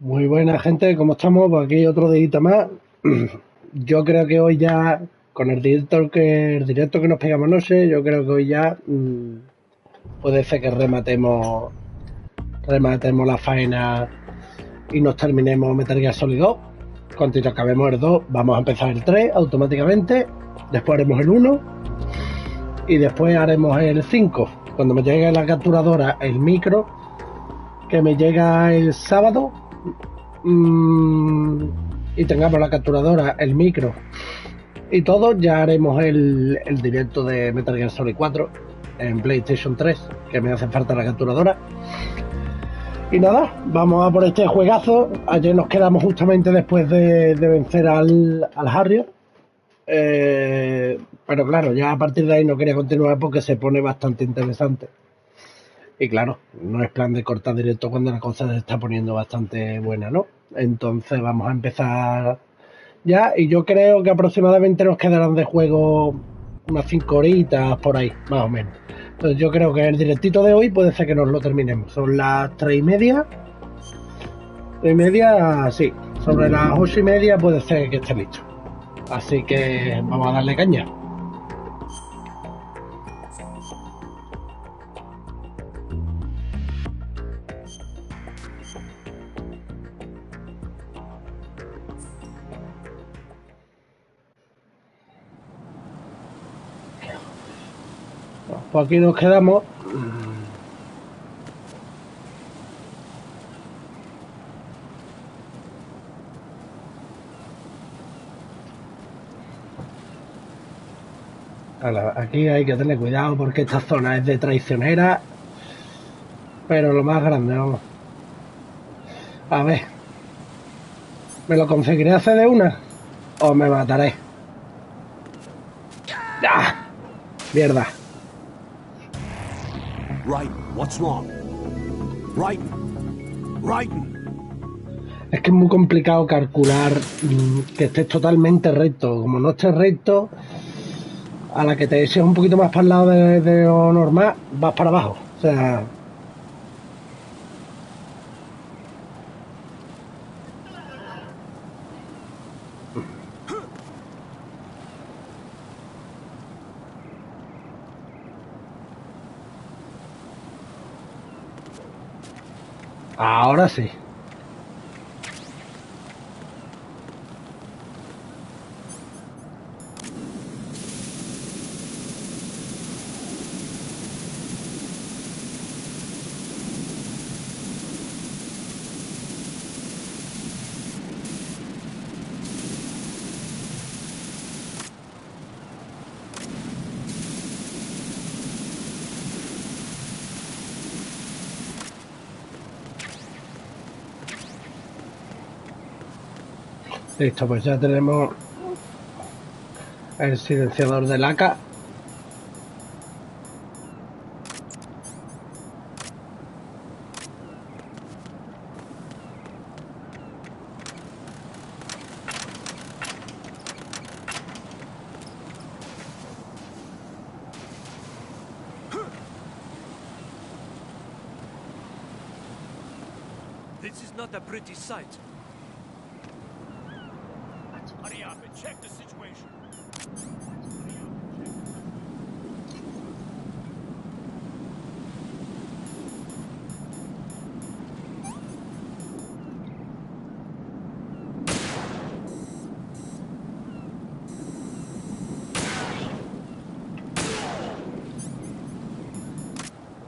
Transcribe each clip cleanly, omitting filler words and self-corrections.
Muy buena gente, ¿cómo estamos? Pues aquí otro día más. Yo creo que hoy ya, con el directo que nos pegamos anoche, yo creo que hoy ya puede ser que rematemos la faena y nos terminemos Metal Gear Solid 2. Cuando acabemos el 2, vamos a empezar el 3 automáticamente. Después haremos el 1 y después haremos el 5. Cuando me llegue la capturadora, el micro, que me llega el sábado, y tengamos la capturadora, el micro y todo, ya haremos el directo de Metal Gear Solid 4 en PlayStation 3, que me hace falta la capturadora. Y nada, vamos a por este juegazo. Ayer nos quedamos justamente después de vencer al Harrier. Pero claro, ya a partir de ahí no quería continuar porque se pone bastante interesante. Y claro, no es plan de cortar directo cuando la cosa se está poniendo bastante buena, ¿no? Entonces vamos a empezar ya, y yo creo que aproximadamente nos quedarán de juego unas 5 horitas por ahí, más o menos. Entonces yo creo que el directito de hoy puede ser que nos lo terminemos. Son las 3:30. 3:30, sí. Sobre las 8:30 puede ser que esté listo. Así que vamos a darle caña. Pues aquí nos quedamos. Aquí hay que tener cuidado porque esta zona es de traicionera, pero lo más grande, vamos. A ver, ¿me lo conseguiré hacer de una? ¿O me mataré? ¡Ah! Mierda. Right, what's wrong? Right, right. Es que es muy complicado calcular que estés totalmente recto. Como no estés recto, a la que te eches un poquito más para el lado de lo normal, vas para abajo. O sea, ahora sí. Listo, pues ya tenemos el silenciador del AK. This is not a pretty sight. Hurry up and check the situation.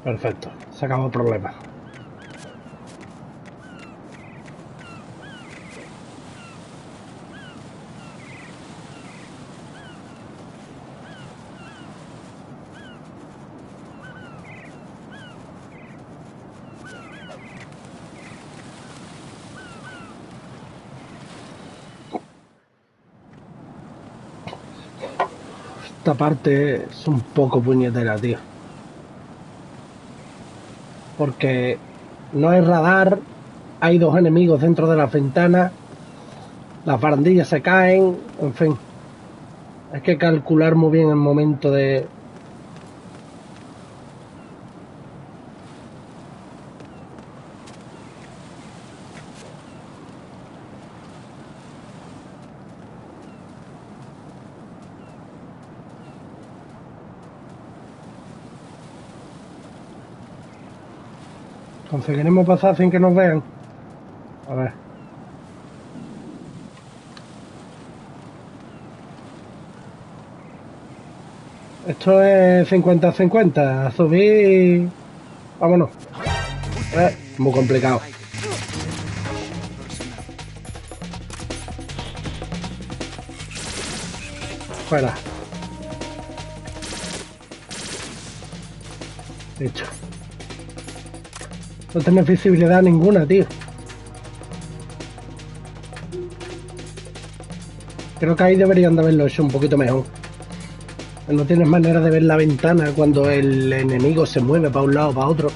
Perfecto, se acabó el problema. Esta parte es un poco puñetera, tío. Porque no hay radar, hay dos enemigos dentro de las ventanas, las barandillas se caen, en fin. Hay que calcular muy bien el momento de... ¿Conseguiremos pasar sin que nos vean? A ver. Esto es 50-50. Subir. Vámonos. Muy complicado. Fuera. Hecho. No tenés visibilidad ninguna, tío. Creo que ahí deberían de haberlo hecho un poquito mejor. No tienes manera de ver la ventana cuando el enemigo se mueve para un lado o para otro.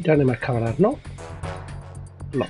Ya no hay más cámaras, ¿no? No.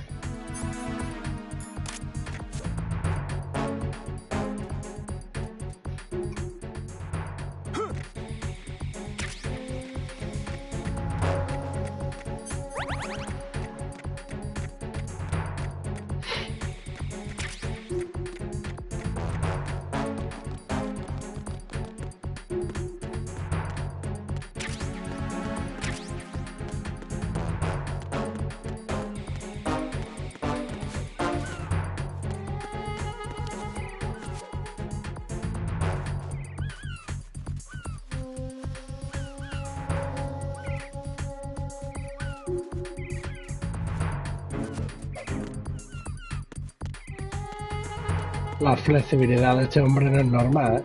La flexibilidad de este hombre no es normal, ¿eh?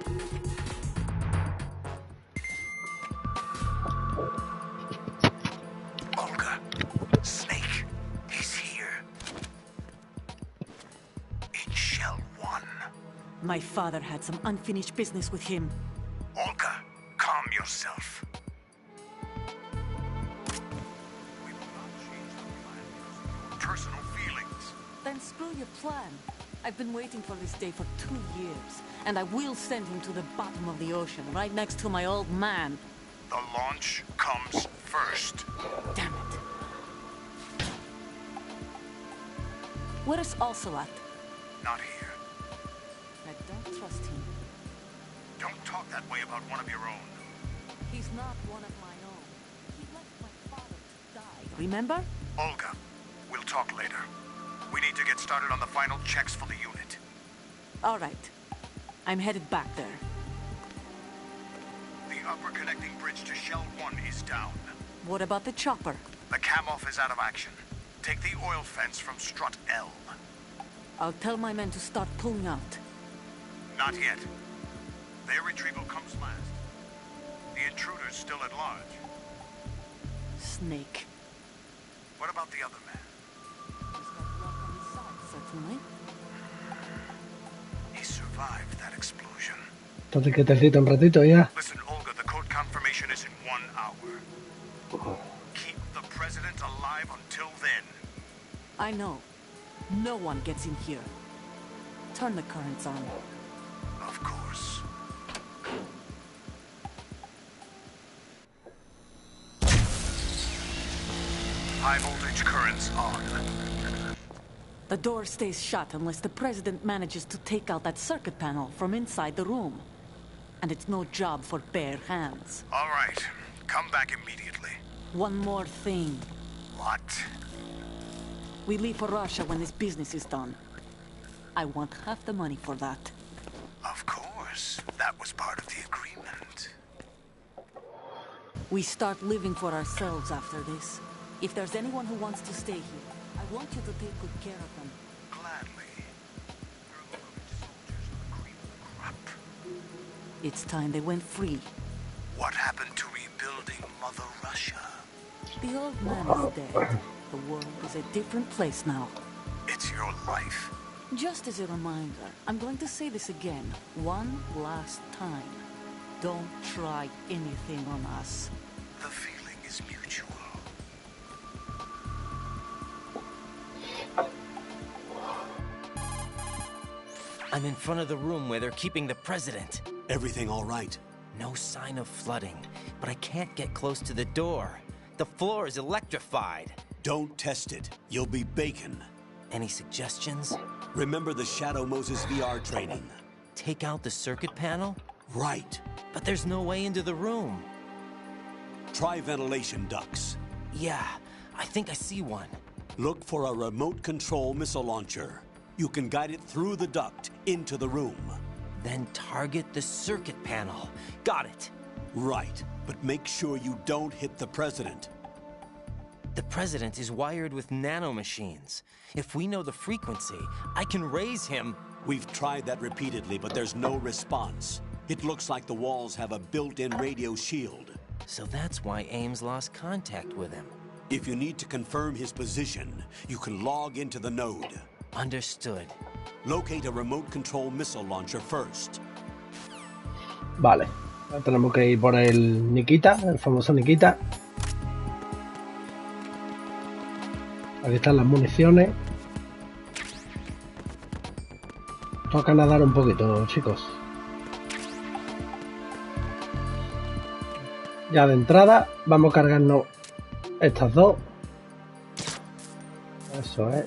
Olga, Snake, he's here. In Shell 1. My father had some unfinished business with him. Olga, calm yourself. We will not change the plan because of your personal feelings. Then screw your plan. I've been waiting for this day for 2 years, and I will send him to the bottom of the ocean, right next to my old man. The launch comes first. Damn it. Where is Ocelot? Not here. I don't trust him. Don't talk that way about one of your own. He's not one of my own. He left my father to die, remember? Olga, we'll talk later. We need to get started on the final checks for the unit. All right. I'm headed back there. The upper connecting bridge to Shell 1 is down. What about the chopper? The cam-off is out of action. Take the oil fence from strut L. I'll tell my men to start pulling out. Not yet. Their retrieval comes last. The intruder's still at large. Snake. What about the other man? He's got blood on his side, certainly. He survived that explosion. Entonces que te cita un ratito ya. Listen, Olga, the code confirmation is in 1 hour. Keep the president alive until then. I know. No one gets in here. Turn the currents on. Of course. High voltage currents on. The door stays shut unless the president manages to take out that circuit panel from inside the room. And it's no job for bare hands. All right. Come back immediately. One more thing. What? We leave for Russia when this business is done. I want half the money for that. Of course. That was part of the agreement. We start living for ourselves after this. If there's anyone who wants to stay here, I want you to take good care of them. Gladly. Your Lukovich soldiers are the cream of the crop. It's time they went free. What happened to rebuilding Mother Russia? The old man is dead. The world is a different place now. It's your life. Just as a reminder, I'm going to say this again, one last time. Don't try anything on us. The feeling is mutual. I'm in front of the room where they're keeping the president. Everything all right? No sign of flooding, but I can't get close to the door. The floor is electrified. Don't test it. You'll be bacon. Any suggestions? Remember the Shadow Moses VR training. Take out the circuit panel? Right. But there's no way into the room. Try ventilation ducts. Yeah, I think I see one. Look for a remote control missile launcher. You can guide it through the duct into the room. Then target the circuit panel. Got it. Right, but make sure you don't hit the president. The president is wired with nanomachines. If we know the frequency, I can raise him. We've tried that repeatedly, but there's no response. It looks like the walls have a built-in radio shield. So that's why Ames lost contact with him. If you need to confirm his position, you can log into the node. Understood. Locate a remote control missile launcher first. Vale. Ahora tenemos que ir por el Nikita, el famoso Nikita. Aquí están las municiones. Toca nadar un poquito, chicos. Ya de entrada vamos a cargarnos estas dos. Eso es.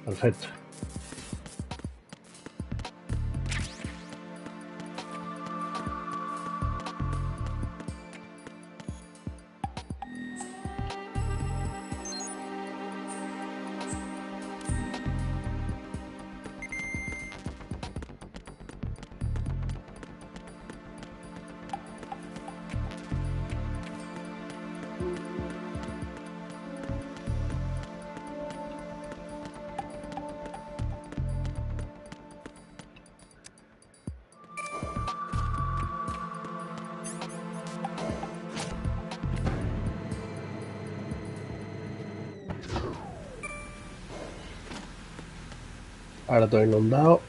Perfecto. Ahora todo inundado.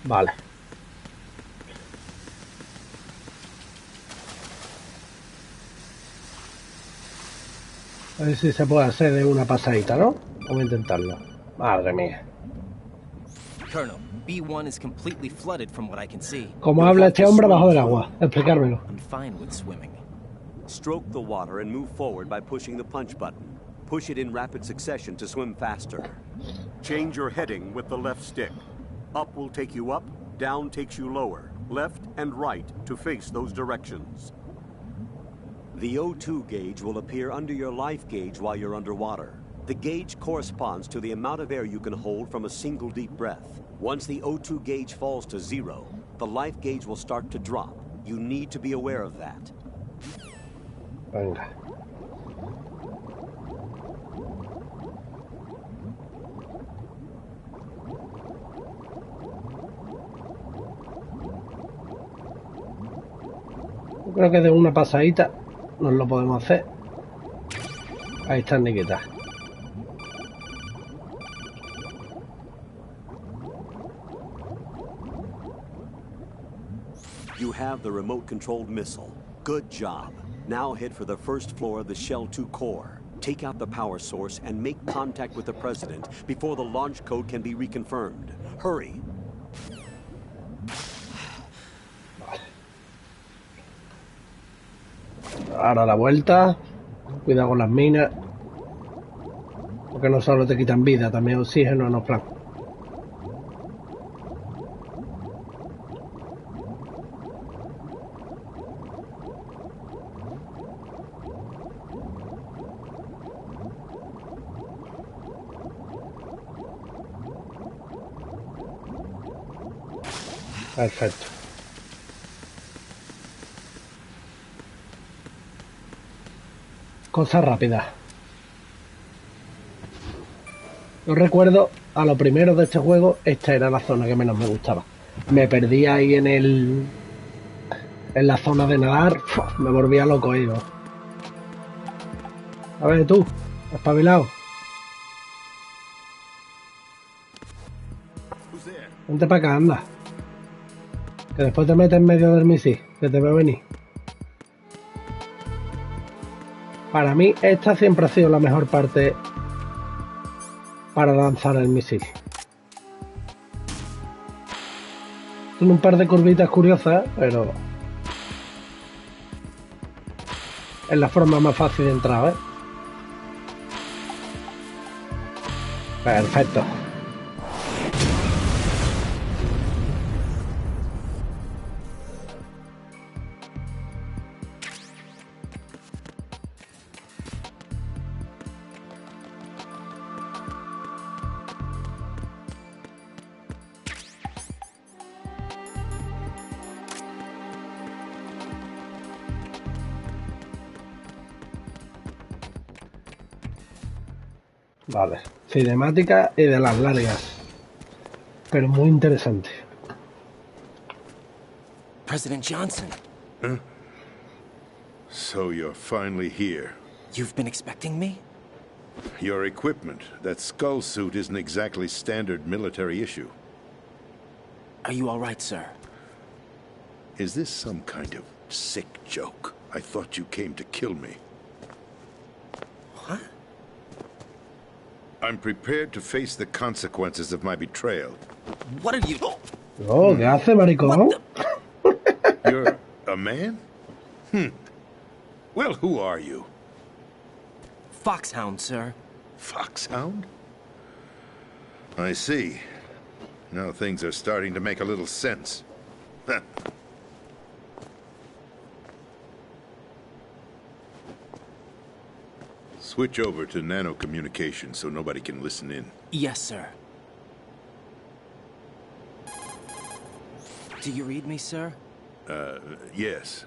Vale. A ver si se puede hacer de una pasadita, ¿no? Vamos a intentarlo. Madre mía. Colonel, B1 is completely flooded from what I can see. ¿Cómo habla este hombre bajo del agua? Explicármelo. I'm fine with swimming. Stroke the water and move forward by pushing the punch button. Push it in rapid succession to swim faster. Change your heading with the left stick. Up will take you up, down takes you lower, left and right to face those directions. The O2 gauge will appear under your life gauge while you're underwater. The gauge corresponds to the amount of air you can hold from a single deep breath. Once the O2 gauge falls to 0, the life gauge will start to drop. You need to be aware of that. Venga. Yo creo que de una pasadita nos lo podemos hacer. Ahí está Nikita. You have the remote-controlled missile. Good job. Now head for the first floor of the Shell 2 core. Take out the power source and make contact with the President before the launch code can be reconfirmed. Hurry. Ahora la vuelta. Cuidado con las minas. Porque no solo te quitan vida, también oxígeno, no plan. Perfecto. Cosa rápida. Yo recuerdo a lo primero de este juego, esta era la zona que menos me gustaba. Me perdía ahí en la zona de nadar, me volvía loco ahí, ¿no? A ver tú, espabilado. Vente para acá, anda. Que después te metes en medio del misil, que te veo venir. Para mí, esta siempre ha sido la mejor parte para lanzar el misil. Tiene un par de curvitas curiosas, pero es la forma más fácil de entrar, ¿eh? Perfecto. Vale, cinemática y de las largas, pero muy interesante. President Johnson. Huh? So you're finally here. You've been expecting me? Your equipment, that skull suit isn't exactly standard military issue. Are you all right, sir? Is this some kind of sick joke? I thought you came to kill me. What? I'm prepared to face the consequences of my betrayal. What are you... Oh, ¿qué hace, maricón? You're a man? Well, who are you? Foxhound, sir. Foxhound? I see. Now things are starting to make a little sense. Switch over to nano-communication so nobody can listen in. Yes, sir. Do you read me, sir? Yes.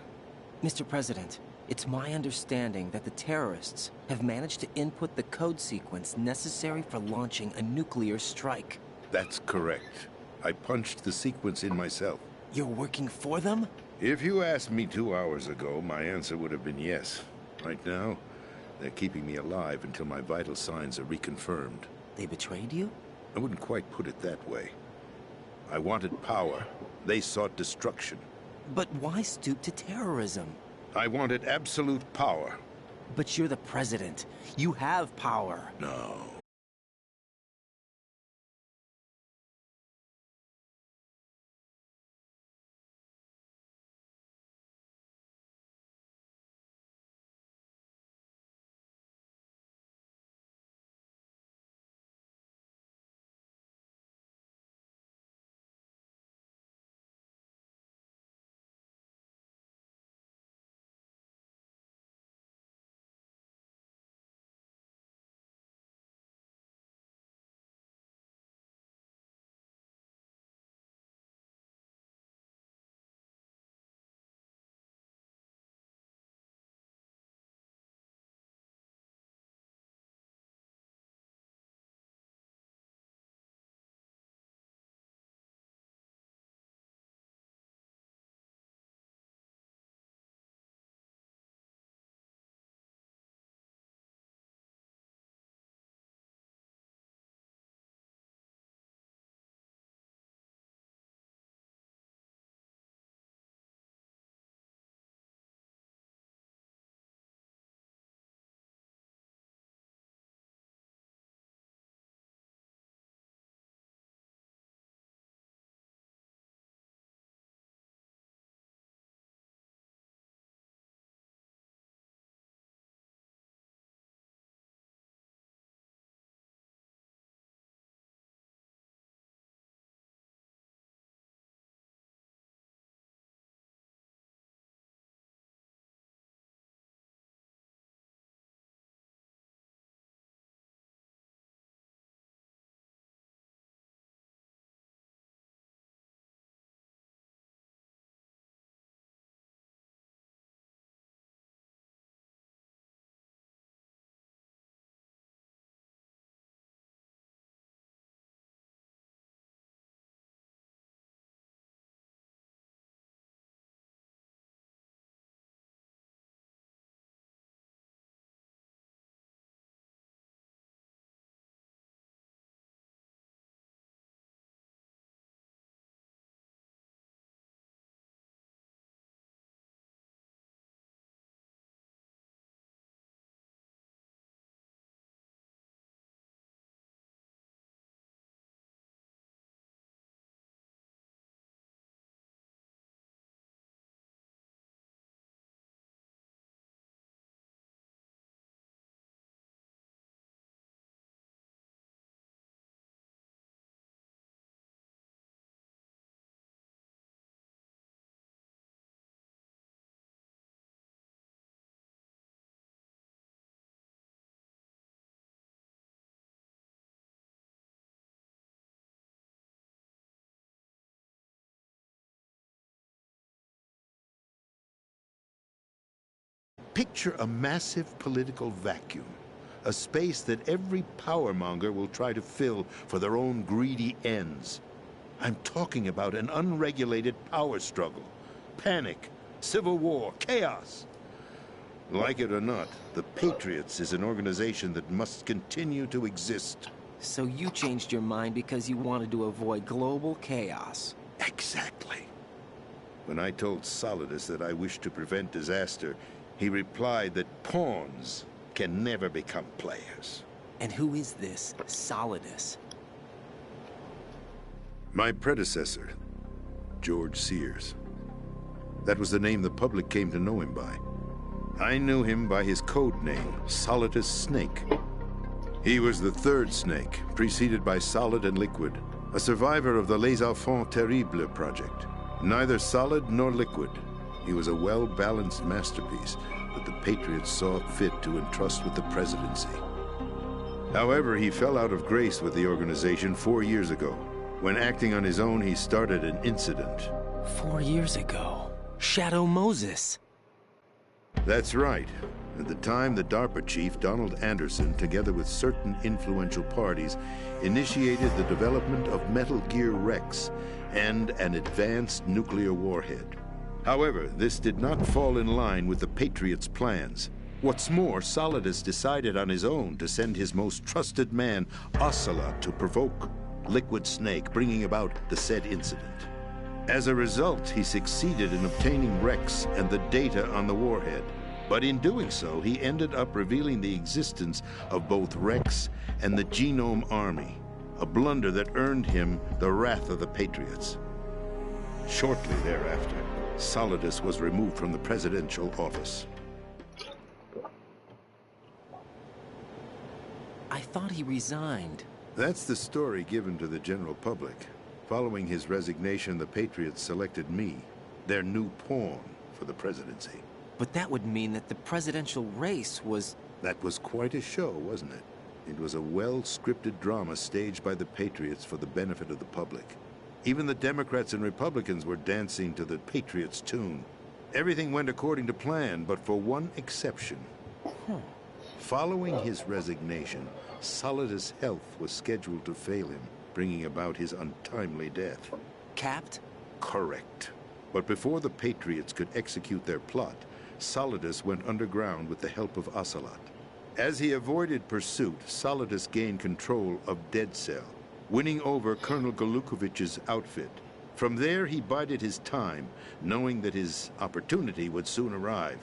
Mr. President, it's my understanding that the terrorists have managed to input the code sequence necessary for launching a nuclear strike. That's correct. I punched the sequence in myself. You're working for them? If you asked me 2 hours ago, my answer would have been yes. Right now, they're keeping me alive until my vital signs are reconfirmed. They betrayed you? I wouldn't quite put it that way. I wanted power. They sought destruction. But why stoop to terrorism? I wanted absolute power. But you're the president. You have power. No. Picture a massive political vacuum, a space that every powermonger will try to fill for their own greedy ends. I'm talking about an unregulated power struggle, panic, civil war, chaos. Like it or not, the Patriots is an organization that must continue to exist. So you changed your mind because you wanted to avoid global chaos. Exactly. When I told Solidus that I wished to prevent disaster, he replied that pawns can never become players. And who is this Solidus? My predecessor, George Sears. That was the name the public came to know him by. I knew him by his code name, Solidus Snake. He was the third snake, preceded by Solid and Liquid, a survivor of the Les Enfants Terribles project. Neither solid nor liquid, he was a well-balanced masterpiece that the Patriots saw fit to entrust with the presidency. However, he fell out of grace with the organization 4 years ago. When acting on his own, he started an incident. 4 years ago? Shadow Moses. That's right. At the time, the DARPA chief, Donald Anderson, together with certain influential parties, initiated the development of Metal Gear Rex and an advanced nuclear warhead. However, this did not fall in line with the Patriots' plans. What's more, Solidus decided on his own to send his most trusted man, Ocelot, to provoke Liquid Snake, bringing about the said incident. As a result, he succeeded in obtaining Rex and the data on the warhead. But in doing so, he ended up revealing the existence of both Rex and the Genome Army, a blunder that earned him the wrath of the Patriots. Shortly thereafter, Solidus was removed from the presidential office. I thought he resigned. That's the story given to the general public. Following his resignation, the Patriots selected me, their new pawn, for the presidency. But that would mean that the presidential race was... That was quite a show, wasn't it? It was a well-scripted drama staged by the Patriots for the benefit of the public. Even the Democrats and Republicans were dancing to the Patriots' tune. Everything went according to plan, but for one exception. Following his resignation, Solidus' health was scheduled to fail him, bringing about his untimely death. Capped? Correct. But before the Patriots could execute their plot, Solidus went underground with the help of Ocelot. As he avoided pursuit, Solidus gained control of Dead Cell, winning over Colonel Golukovich's outfit. From there, he bided his time, knowing that his opportunity would soon arrive.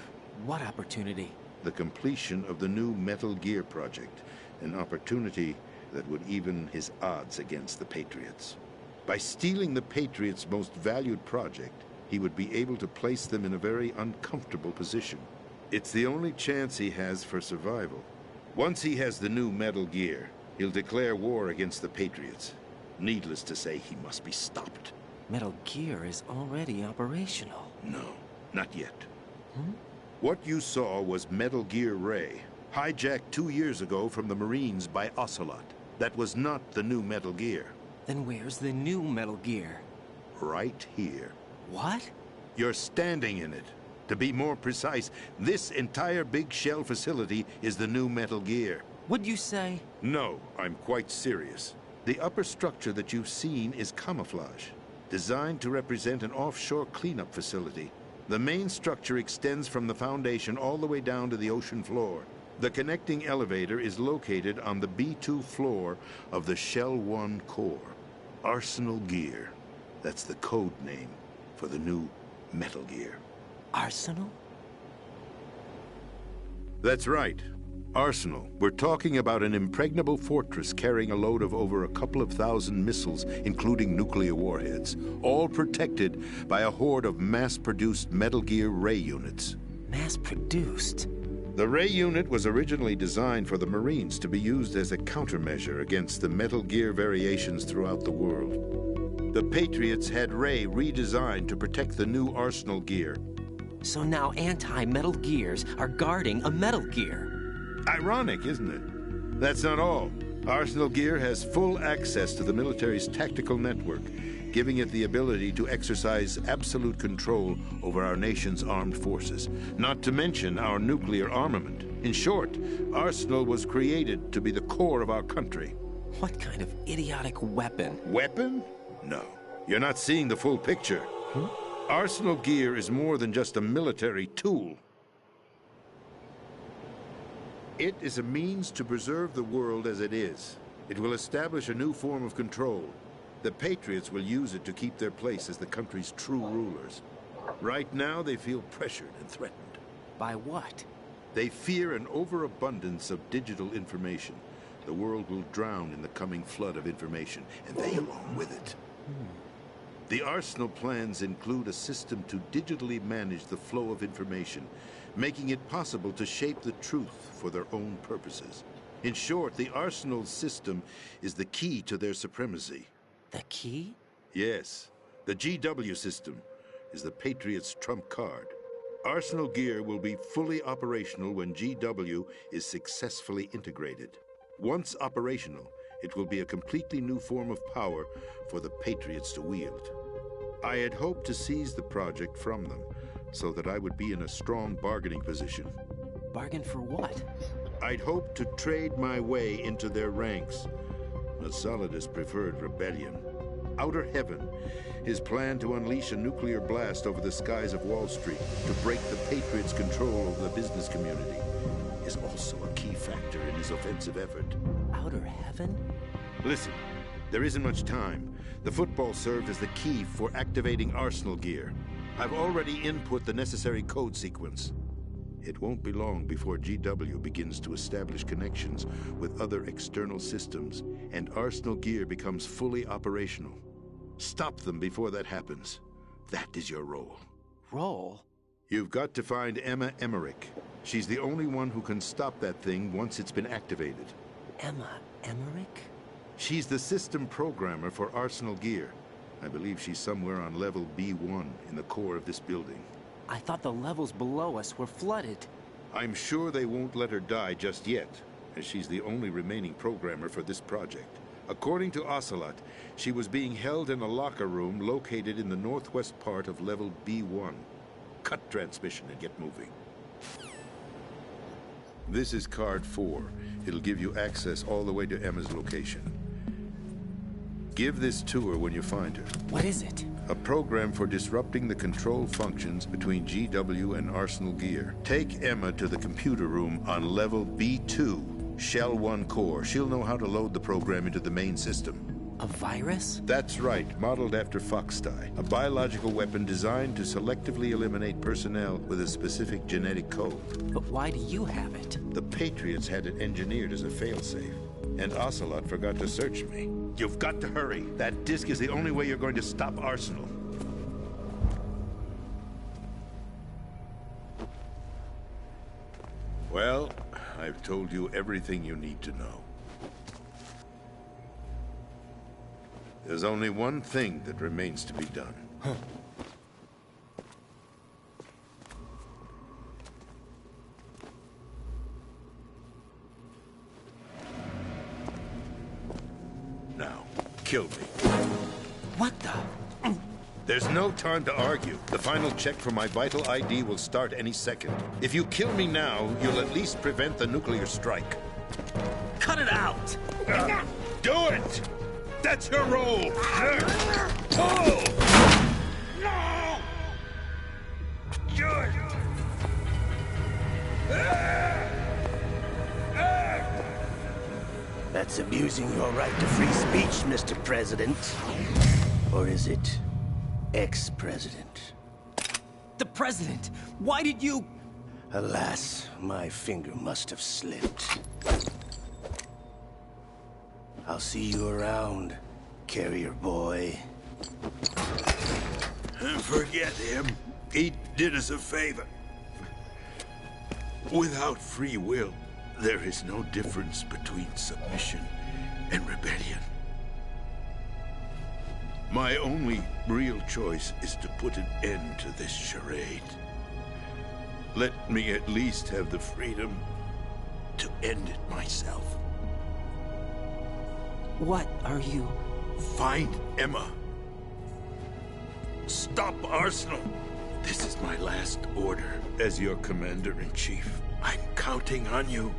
What opportunity? The completion of the new Metal Gear project, an opportunity that would even his odds against the Patriots. By stealing the Patriots' most valued project, he would be able to place them in a very uncomfortable position. It's the only chance he has for survival. Once he has the new Metal Gear, he'll declare war against the Patriots. Needless to say, he must be stopped. Metal Gear is already operational. No, not yet. What you saw was Metal Gear Ray, hijacked 2 years ago from the Marines by Ocelot. That was not the new Metal Gear. Then where's the new Metal Gear? Right here. What? You're standing in it. To be more precise, this entire big shell facility is the new Metal Gear. What'd you say? No, I'm quite serious. The upper structure that you've seen is camouflage, designed to represent an offshore cleanup facility. The main structure extends from the foundation all the way down to the ocean floor. The connecting elevator is located on the B2 floor of the Shell 1 core. Arsenal Gear. That's the code name for the new Metal Gear. Arsenal? That's right. Arsenal. We're talking about an impregnable fortress carrying a load of over a couple of thousand missiles, including nuclear warheads, all protected by a horde of mass-produced Metal Gear Ray units. Mass-produced? The Ray unit was originally designed for the Marines to be used as a countermeasure against the Metal Gear variations throughout the world. The Patriots had Ray redesigned to protect the new Arsenal Gear. So now anti-Metal Gears are guarding a Metal Gear. Ironic, isn't it? That's not all. Arsenal Gear has full access to the military's tactical network, giving it the ability to exercise absolute control over our nation's armed forces, not to mention our nuclear armament. In short, Arsenal was created to be the core of our country. What kind of idiotic weapon? Weapon? No. You're not seeing the full picture. Arsenal gear is more than just a military tool. It is a means to preserve the world as it is. It will establish a new form of control. The Patriots will use it to keep their place as the country's true rulers. Right now, they feel pressured and threatened. By what? They fear an overabundance of digital information. The world will drown in the coming flood of information, and they along with it. The Arsenal plans include a system to digitally manage the flow of information, making it possible to shape the truth for their own purposes. In short, the Arsenal system is the key to their supremacy. The key? Yes. The GW system is the Patriots' trump card. Arsenal gear will be fully operational when GW is successfully integrated. Once operational, it will be a completely new form of power for the Patriots to wield. I had hoped to seize the project from them, so that I would be in a strong bargaining position. Bargain for what? I'd hoped to trade my way into their ranks, but Solidus preferred rebellion. Outer Heaven, his plan to unleash a nuclear blast over the skies of Wall Street to break the Patriots' control over the business community, is also a key factor in his offensive effort. Outer Heaven? Listen, there isn't much time. The football served as the key for activating Arsenal gear. I've already input the necessary code sequence. It won't be long before GW begins to establish connections with other external systems, and Arsenal gear becomes fully operational. Stop them before that happens. That is your role. Role? You've got to find Emma Emmerich. She's the only one who can stop that thing once it's been activated. Emma Emmerich? She's the system programmer for Arsenal gear. I believe she's somewhere on level B1 in the core of this building. I thought the levels below us were flooded. I'm sure they won't let her die just yet, as she's the only remaining programmer for this project. According to Ocelot, she was being held in a locker room located in the northwest part of level B1. Cut transmission and get moving. This is card 4. It'll give you access all the way to Emma's location. Give this to her when you find her. What is it? A program for disrupting the control functions between GW and Arsenal gear. Take Emma to the computer room on level B2, Shell 1 core. She'll know how to load the program into the main system. A virus? That's right, modeled after Foxdie, a biological weapon designed to selectively eliminate personnel with a specific genetic code. But why do you have it? The Patriots had it engineered as a failsafe, and Ocelot forgot to search me. You've got to hurry. That disk is the only way you're going to stop Arsenal. Well, I've told you everything you need to know. There's only one thing that remains to be done. Now, kill me. What the? There's no time to argue. The final check for my vital ID will start any second. If you kill me now, you'll at least prevent the nuclear strike. Cut it out! Do it! That's your role! Pull! No! Good! That's abusing your right to free speech, Mr. President. Or is it ex-president? The president! Why did you... Alas, my finger must have slipped. I'll see you around, carrier boy. Forget him. He did us a favor. Without free will, there is no difference between submission and rebellion. My only real choice is to put an end to this charade. Let me at least have the freedom to end it myself. What are you... Find Emma Stop Arsenal. This is my last order. As your commander-in-chief, I'm counting on you.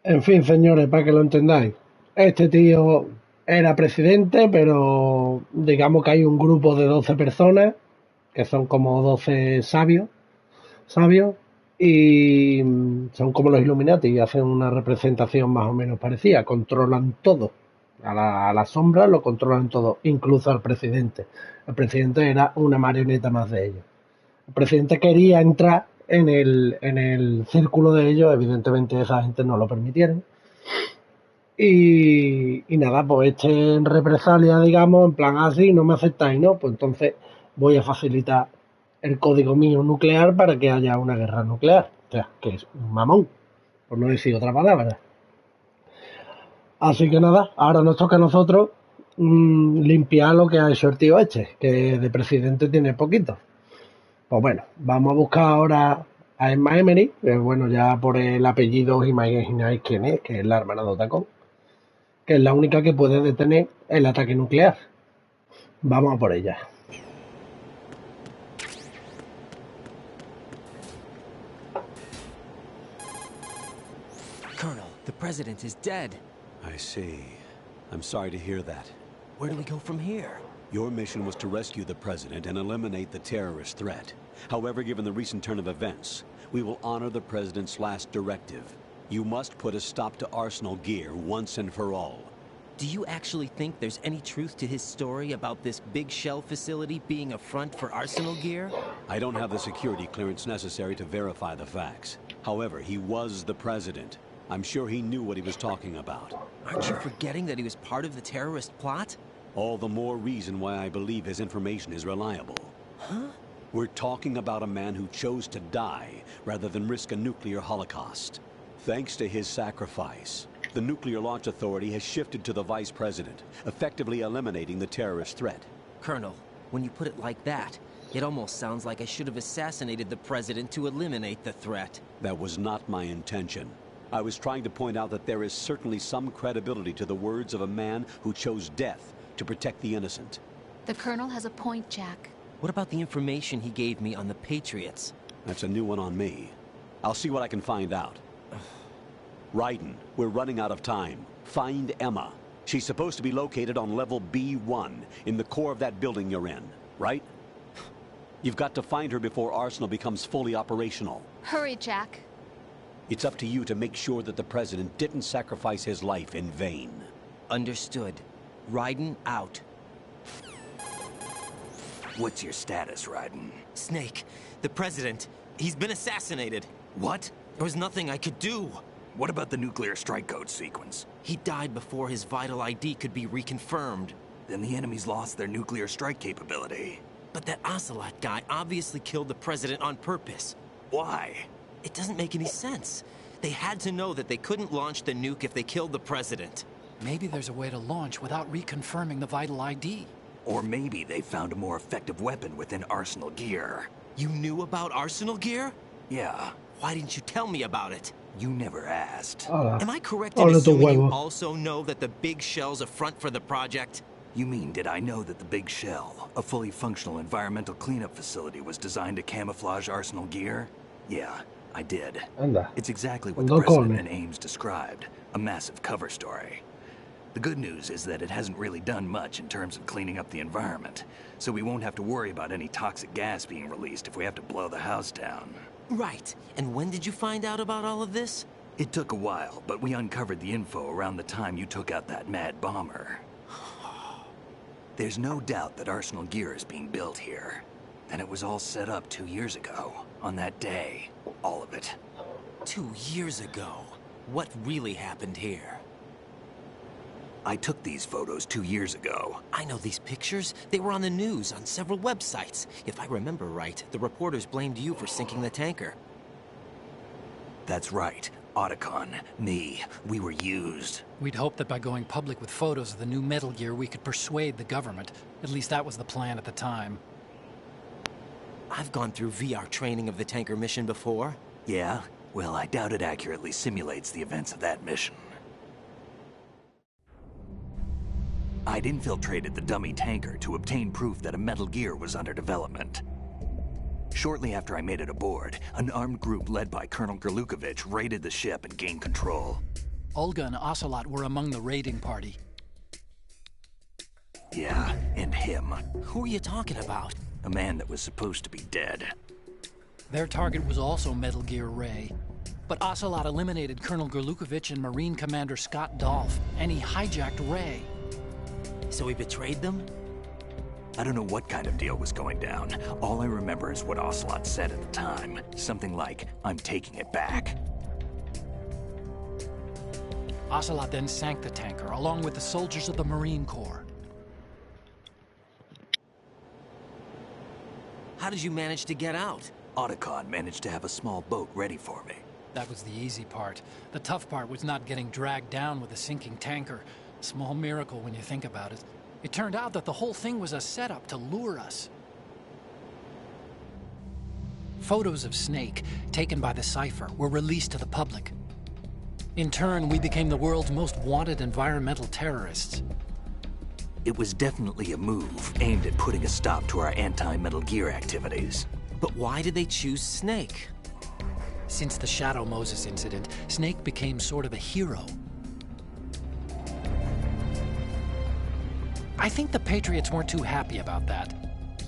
En fin, señores, para que lo entendáis, este tío era presidente, pero digamos que hay un grupo de 12 personas, que son como 12 sabios, y son como los Illuminati, y hacen una representación más o menos parecida, controlan todo. A la sombra lo controlan todo, incluso al presidente. El presidente era una marioneta más de ellos. El presidente quería entrar en el círculo de ellos, evidentemente esa gente no lo permitieron. Y nada, pues en represalia, digamos, en plan así, no me aceptáis, ¿no? Pues entonces voy a facilitar el código mío nuclear para que haya una guerra nuclear. O sea, que es un mamón, por no decir otra palabra. Así que nada, ahora nos toca a nosotros limpiar lo que ha hecho el tío este, que de presidente tiene poquito. Pues bueno, vamos a buscar ahora a Emma Emery, que bueno, ya por el apellido os imagináis quién es, que es la hermana de Otacón, que es la única que puede detener el ataque nuclear. Vamos a por ella. Colonel, the president is dead. I see. I'm sorry to hear that. Where do we go from here? Your mission was to rescue the president and eliminate the terrorist threat. However, given the recent turn of events, we will honor the president's last directive. You must put a stop to Arsenal Gear once and for all. Do you actually think there's any truth to his story about this big shell facility being a front for Arsenal Gear? I don't have the security clearance necessary to verify the facts. However, he was the president. I'm sure he knew what he was talking about. Aren't you forgetting that he was part of the terrorist plot? All the more reason why I believe his information is reliable. Huh? We're talking about a man who chose to die rather than risk a nuclear holocaust. Thanks to his sacrifice, the Nuclear Launch Authority has shifted to the vice president, effectively eliminating the terrorist threat. Colonel, when you put it like that, it almost sounds like I should have assassinated the president to eliminate the threat. That was not my intention. I was trying to point out that there is certainly some credibility to the words of a man who chose death to protect the innocent. The Colonel has a point, Jack. What about the information he gave me on the Patriots? That's a new one on me. I'll see what I can find out. Raiden, we're running out of time. Find Emma. She's supposed to be located on level B1, in the core of that building you're in, right? You've got to find her before Arsenal becomes fully operational. Hurry, Jack. It's up to you to make sure that the president didn't sacrifice his life in vain. Understood. Raiden out. What's your status, Raiden? Snake, the president, he's been assassinated. What? There was nothing I could do. What about the nuclear strike code sequence? He died before his vital ID could be reconfirmed. Then the enemy's lost their nuclear strike capability. But that Ocelot guy obviously killed the president on purpose. Why? It doesn't make any sense. They had to know that they couldn't launch the nuke if they killed the president. Maybe there's a way to launch without reconfirming the vital ID. Or maybe they found a more effective weapon within Arsenal Gear. You knew about Arsenal Gear? Yeah. Why didn't you tell me about it? You never asked. Am I correct in assuming you also know that the Big Shell's a front for the project? You mean, did I know that the Big Shell, a fully functional environmental cleanup facility, was designed to camouflage Arsenal Gear? Yeah, I did. It's exactly what the President and Ames described, a massive cover story. The good news is that it hasn't really done much in terms of cleaning up the environment, so we won't have to worry about any toxic gas being released if we have to blow the house down. Right. And when did you find out about all of this? It took a while, but we uncovered the info around the time you took out that mad bomber. There's no doubt that Arsenal Gear is being built here. And it was all set up 2 years ago, on that day. All of it. 2 years ago? What really happened here? I took these photos 2 years ago. I know these pictures. They were on the news, on several websites. If I remember right, the reporters blamed you for sinking the tanker. That's right. Otacon, me, we were used. We'd hoped that by going public with photos of the new Metal Gear, we could persuade the government. At least that was the plan at the time. I've gone through VR training of the tanker mission before. Yeah? Well, I doubt it accurately simulates the events of that mission. I'd infiltrated the dummy tanker to obtain proof that a Metal Gear was under development. Shortly after I made it aboard, an armed group led by Colonel Gerlukovich raided the ship and gained control. Olga and Ocelot were among the raiding party. Yeah, and him. Who are you talking about? A man that was supposed to be dead. Their target was also Metal Gear Ray. But Ocelot eliminated Colonel Gerlukovich and Marine Commander Scott Dolph, and he hijacked Ray. So he betrayed them? I don't know what kind of deal was going down. All I remember is what Ocelot said at the time. Something like, "I'm taking it back." Ocelot then sank the tanker, along with the soldiers of the Marine Corps. How did you manage to get out? Otacon managed to have a small boat ready for me. That was the easy part. The tough part was not getting dragged down with a sinking tanker. A small miracle when you think about it. It turned out that the whole thing was a setup to lure us. Photos of Snake, taken by the Cypher, were released to the public. In turn, we became the world's most wanted environmental terrorists. It was definitely a move aimed at putting a stop to our anti-Metal Gear activities. But why did they choose Snake? Since the Shadow Moses incident, Snake became sort of a hero. I think the Patriots weren't too happy about that.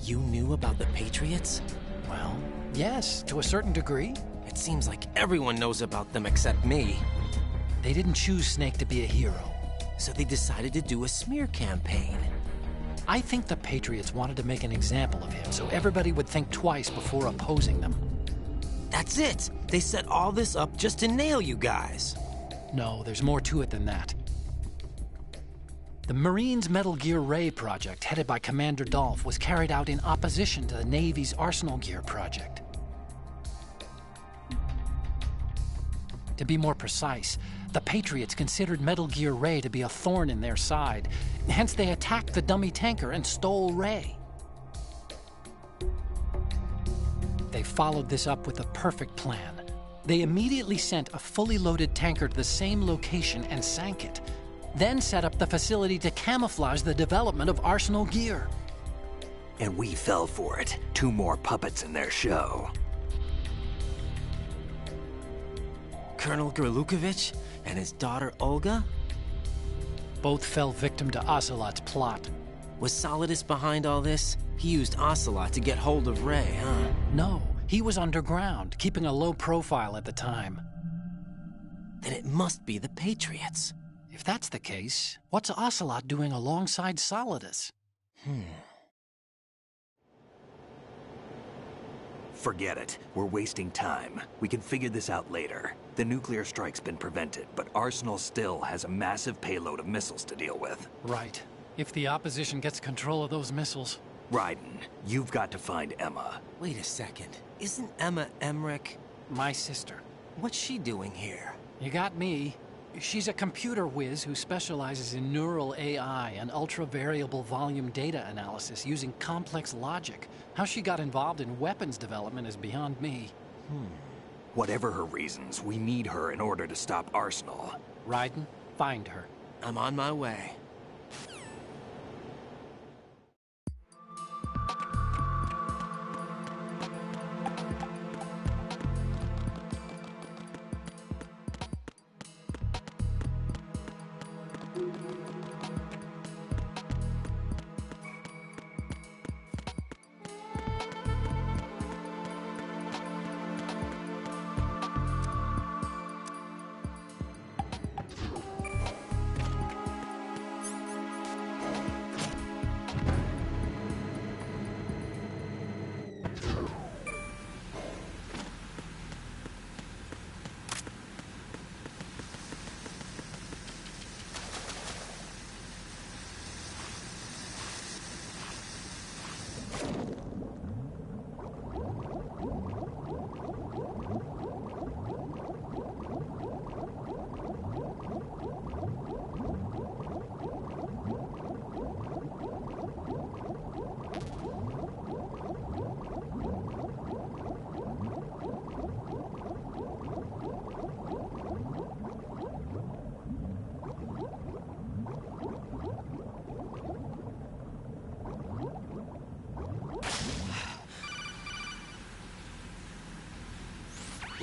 You knew about the Patriots? Well, yes, to a certain degree. It seems like everyone knows about them except me. They didn't choose Snake to be a hero. So they decided to do a smear campaign. I think the Patriots wanted to make an example of him so everybody would think twice before opposing them. That's it! They set all this up just to nail you guys. No, there's more to it than that. The Marines' Metal Gear Ray project, headed by Commander Dolph, was carried out in opposition to the Navy's Arsenal Gear project. To be more precise, the Patriots considered Metal Gear Ray to be a thorn in their side. Hence, they attacked the dummy tanker and stole Ray. They followed this up with a perfect plan. They immediately sent a fully loaded tanker to the same location and sank it. Then set up the facility to camouflage the development of Arsenal Gear. And we fell for it. 2 more puppets in their show. Colonel Gerlukovich and his daughter Olga? Both fell victim to Ocelot's plot. Was Solidus behind all this? He used Ocelot to get hold of Ray, huh? No, he was underground, keeping a low profile at the time. Then it must be the Patriots. If that's the case, what's Ocelot doing alongside Solidus? Forget it. We're wasting time. We can figure this out later. The nuclear strike's been prevented, but Arsenal still has a massive payload of missiles to deal with. Right. If the opposition gets control of those missiles... Raiden, you've got to find Emma. Wait a second. Isn't Emma Emmerich... my sister? What's she doing here? You got me. She's a computer whiz who specializes in neural AI and ultra-variable volume data analysis using complex logic. How she got involved in weapons development is beyond me. Whatever her reasons, we need her in order to stop Arsenal. Raiden, find her. I'm on my way.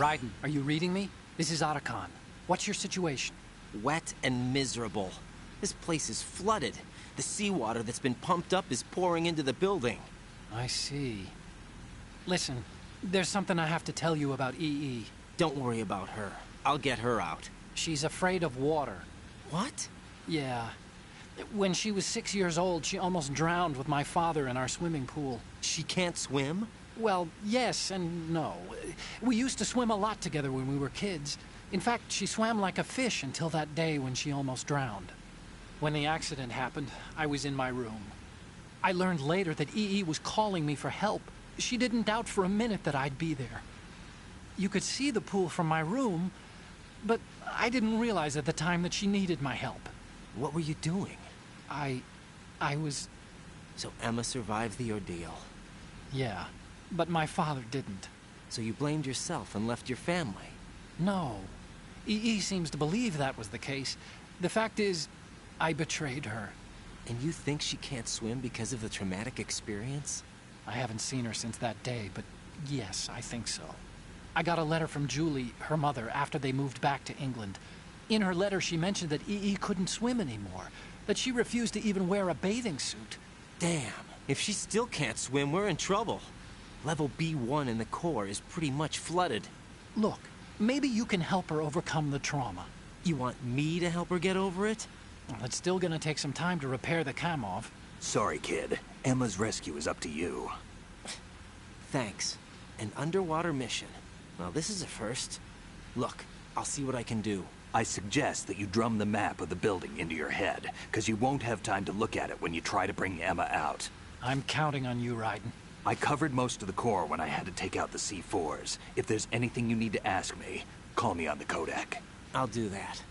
Raiden, are you reading me? This is Otacon. What's your situation? Wet and miserable. This place is flooded. The seawater that's been pumped up is pouring into the building. I see. Listen, there's something I have to tell you about EE. Don't worry about her. I'll get her out. She's afraid of water. What? Yeah. When she was 6 years old, she almost drowned with my father in our swimming pool. She can't swim? Well, yes and no. We used to swim a lot together when we were kids. In fact, she swam like a fish until that day when she almost drowned. When the accident happened, I was in my room. I learned later that EE was calling me for help. She didn't doubt for a minute that I'd be there. You could see the pool from my room, but I didn't realize at the time that she needed my help. What were you doing? I was... So Emma survived the ordeal? Yeah, but my father didn't. So you blamed yourself and left your family? No. EE seems to believe that was the case. The fact is, I betrayed her. And you think she can't swim because of the traumatic experience? I haven't seen her since that day, but yes, I think so. I got a letter from Julie, her mother, after they moved back to England. In her letter, she mentioned that EE couldn't swim anymore, that she refused to even wear a bathing suit. Damn, if she still can't swim, we're in trouble. Level B1 in the core is pretty much flooded. Look, maybe you can help her overcome the trauma. You want me to help her get over it? Well, it's still gonna take some time to repair the Kamov. Sorry, kid. Emma's rescue is up to you. Thanks. An underwater mission. Well, this is a first. Look, I'll see what I can do. I suggest that you drum the map of the building into your head, because you won't have time to look at it when you try to bring Emma out. I'm counting on you, Raiden. I covered most of the core when I had to take out the C4s. If there's anything you need to ask me, call me on the codec. I'll do that.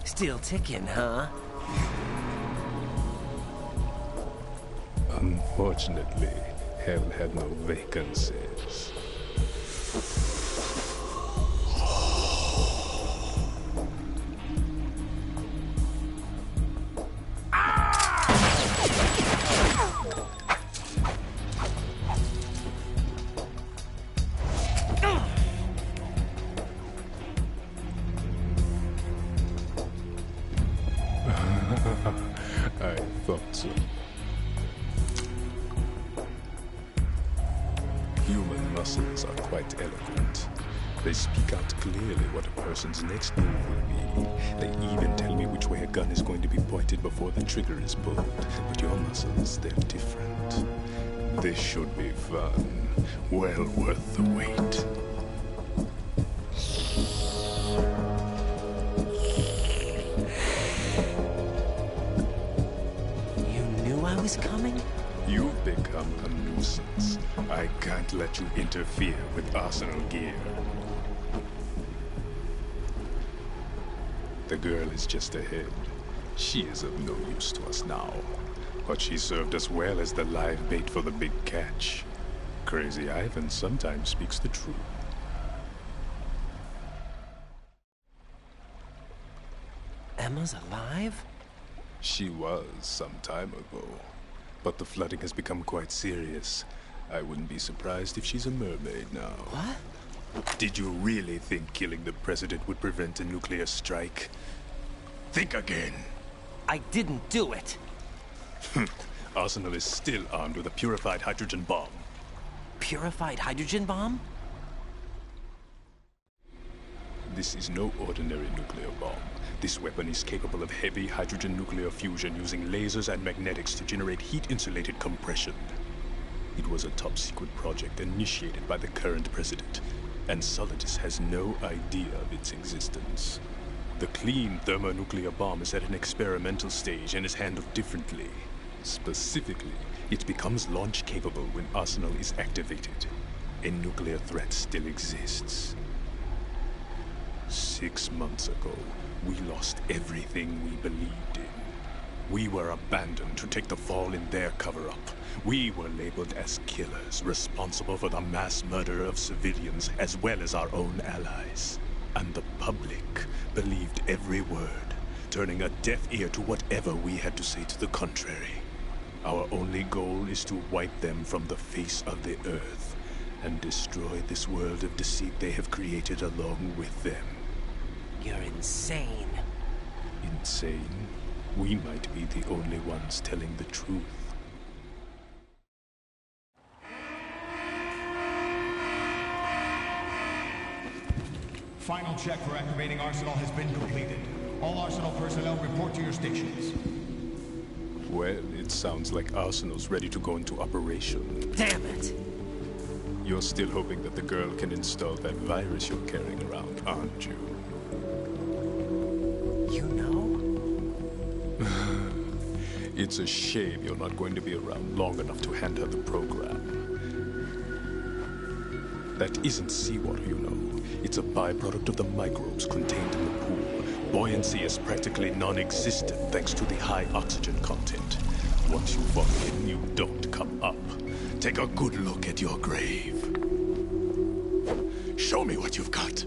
Still ticking, huh? Unfortunately, hell had no vacancies. I thought so. Human muscles are quite eloquent. They speak out clearly what a person's next move will be. They even tell me which way a gun is going to be pointed before the trigger is pulled. But your muscles, they're different. This should be fun. Well worth the wait. Coming? You've become a nuisance. I can't let you interfere with arsenal gear. The girl is just ahead. She is of no use to us now. But she served us well as the live bait for the big catch. Crazy Ivan sometimes speaks the truth. Emma's alive? She was some time ago. But the flooding has become quite serious. I wouldn't be surprised if she's a mermaid now. What? Did you really think killing the president would prevent a nuclear strike? Think again. I didn't do it. Arsenal is still armed with a purified hydrogen bomb. Purified hydrogen bomb? This is no ordinary nuclear bomb. This weapon is capable of heavy hydrogen nuclear fusion using lasers and magnetics to generate heat-insulated compression. It was a top-secret project initiated by the current president, and Solidus has no idea of its existence. The clean thermonuclear bomb is at an experimental stage and is handled differently. Specifically, it becomes launch-capable when Arsenal is activated. A nuclear threat still exists. 6 months ago, we lost everything we believed in. We were abandoned to take the fall in their cover-up. We were labeled as killers, responsible for the mass murder of civilians as well as our own allies. And the public believed every word, turning a deaf ear to whatever we had to say to the contrary. Our only goal is to wipe them from the face of the earth and destroy this world of deceit they have created along with them. You're insane. Insane? We might be the only ones telling the truth. Final check for activating Arsenal has been completed. All Arsenal personnel report to your stations. Well, it sounds like Arsenal's ready to go into operation. Damn it! You're still hoping that the girl can install that virus you're carrying around, aren't you? You know? It's a shame you're not going to be around long enough to hand her the program. That isn't seawater, you know. It's a byproduct of the microbes contained in the pool. Buoyancy is practically non-existent thanks to the high oxygen content. Once you fall in, you don't come up. Take a good look at your grave. Show me what you've got.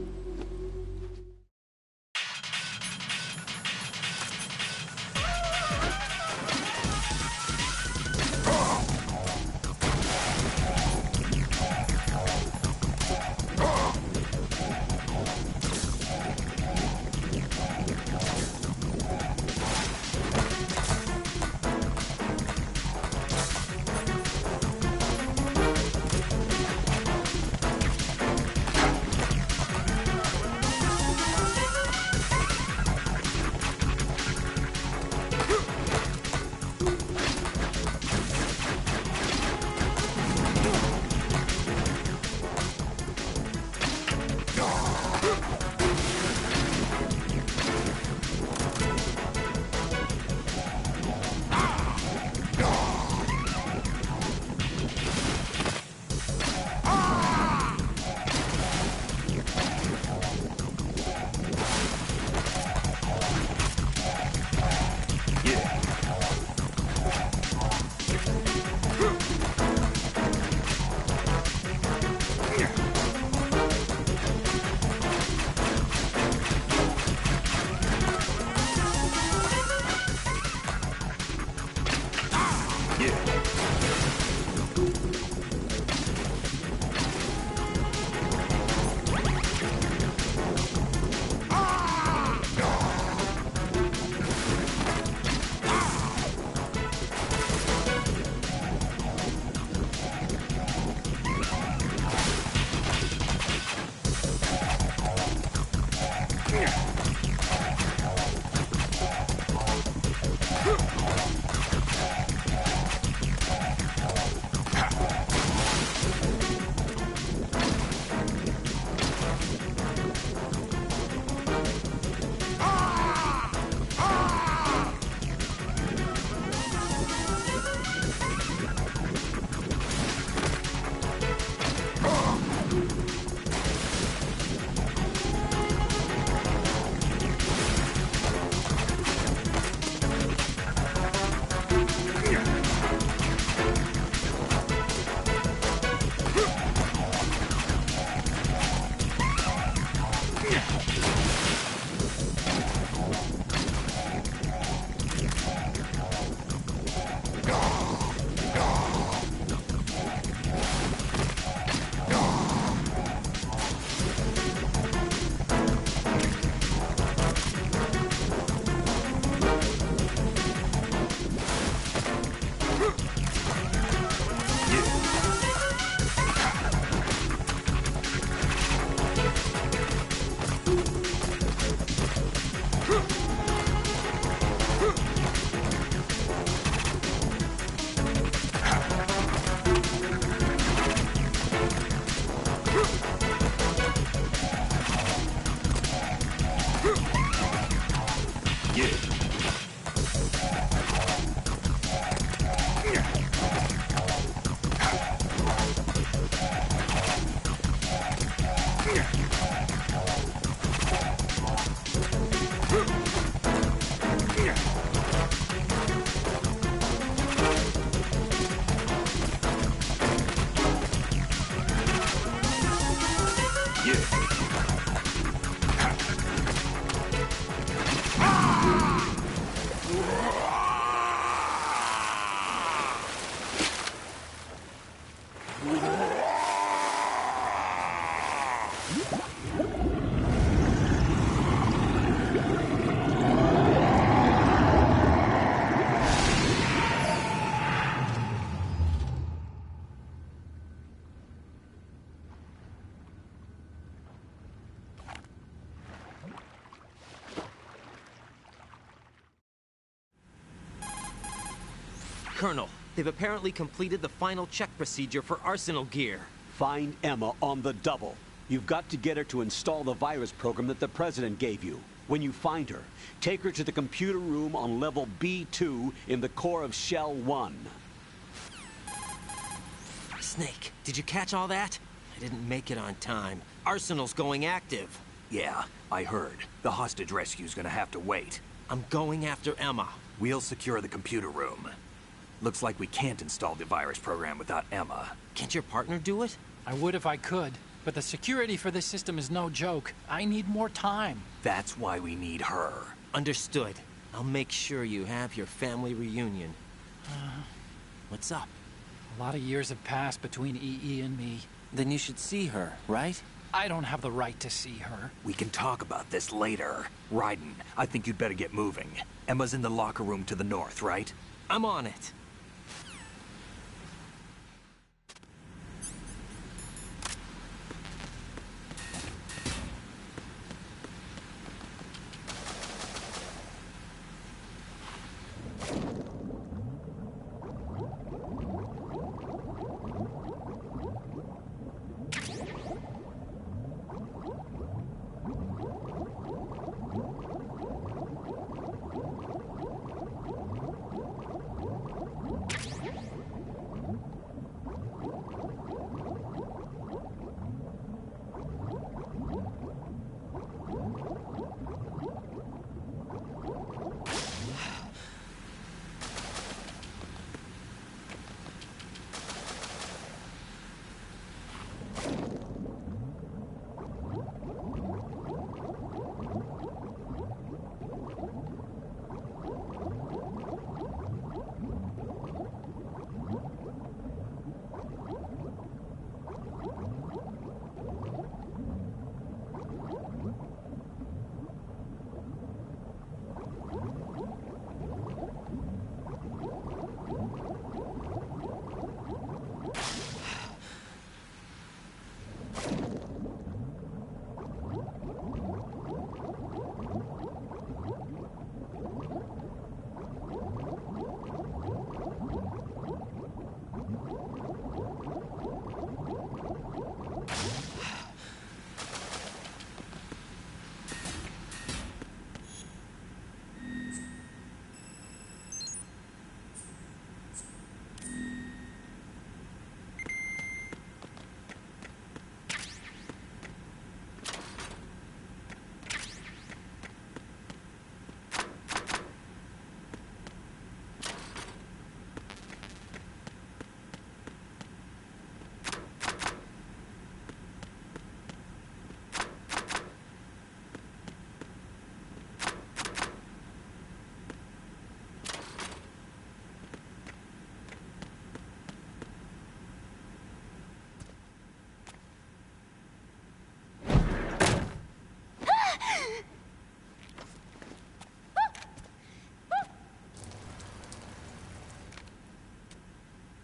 Colonel, they've apparently completed the final check procedure for arsenal gear. Find Emma on the double. You've got to get her to install the virus program that the President gave you. When you find her, take her to the computer room on level B2 in the core of Shell 1. Snake, did you catch all that? I didn't make it on time. Arsenal's going active. Yeah, I heard. The hostage rescue's gonna have to wait. I'm going after Emma. We'll secure the computer room. Looks like we can't install the virus program without Emma. Can't your partner do it? I would if I could, but the security for this system is no joke. I need more time. That's why we need her. Understood. I'll make sure you have your family reunion. What's up? A lot of years have passed between EE and me. Then you should see her, right? I don't have the right to see her. We can talk about this later. Raiden, I think you'd better get moving. Emma's in the locker room to the north, right? I'm on it.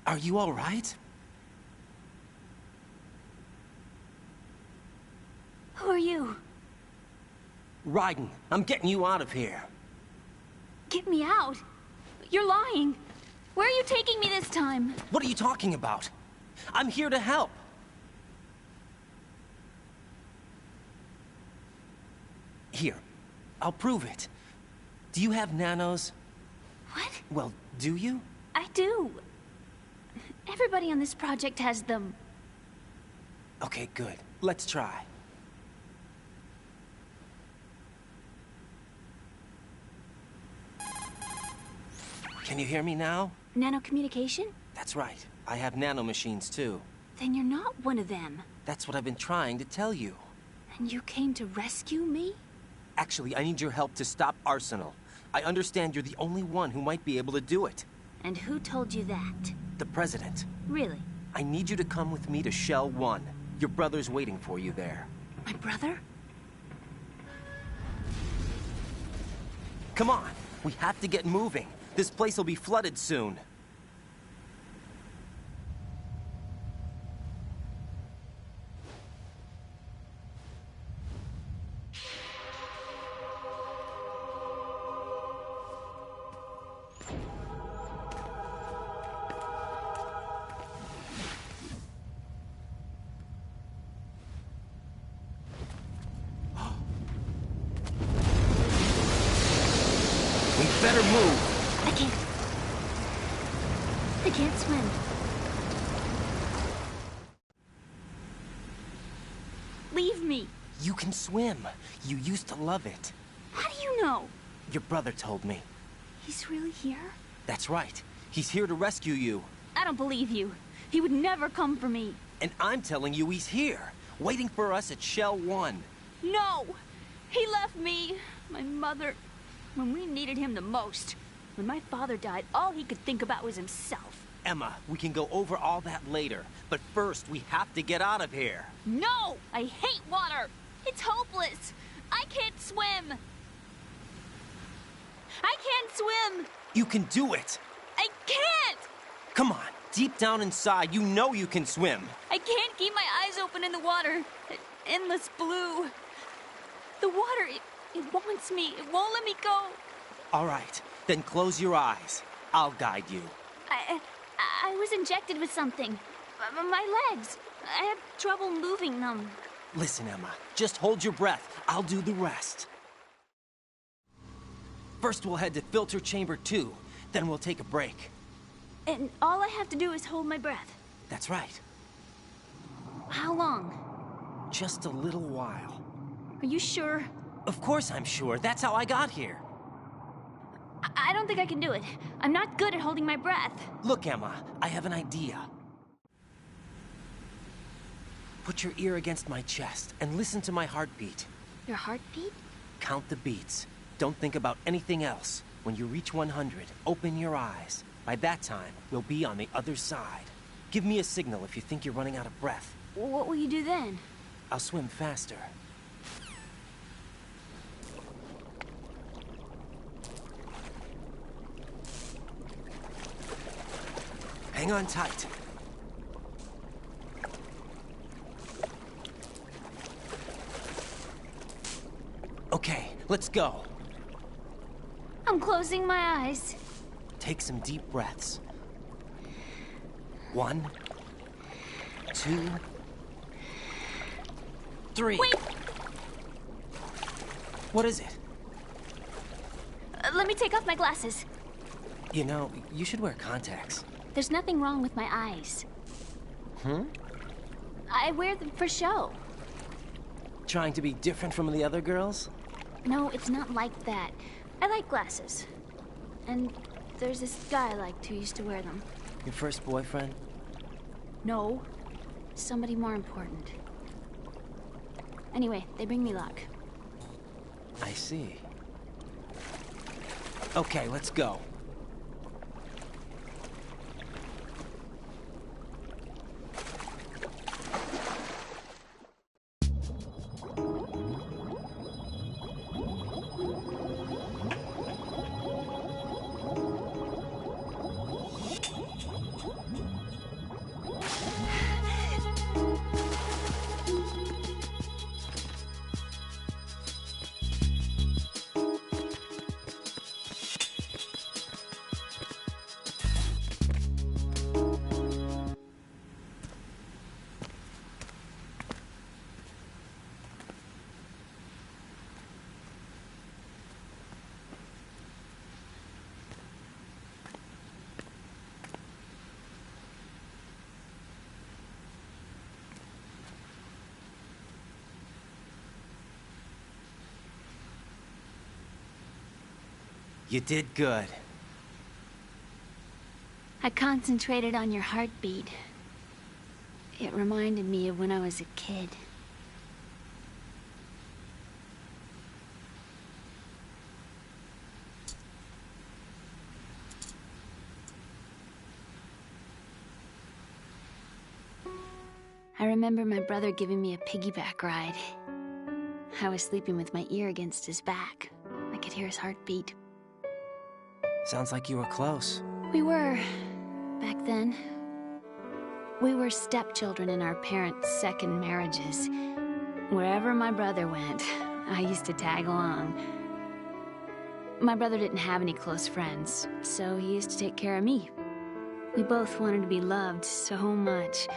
Are you all right? Who are you? Raiden, I'm getting you out of here. Get me out? You're lying. Where are you taking me this time? What are you talking about? I'm here to help. Here, I'll prove it. Do you have nanos? What? Well, do you? I do. Everybody on this project has them. Okay, good. Let's try. Can you hear me now? Nano-communication? That's right. I have nanomachines too. Then you're not one of them. That's what I've been trying to tell you. And you came to rescue me? Actually, I need your help to stop Arsenal. I understand you're the only one who might be able to do it. And who told you that? The President. Really? I need you to come with me to Shell 1. Your brother's waiting for you there. My brother? Come on, we have to get moving. This place will be flooded soon. Better move. I can't swim. Leave me. You can swim. You used to love it. How do you know? Your brother told me. He's really here? That's right. He's here to rescue you. I don't believe you. He would never come for me. And I'm telling you he's here, waiting for us at Shell 1. No! He left me, my mother, when we needed him the most. When my father died, all he could think about was himself. Emma, we can go over all that later, but first we have to get out of here. No! I hate water! It's hopeless! I can't swim! I can't swim! You can do it! I can't! Come on, deep down inside, you know you can swim. I can't keep my eyes open in the water. Endless blue. The water, it wants me. It won't let me go. All right, then close your eyes. I'll guide you. I was injected with something. My legs. I have trouble moving them. Listen, Emma, just hold your breath. I'll do the rest. First we'll head to filter chamber 2, then we'll take a break. And all I have to do is hold my breath. That's right. How long? Just a little while. Are you sure? Of course I'm sure. That's how I got here. I don't think I can do it. I'm not good at holding my breath. Look, Emma, I have an idea. Put your ear against my chest and listen to my heartbeat. Your heartbeat? Count the beats. Don't think about anything else. When you reach 100, open your eyes. By that time, we'll be on the other side. Give me a signal if you think you're running out of breath. What will you do then? I'll swim faster. Hang on tight. Okay, let's go. I'm closing my eyes. Take some deep breaths. 1, 2, 3. Wait! What is it? Let me take off my glasses. You know, you should wear contacts. There's nothing wrong with my eyes. I wear them for show. Trying to be different from the other girls? No, it's not like that. I like glasses. And there's this guy I liked who used to wear them. Your first boyfriend? No. Somebody more important. Anyway, they bring me luck. I see. Okay, let's go. You did good. I concentrated on your heartbeat. It reminded me of when I was a kid. I remember my brother giving me a piggyback ride. I was sleeping with my ear against his back. I could hear his heartbeat. Sounds like you were close. We were, back then. We were stepchildren in our parents' second marriages. Wherever my brother went, I used to tag along. My brother didn't have any close friends, so he used to take care of me. We both wanted to be loved so much.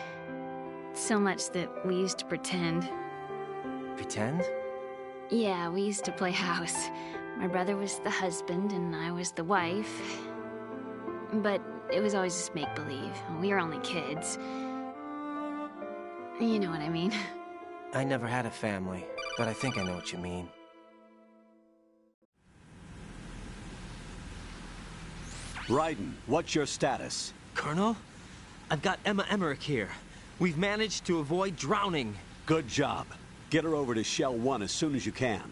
So much that we used to pretend. Pretend? Yeah, we used to play house. My brother was the husband and I was the wife. But it was always just make-believe. We were only kids. You know what I mean. I never had a family, but I think I know what you mean. Raiden, what's your status? Colonel? I've got Emma Emmerich here. We've managed to avoid drowning. Good job. Get her over to Shell 1 as soon as you can.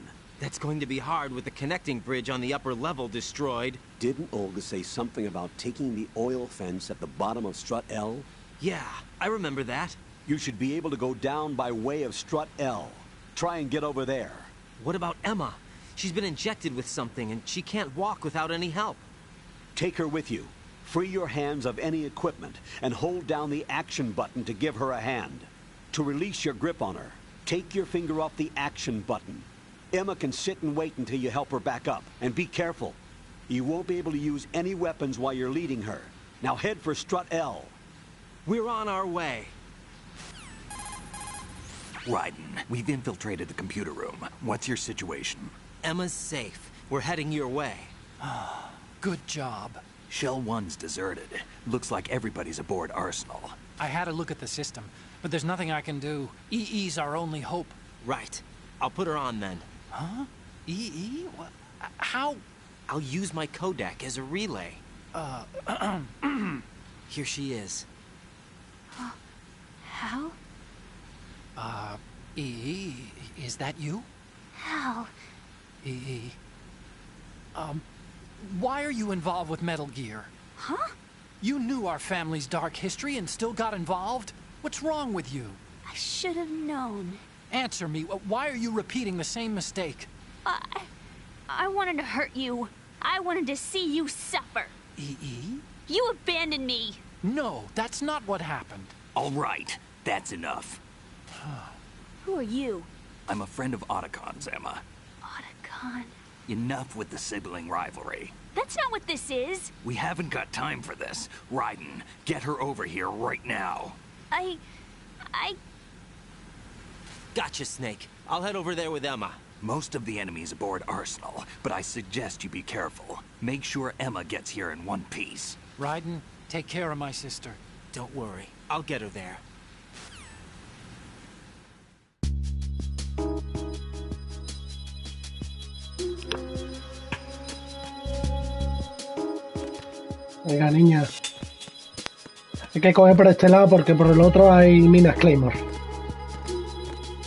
That's going to be hard with the connecting bridge on the upper level destroyed. Didn't Olga say something about taking the oil fence at the bottom of Strut L? Yeah, I remember that. You should be able to go down by way of Strut L. Try and get over there. What about Emma? She's been injected with something and she can't walk without any help. Take her with you. Free your hands of any equipment and hold down the action button to give her a hand. To release your grip on her, take your finger off the action button. Emma can sit and wait until you help her back up. And be careful. You won't be able to use any weapons while you're leading her. Now head for Strut L. We're on our way. Raiden, we've infiltrated the computer room. What's your situation? Emma's safe. We're heading your way. Good job. Shell 1's deserted. Looks like everybody's aboard Arsenal. I had a look at the system, but there's nothing I can do. EE's our only hope. Right. I'll put her on then. Huh? EE? What? How? I'll use my Kodak as a relay. Here she is. Hal? EE, is that you? Hal. EE. Why are you involved with Metal Gear? Huh? You knew our family's dark history and still got involved? What's wrong with you? I should have known. Answer me. Why are you repeating the same mistake? I wanted to hurt you. I wanted to see you suffer. EE? You abandoned me. No, that's not what happened. All right, that's enough. Who are you? I'm a friend of Otacon's, Emma. Otacon? Enough with the sibling rivalry. That's not what this is. We haven't got time for this. Raiden, get her over here right now. I... Gotcha, Snake. I'll head over there with Emma. Most of the enemy's aboard Arsenal, but I suggest you be careful. Make sure Emma gets here in one piece. Raiden, take care of my sister. Don't worry. I'll get her there. Venga, niña. Hay que coger por este lado porque por el otro hay minas Claymore.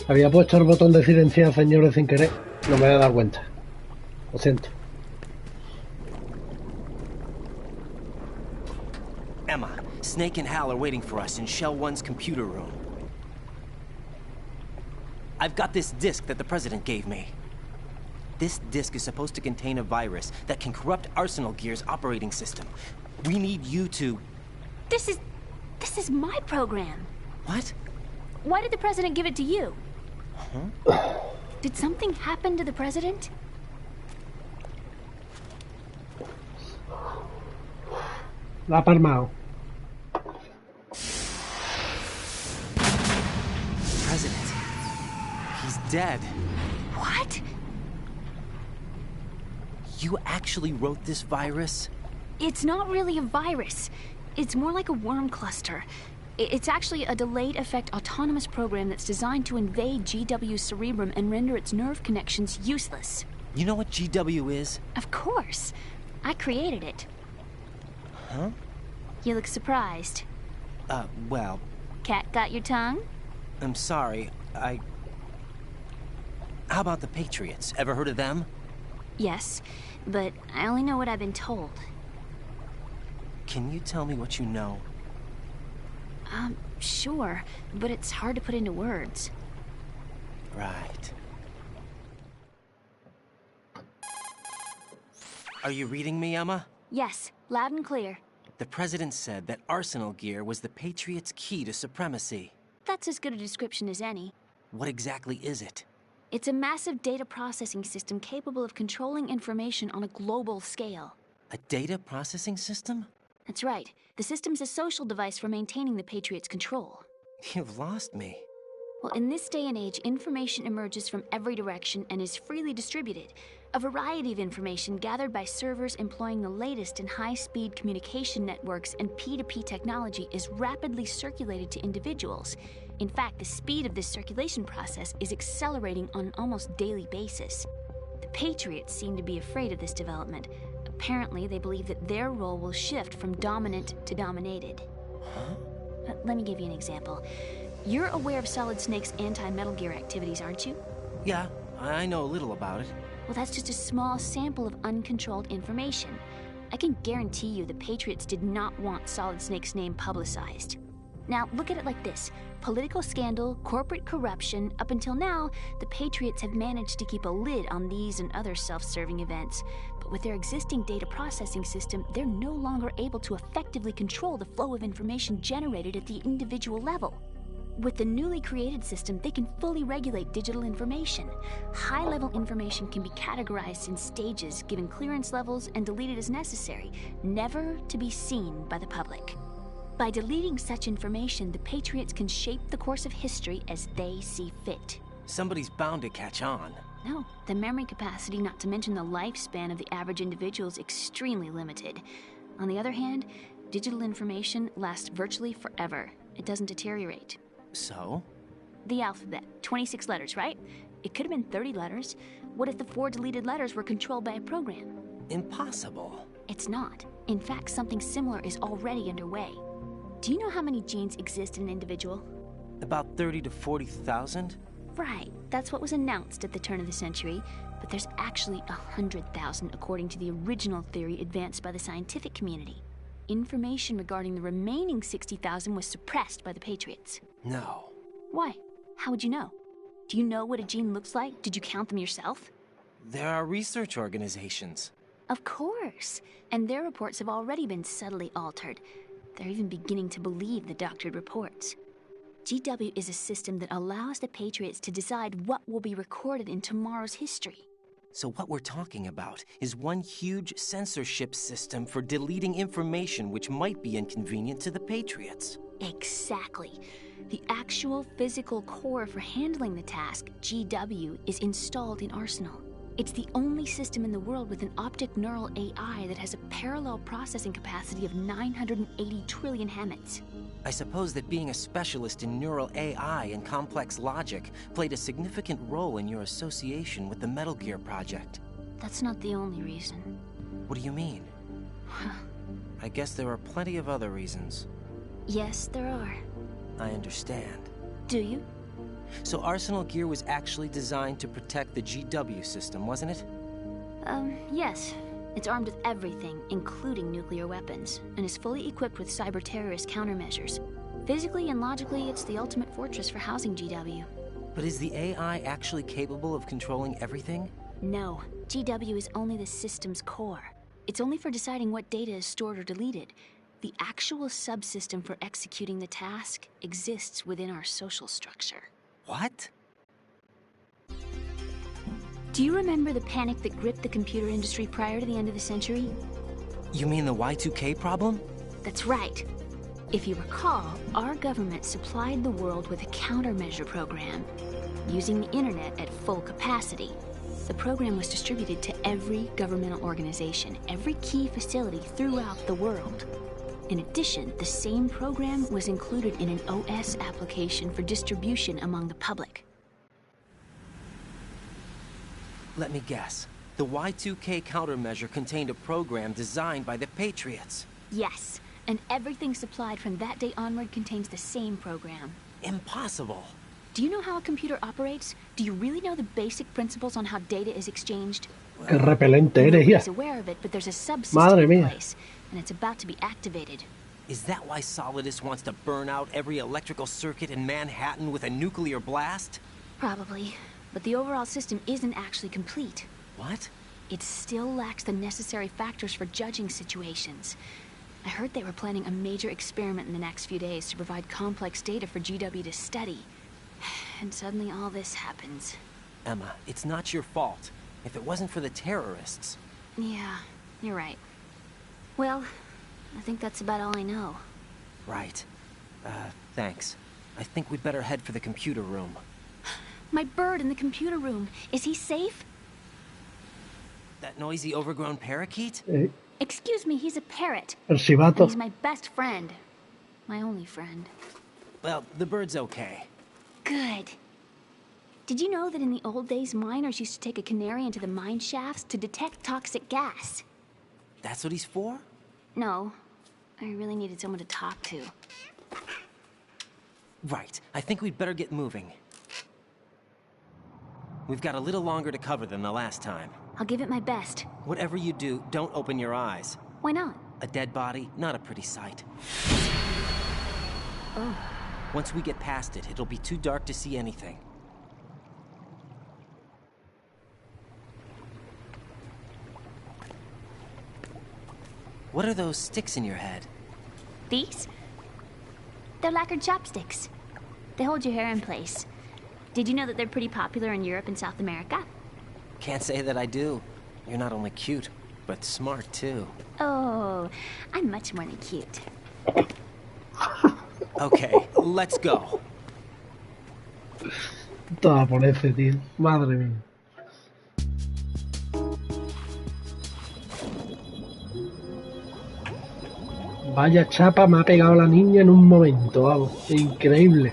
Había puesto el botón de silenciar, señores, sin querer. No me había dado cuenta. Lo siento. Emma, Snake and Hal are waiting for us in Shell 1's computer room. I've got this disk that the President gave me. This disk is supposed to contain a virus that can corrupt Arsenal Gear's operating system. We need you to... This is my program. What? Why did the President give it to you? Huh? Did something happen to the President? La ha palmado. President. He's dead. What? You actually wrote this virus? It's not really a virus. It's more like a worm cluster. It's actually a delayed effect autonomous program that's designed to invade GW's cerebrum and render its nerve connections useless. You know what GW is? Of course. I created it. Huh? You look surprised. Well... Cat got your tongue? I'm sorry, How about the Patriots? Ever heard of them? Yes, but I only know what I've been told. Can you tell me what you know? Sure, but it's hard to put into words. Right. Are you reading me, Emma? Yes, loud and clear. The President said that Arsenal gear was the Patriots' key to supremacy. That's as good a description as any. What exactly is it? It's a massive data processing system capable of controlling information on a global scale. A data processing system? That's right. The system's a social device for maintaining the Patriots' control. You've lost me. Well, in this day and age, information emerges from every direction and is freely distributed. A variety of information gathered by servers employing the latest in high-speed communication networks and P2P technology is rapidly circulated to individuals. In fact, the speed of this circulation process is accelerating on an almost daily basis. The Patriots seem to be afraid of this development. Apparently, they believe that their role will shift from dominant to dominated. Huh? Let me give you an example. You're aware of Solid Snake's anti-Metal Gear activities, aren't you? Yeah, I know a little about it. Well, that's just a small sample of uncontrolled information. I can guarantee you the Patriots did not want Solid Snake's name publicized. Now, look at it like this. Political scandal, corporate corruption, up until now, the Patriots have managed to keep a lid on these and other self-serving events. But with their existing data processing system, they're no longer able to effectively control the flow of information generated at the individual level. With the newly created system, they can fully regulate digital information. High-level information can be categorized in stages, given clearance levels, and deleted as necessary, never to be seen by the public. By deleting such information, the Patriots can shape the course of history as they see fit. Somebody's bound to catch on. No, the memory capacity, not to mention the lifespan of the average individual, is extremely limited. On the other hand, digital information lasts virtually forever. It doesn't deteriorate. So? The alphabet. 26 letters, right? It could have been 30 letters. What if the 4 deleted letters were controlled by a program? Impossible. It's not. In fact, something similar is already underway. Do you know how many genes exist in an individual? About 30 to 40,000? Right. That's what was announced at the turn of the century. But there's actually 100,000 according to the original theory advanced by the scientific community. Information regarding the remaining 60,000 was suppressed by the Patriots. No. Why? How would you know? Do you know what a gene looks like? Did you count them yourself? There are research organizations. Of course. And their reports have already been subtly altered. They're even beginning to believe the doctored reports. GW is a system that allows the Patriots to decide what will be recorded in tomorrow's history. So what we're talking about is one huge censorship system for deleting information which might be inconvenient to the Patriots. Exactly. The actual physical core for handling the task, GW, is installed in Arsenal. It's the only system in the world with an optic neural AI that has a parallel processing capacity of 980 trillion Hammets. I suppose that being a specialist in neural AI and complex logic played a significant role in your association with the Metal Gear project. That's not the only reason. What do you mean? I guess there are plenty of other reasons. Yes, there are. I understand. Do you? So Arsenal Gear was actually designed to protect the GW system, wasn't it? Yes. It's armed with everything, including nuclear weapons, and is fully equipped with cyber-terrorist countermeasures. Physically and logically, it's the ultimate fortress for housing GW. But is the AI actually capable of controlling everything? No. GW is only the system's core. It's only for deciding what data is stored or deleted. The actual subsystem for executing the task exists within our social structure. What? Do you remember the panic that gripped the computer industry prior to the end of the century? You mean the Y2K problem? That's right. If you recall, our government supplied the world with a countermeasure program, using the internet at full capacity. The program was distributed to every governmental organization, every key facility throughout the world. In addition, the same program was included in an OS application for distribution among the public. Let me guess. The Y2K countermeasure contained a program designed by the Patriots. Yes, and everything supplied from that day onward contains the same program. Impossible. Do you know how a computer operates? Do you really know the basic principles on how data is exchanged? Qué repelente eres, Nobody's aware of it, but there's a subsystem in place, and it's about to be activated. Is that why Solidus wants to burn out every electrical circuit in Manhattan with a nuclear blast? Probably. But the overall system isn't actually complete. What? It still lacks the necessary factors for judging situations. I heard they were planning a major experiment in the next few days to provide complex data for GW to study. And suddenly all this happens. Emma, it's not your fault. If it wasn't for the terrorists... Yeah, you're right. Well, I think that's about all I know. Right. Thanks. I think we'd better head for the computer room. My bird in the computer room. Is he safe? That noisy, overgrown parakeet? Excuse me, he's a parrot. El chivato. He's my best friend. My only friend. Well, the bird's okay. Good. Did you know that in the old days, miners used to take a canary into the mine shafts to detect toxic gas? That's what he's for? No. I really needed someone to talk to. Right. I think we'd better get moving. We've got a little longer to cover than the last time. I'll give it my best. Whatever you do, don't open your eyes. Why not? A dead body, not a pretty sight. Oh. Once we get past it, it'll be too dark to see anything. What are those sticks in your head? These? They're lacquered chopsticks. They hold your hair in place. Did you know that they're pretty popular in Europe and South America? Can't say that I do. You're not only cute, but smart too. Oh, I'm much more than cute. Okay, let's go. Todo japonés, tío. Madre mía. Vaya chapa me ha pegado la niña en un momento, vamos. Increíble.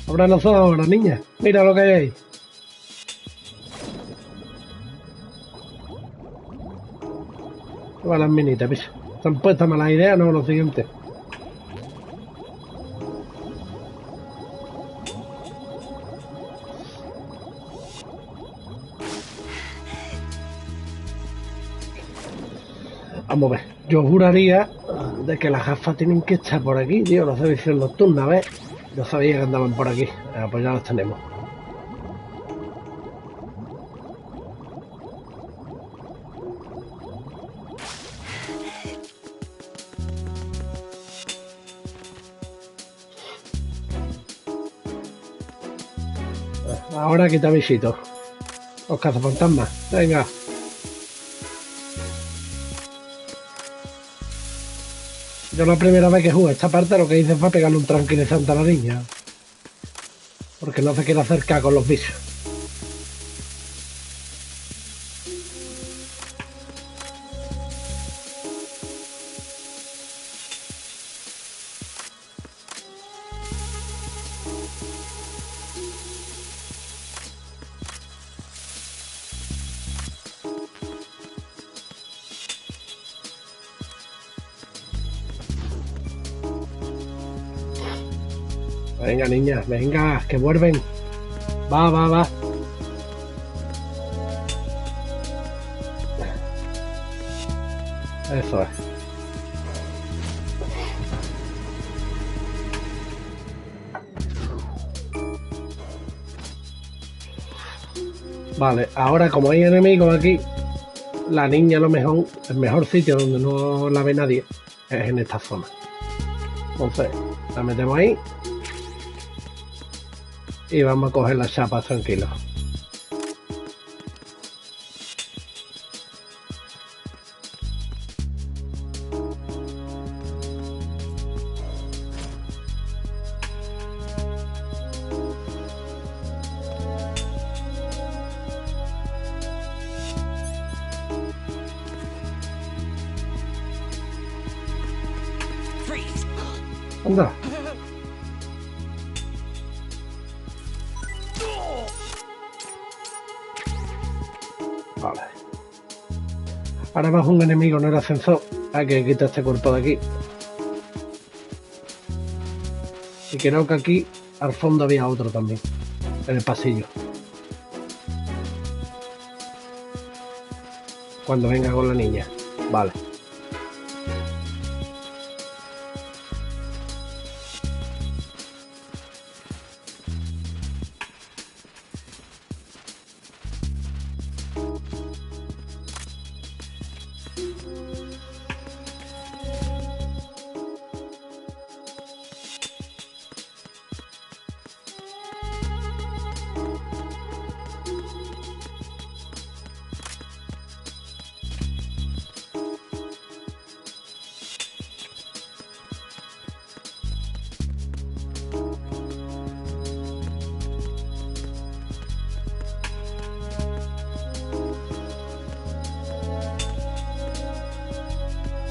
Ábranos ahora, niña. Mira lo que hay ahí. Las minitas, piso. Están puestas malas ideas, no lo siguiente. Vamos a ver. Yo juraría de que las gafas tienen que estar por aquí, tío. Los servicios nocturnos, ¿ves? Yo sabía que andaban por aquí. Pues ya los tenemos. Ahora quita bichitos. Los cazafantasmas. Venga. Yo la primera vez que jugué esta parte lo que hice fue pegarle un tranquilizante a la niña. Porque no se quiere acercar con los bichos. Venga, niña, venga, que vuelven. Va, va, va. Eso es. Vale, ahora como hay enemigos aquí, la niña lo mejor, el mejor sitio donde no la ve nadie es en esta zona. Entonces, la metemos ahí. Y vamos a coger las chapas tranquilos. Anda. Vale. Ahora bajo un enemigo en el ascensor. Hay que quitar este cuerpo de aquí. Y creo que aquí al fondo había otro también. En el pasillo. Cuando venga con la niña. Vale.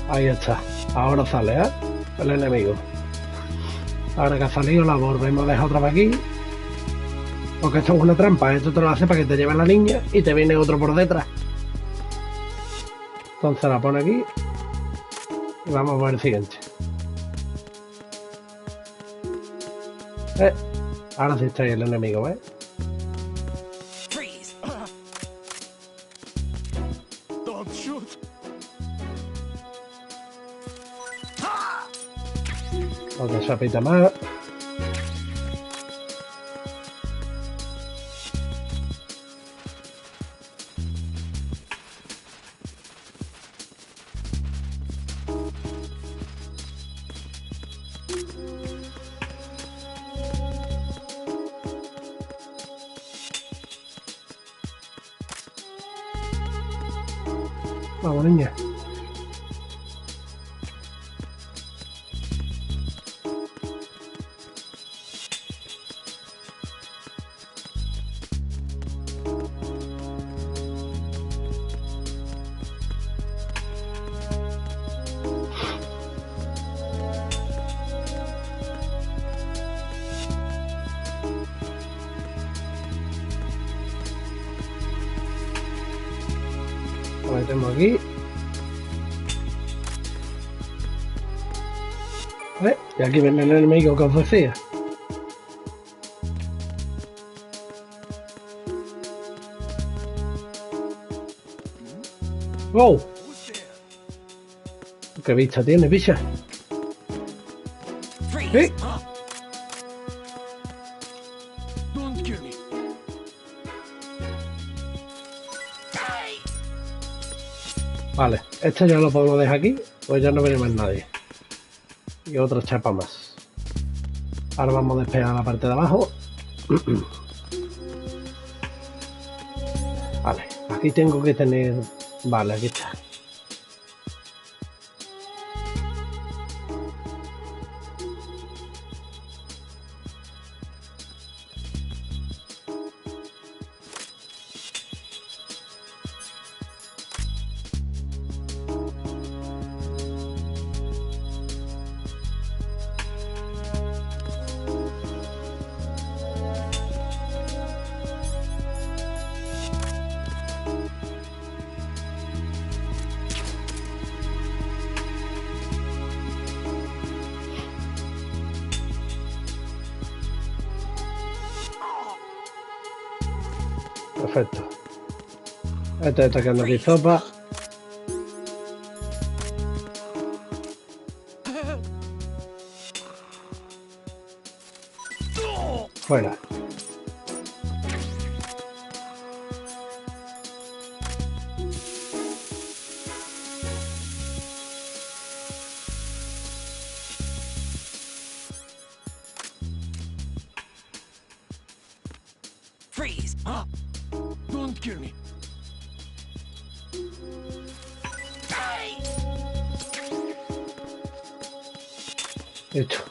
Ahí está. Ahora sale, ¿eh? El enemigo. Ahora que ha salido la volvemos a dejar otra vez aquí. Porque esto es una trampa. Esto te lo hace para que te lleve la niña y te viene otro por detrás. Entonces la pone aquí. Y vamos a ver el siguiente. Ahora sí está ahí el enemigo, ¿ves? Otra chapita más. Vamos, niña. Lo metemos aquí. Y aquí viene el enemigo que os decía. ¡Wow! ¿Qué vista tiene, picha? ¿Sí? Vale, este ya lo podemos dejar aquí, pues ya no viene más nadie. Y otra chapa más. Ahora vamos a despegar la parte de abajo. Vale, aquí tengo que tener... Vale, aquí está. Perfecto. Este está quedando aquí sopa. Fuera. Freeze! Don't kill me. Hecho.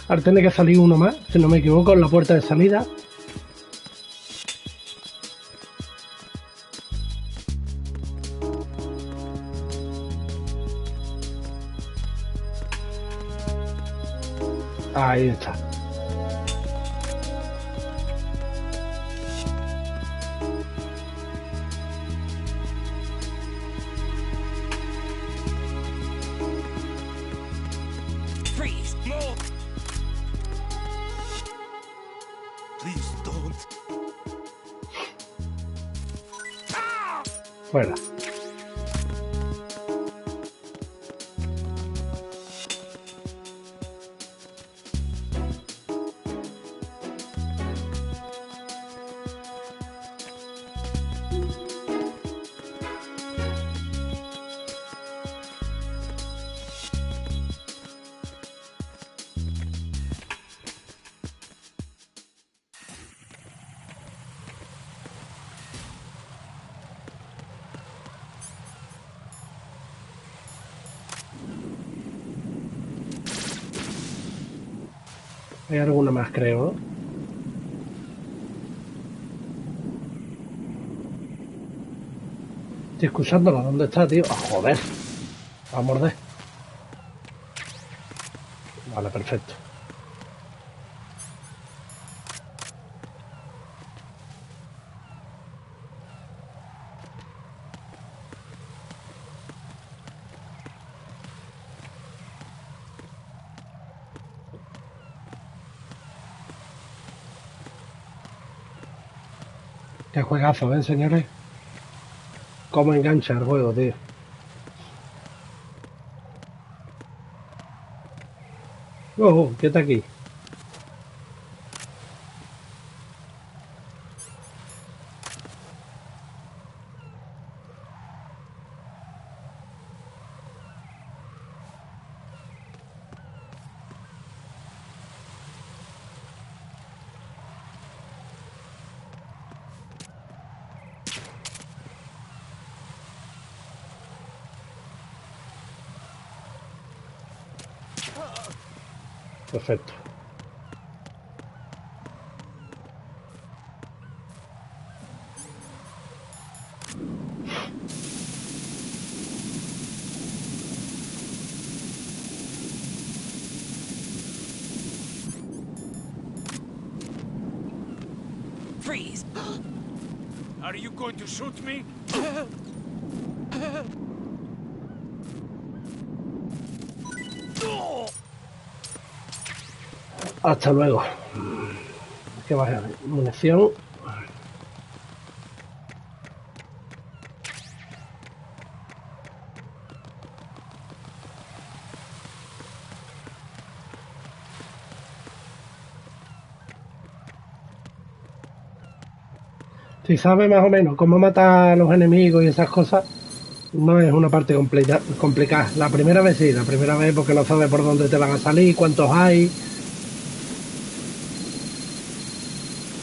Ahora tiene que salir uno más, si no me equivoco, en la puerta de salida. Ahí está. Fuera. Hay alguna más, creo, ¿no? Estoy escuchándola. ¿Dónde está, tío? ¡Oh, joder! Va a morder. Vale, perfecto. Qué juegazo, ¿eh, señores? Cómo engancha el juego, tío. ¿Qué está aquí? Perfecto. Freeze! Are you going to shoot me? Hasta luego. Que vaya munición. Si sabe más o menos cómo matar a los enemigos y esas cosas, no es una parte complicada. La primera vez sí, la primera vez porque no sabes por dónde te van a salir, cuántos hay.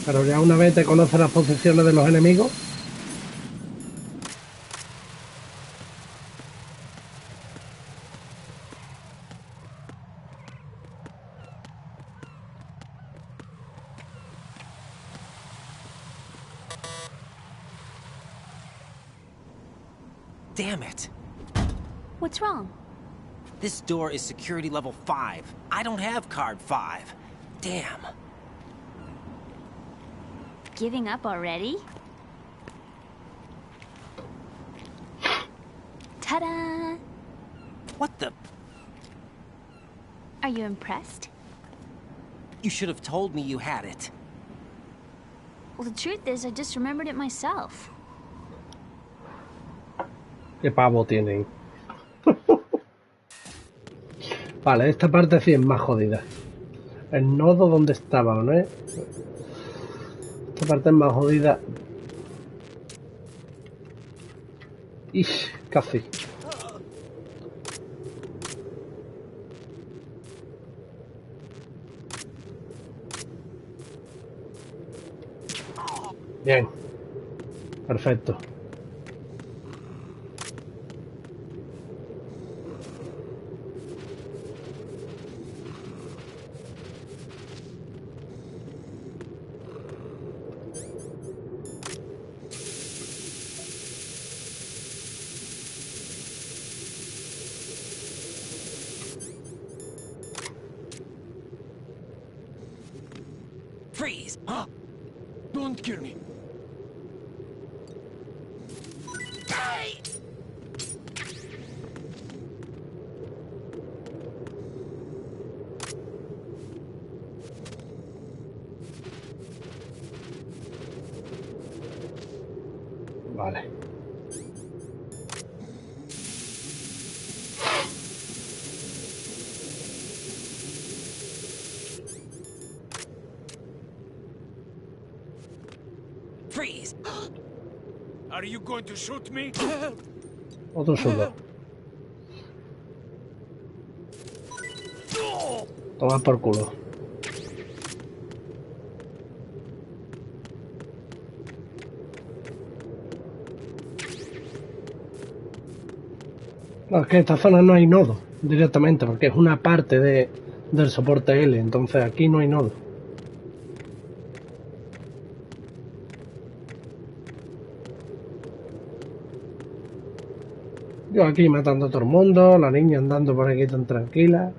Pero ya una vez te conoces las posiciones de los enemigos. Damn it. What's wrong? This door is security level 5. I don't have card 5. Damn. Giving up already? Ta-da! What the? Are you impressed? You should have told me you had it. Well, the truth is, I just remembered it myself. Qué pavo tienen. Vale, esta parte sí es más jodida. El nodo donde estaba, ¿no? Esta parte es más jodida. Ish, casi. Bien. Perfecto. Freeze! Huh? Don't kill me. Hey! Vale. Are you going to shoot me? Otro solo. Toma por culo. No, es que esta zona no hay nodo directamente, porque es una parte del soporte L, entonces aquí no hay nodo. Yo aquí matando a todo el mundo, la niña andando por aquí tan tranquila.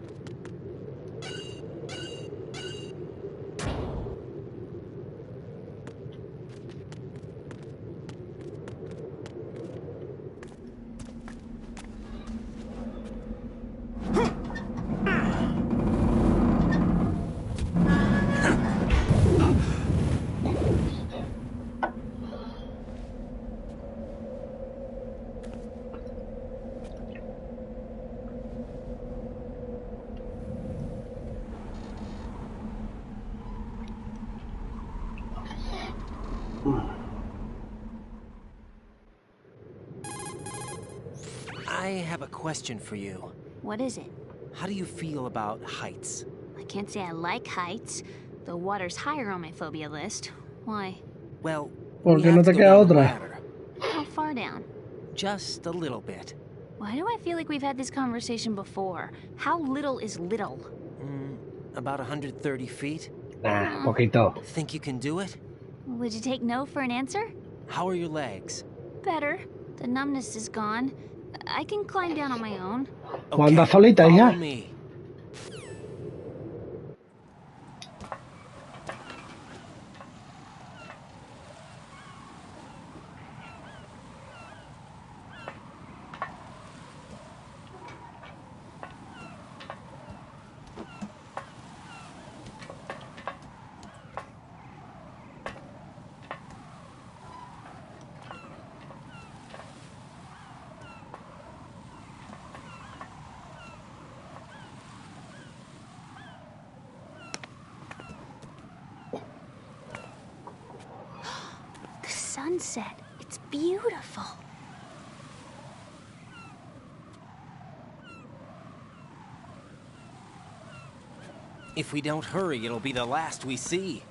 I have a question for you. What is it? How do you feel about heights? I can't say I like heights. The water's higher on my phobia list. Why? Well, porque no te queda otra. How far down? Just a little bit. Why do I feel like we've had this conversation before? How little is little? About 130 feet. Nah, poquito. Think you can do it? Would you take no for an answer? How are your legs? Better. The numbness is gone. I can climb down on my own. Anda solita, hija. Follow me. Sunset. It's beautiful. If we don't hurry, it'll be the last we see.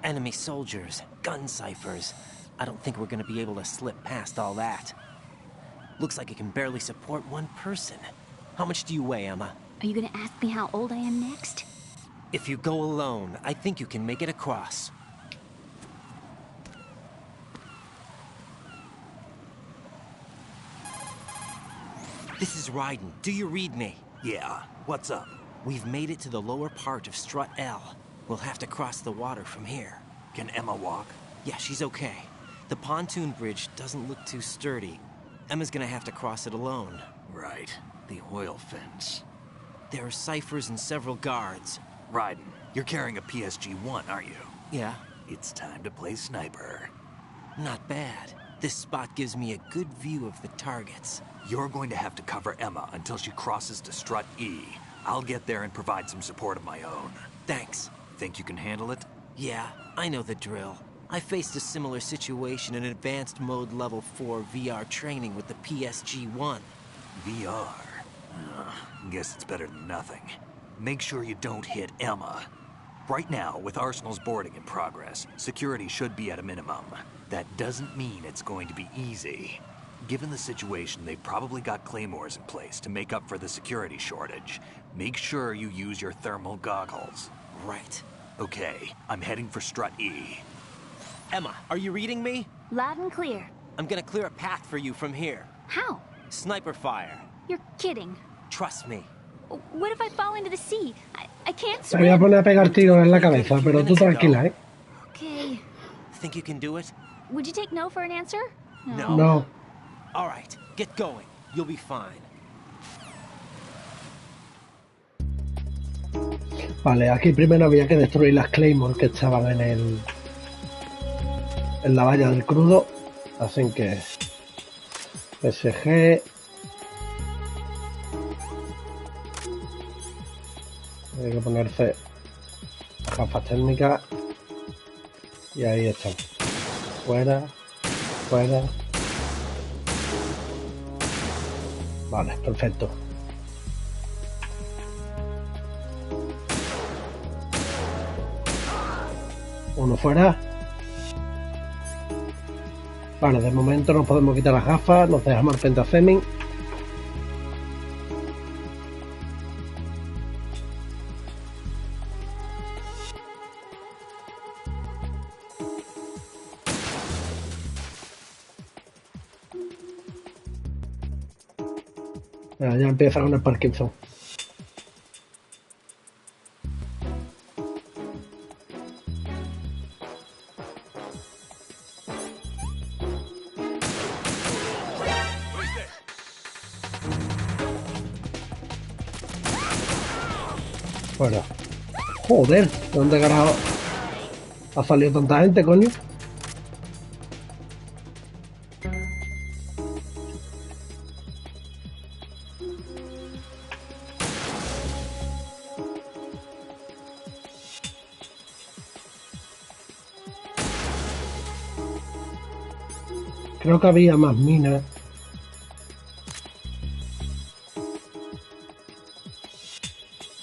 Enemy soldiers, gun ciphers. I don't think we're gonna be able to slip past all that. Looks like it can barely support one person. How much do you weigh, Emma? Are you gonna ask me how old I am next? If you go alone, I think you can make it across. This is Raiden. Do you read me? Yeah. What's up? We've made it to the lower part of Strut L. We'll have to cross the water from here. Can Emma walk? Yeah, she's okay. The pontoon bridge doesn't look too sturdy. Emma's gonna have to cross it alone. Right. The oil fence. There are ciphers and several guards. Raiden, you're carrying a PSG-1, aren't you? Yeah. It's time to play sniper. Not bad. This spot gives me a good view of the targets. You're going to have to cover Emma until she crosses to Strut E. I'll get there and provide some support of my own. Thanks. Think you can handle it? Yeah, I know the drill. I faced a similar situation in advanced mode level 4 VR training with the PSG-1. VR? Guess it's better than nothing. Make sure you don't hit Emma. Right now, with Arsenal's boarding in progress, security should be at a minimum. That doesn't mean it's going to be easy. Given the situation, they've probably got claymores in place to make up for the security shortage. Make sure you use your thermal goggles. Right. Okay, I'm heading for Strut E. Emma, are you reading me? Loud and clear. I'm gonna clear a path for you from here. How? Sniper fire. You're kidding. Trust me. What if I fall into the sea? I can't swim. Te voy a poner a pegar tiros en la cabeza, pero tú tranquila, ¿eh? Okay. Think you can do it? Would you take no for an answer? No. No. All right, get going. You'll be fine. Vale, aquí primero había que destruir las claymores que estaban en la valla del crudo hacen que PSG hay que ponerse gafas técnicas y ahí están. Fuera. Vale, perfecto. Uno fuera. Vale, de momento nos podemos quitar las gafas, nos dejamos el pentafeming. Ya empieza con el Parkinson. Bueno, joder, ¿de dónde carajo ha salido tanta gente, coño? Creo que había más minas.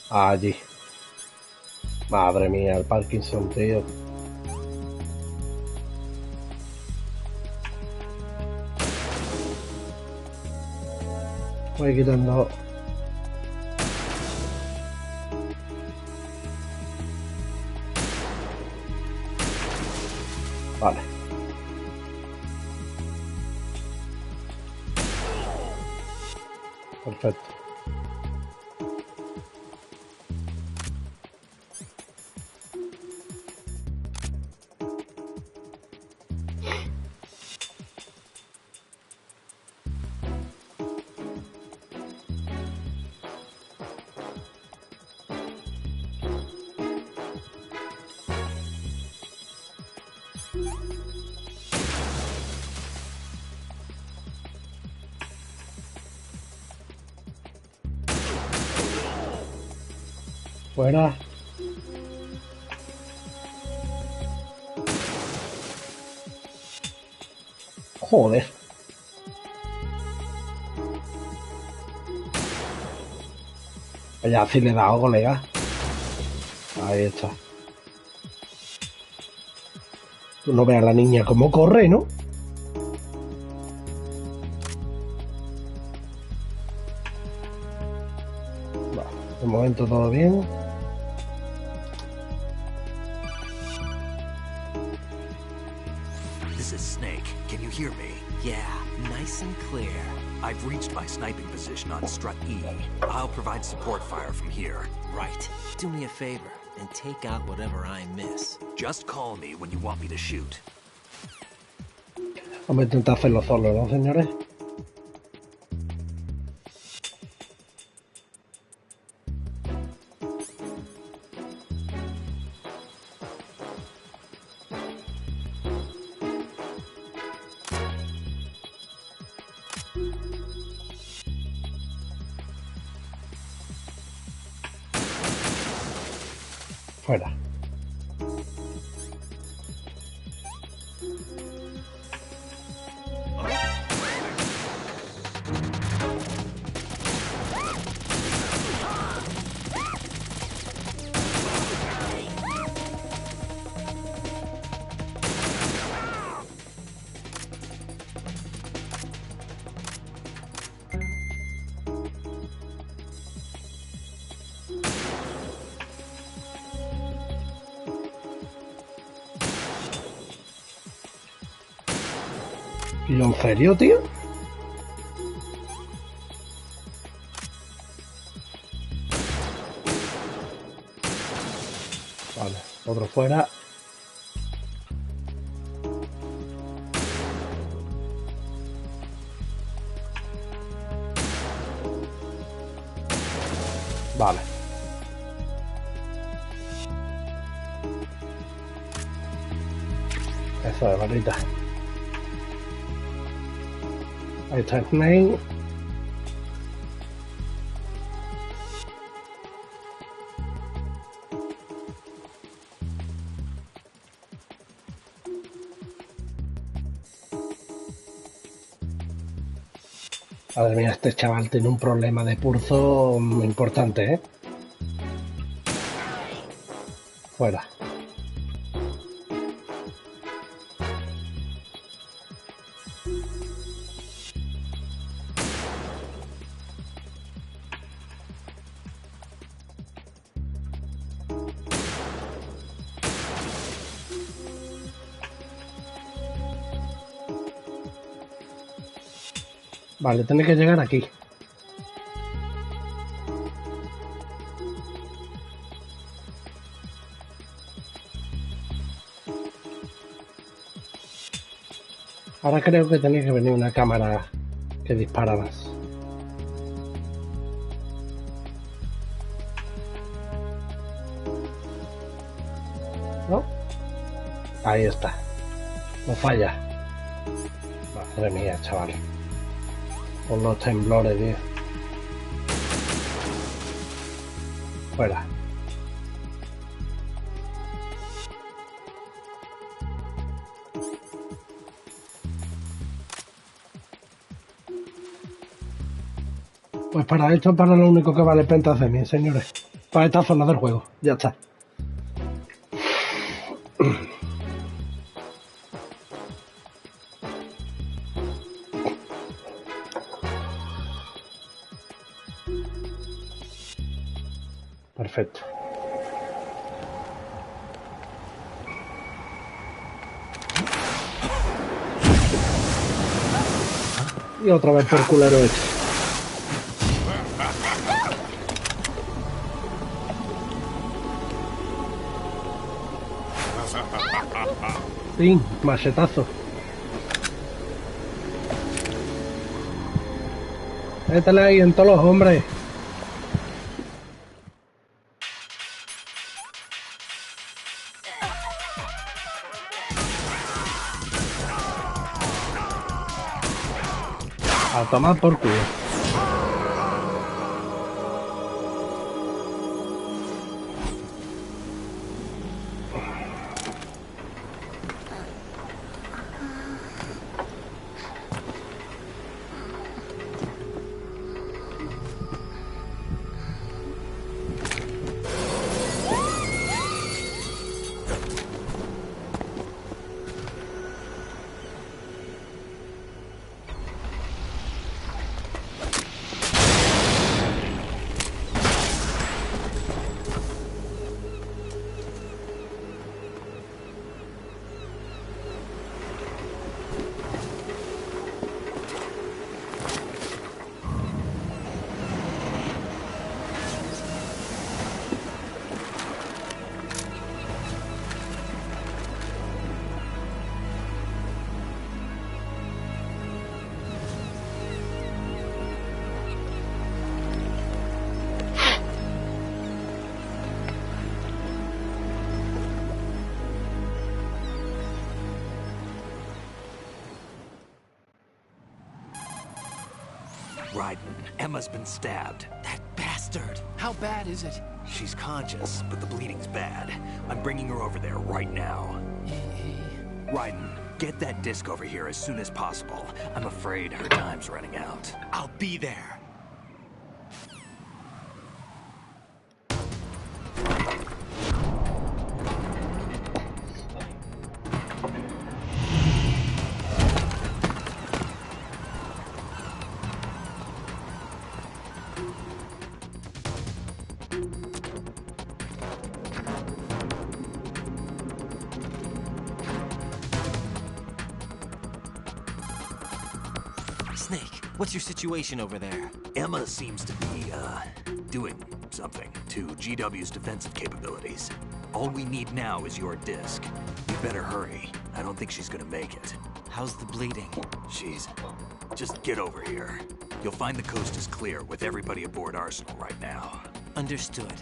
Allí. Madre mía, el Parkinson, tío. Voy quitando. Vale. Perfecto. Fuera. Joder. Ya sí le he dado, colega. Ahí está. Tú no veas a la niña cómo corre, ¿no? Vale, de momento todo bien. This is Snake. Can you hear me? Yeah, nice and clear. I've reached my sniping position on Strut E. I'll provide support fire from here. Right. Do me a favor and take out whatever I miss. Just call me when you want me to shoot. Vamos a intentar hacerlo solo, ¿no, señores? Fuera. ¿Y en serio, tío? Vale, otro fuera. Vale. pedazo de varita. Ahí está Snake. Madre mía, este chaval tiene un problema de pulso importante, ¿eh? Fuera. Vale, tiene que llegar aquí. Ahora creo que tenía que venir una cámara que dispara más. ¿No? Ahí está. No falla. Madre mía, chaval. Con los temblores, tío. Fuera. Pues para esto, para lo único que vale Pentacemi, señores. Para esta zona del juego. Ya está. Perfecto. Y otra vez por culero este. Sí, machetazo. Métele ahí en todos los hombres. A tomar por culo. Emma's been stabbed. That bastard! How bad is it? She's conscious, but the bleeding's bad. I'm bringing her over there right now. Raiden, get that disc over here as soon as possible. I'm afraid her time's running out. I'll be there. What's your situation over there? Emma seems to be, doing something to GW's defensive capabilities. All we need now is your disc. You better hurry. I don't think she's gonna make it. How's the bleeding? Just get over here. You'll find the coast is clear with everybody aboard Arsenal right now. Understood.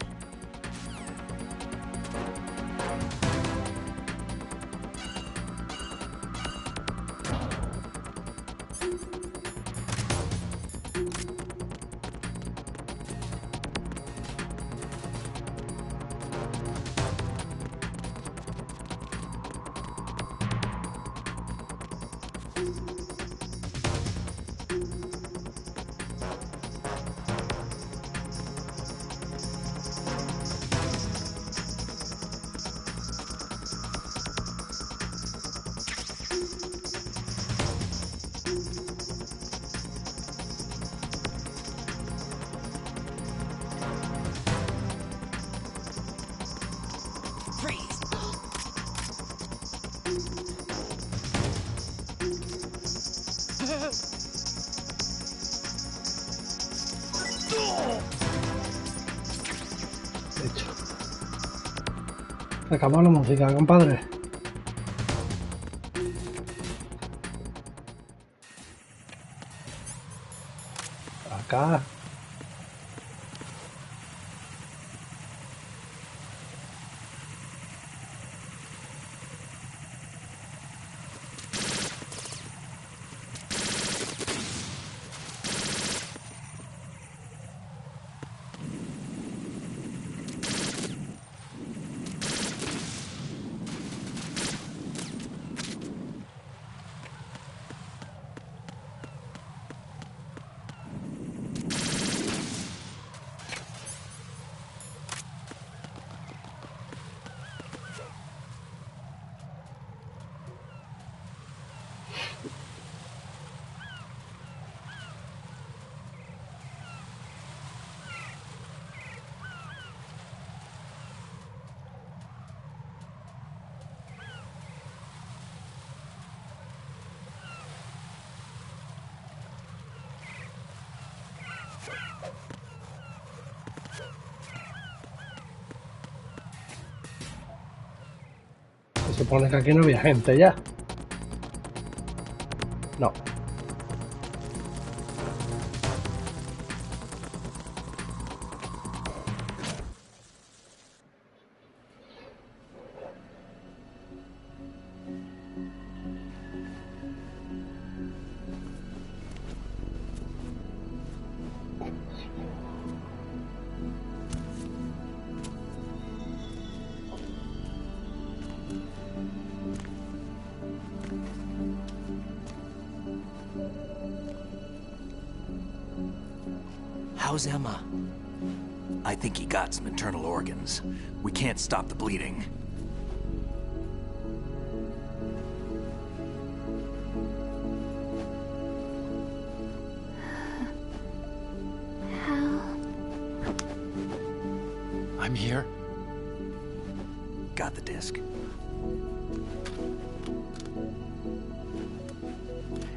Acabó la música, compadre. Acá. Se supone que aquí no había gente ya. No. How's Emma? I think he got some internal organs. We can't stop the bleeding. I'm here. Got the disc.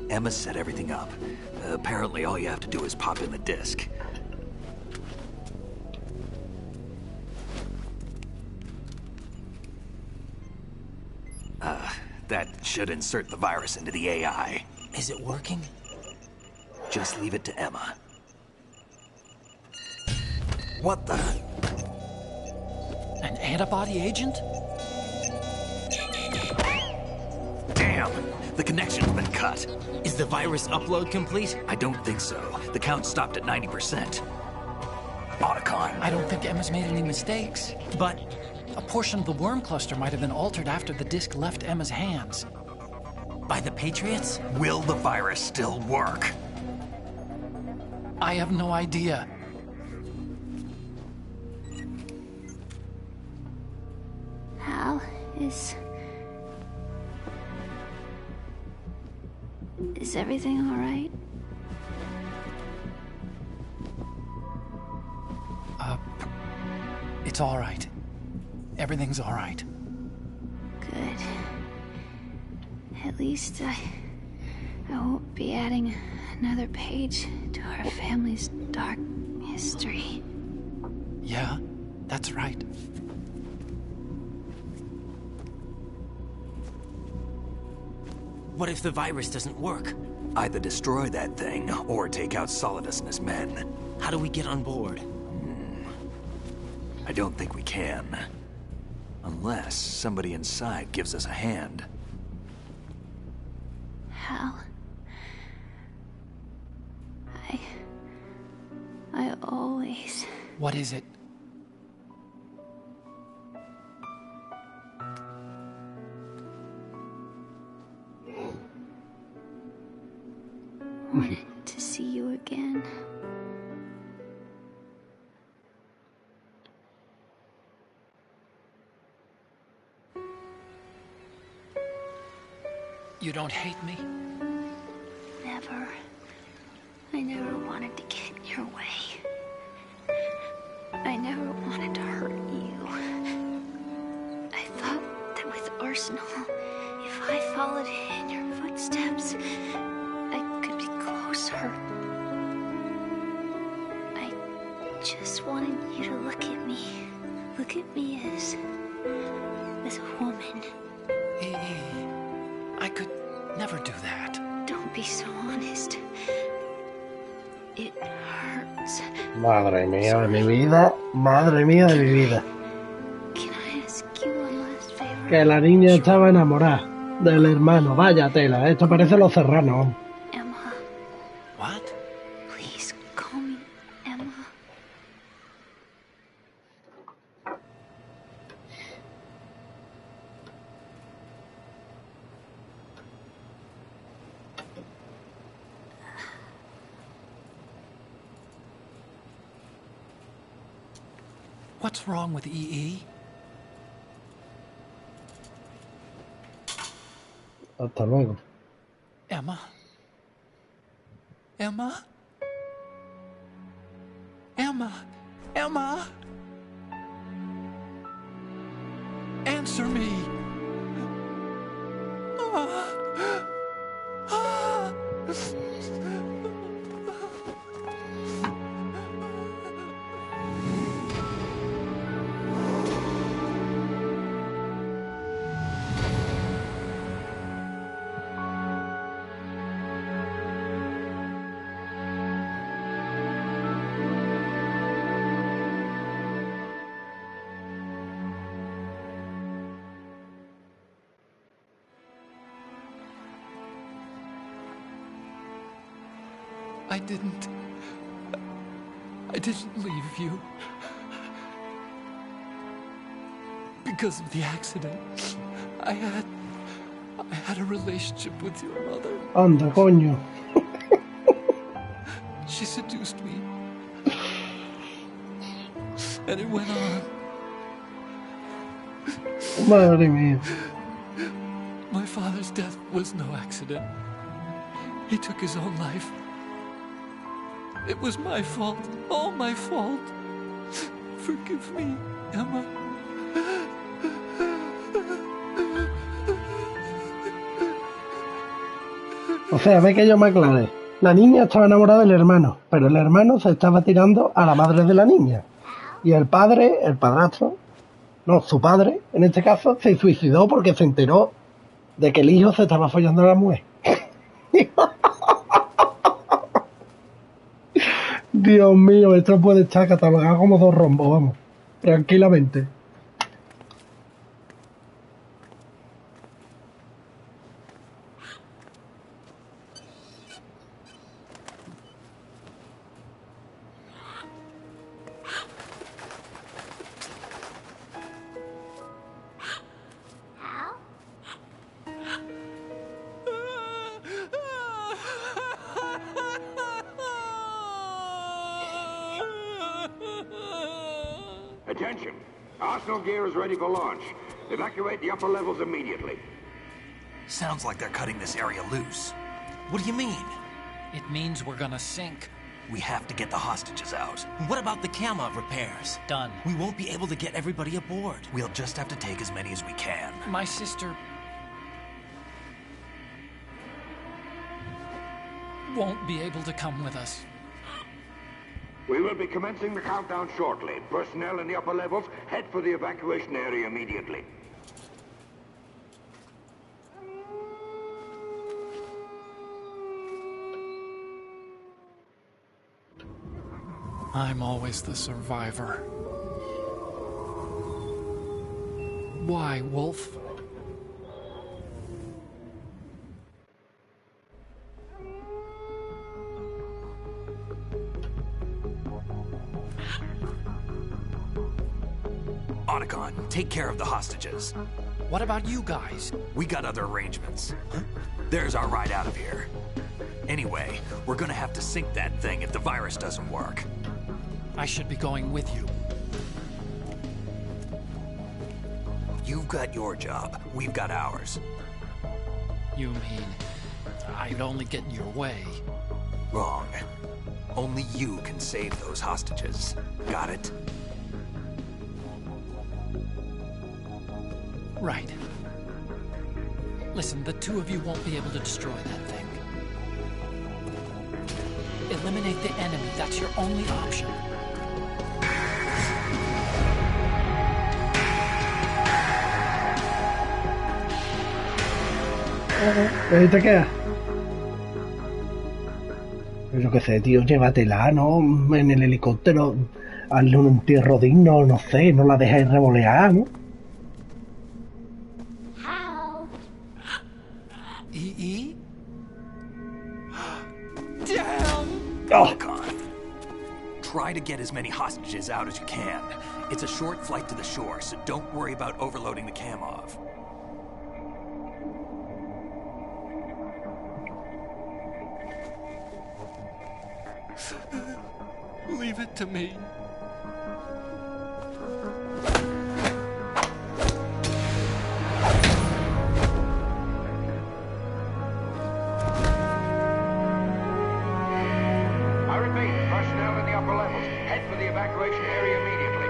Emma set everything up. Apparently all you have to do is pop in the disc. That should insert the virus into the AI. Is it working? Just leave it to Emma. What the? An antibody agent? Damn! The connection's been cut. Is the virus upload complete? I don't think so. The count stopped at 90%. Otacon. I don't think Emma's made any mistakes. But a portion of the worm cluster might have been altered after the disc left Emma's hands. By the Patriots? Will the virus still work? I have no idea. Hal, is everything all right? It's all right. Everything's all right. Good. At least I won't be adding another page to our family's dark history. Yeah, that's right. What if the virus doesn't work? Either destroy that thing, or take out Solidus and his men. How do we get on board? I don't think we can. Unless somebody inside gives us a hand. Hal... I always... What is it? wanted to see you again. You don't hate me? Never. I never wanted to get in your way. I never wanted to hurt you. I thought that with Arsenal, if I followed in your footsteps, I could be closer. I just wanted you to look at me. Look at me as as a woman. I could never do that. Don't be so honest. It hurts. Madre mía de mi vida. Madre mía de mi vida. Can I ask you one last favor? Que la niña estaba enamorada del hermano. Vaya tela, esto parece Los Serranos. Emma. What? Please call me Emma. What's wrong with EE? Hasta luego. Emma? Emma? Emma? Emma? Answer me! I didn't leave you. Because of the accident. I had a relationship with your mother. Anda, coño. She seduced me. And it went on. Madre mía. My father's death was no accident. He took his own life. It was my fault. All my fault. Forgive me, Emma. O sea, ve que yo me aclaré. La niña estaba enamorada del hermano, pero el hermano se estaba tirando a la madre de la niña. Y el padre, el padrastro, no, su padre, en este caso, se suicidó porque se enteró de que el hijo se estaba follando a la mujer. Dios mío, esto puede estar catalogado como dos rombos, vamos, tranquilamente. Attention! Arsenal gear is ready for launch. Evacuate the upper levels immediately. Sounds like they're cutting this area loose. What do you mean? It means we're gonna sink. We have to get the hostages out. What about the camera repairs? Done. We won't be able to get everybody aboard. We'll just have to take as many as we can. My sister won't be able to come with us. We will be commencing the countdown shortly. Personnel in the upper levels, head for the evacuation area immediately. I'm always the survivor. Why, Wolf? Otacon, take care of the hostages. What about you guys? We got other arrangements. There's our ride out of here. Anyway, we're gonna have to sink that thing if the virus doesn't work. I should be going with you. You've got your job. We've got ours. You mean I'd only get in your way? Wrong. Only you can save those hostages. Got it? Right. Listen, the two of you won't be able to destroy that thing. Eliminate the enemy. That's your only option. Ahí te quedas. Yo qué sé, tío, llévatela, ¿no? En el helicóptero, hazle un entierro digno, no sé, no la dejáis revolear, ¿no? E? Damn! Oh. Try to get as many hostages out as you can. It's a short flight to the shore, so don't worry about overloading the Kamov. Leave it to me. I repeat, personnel in the upper levels, head for the evacuation area immediately.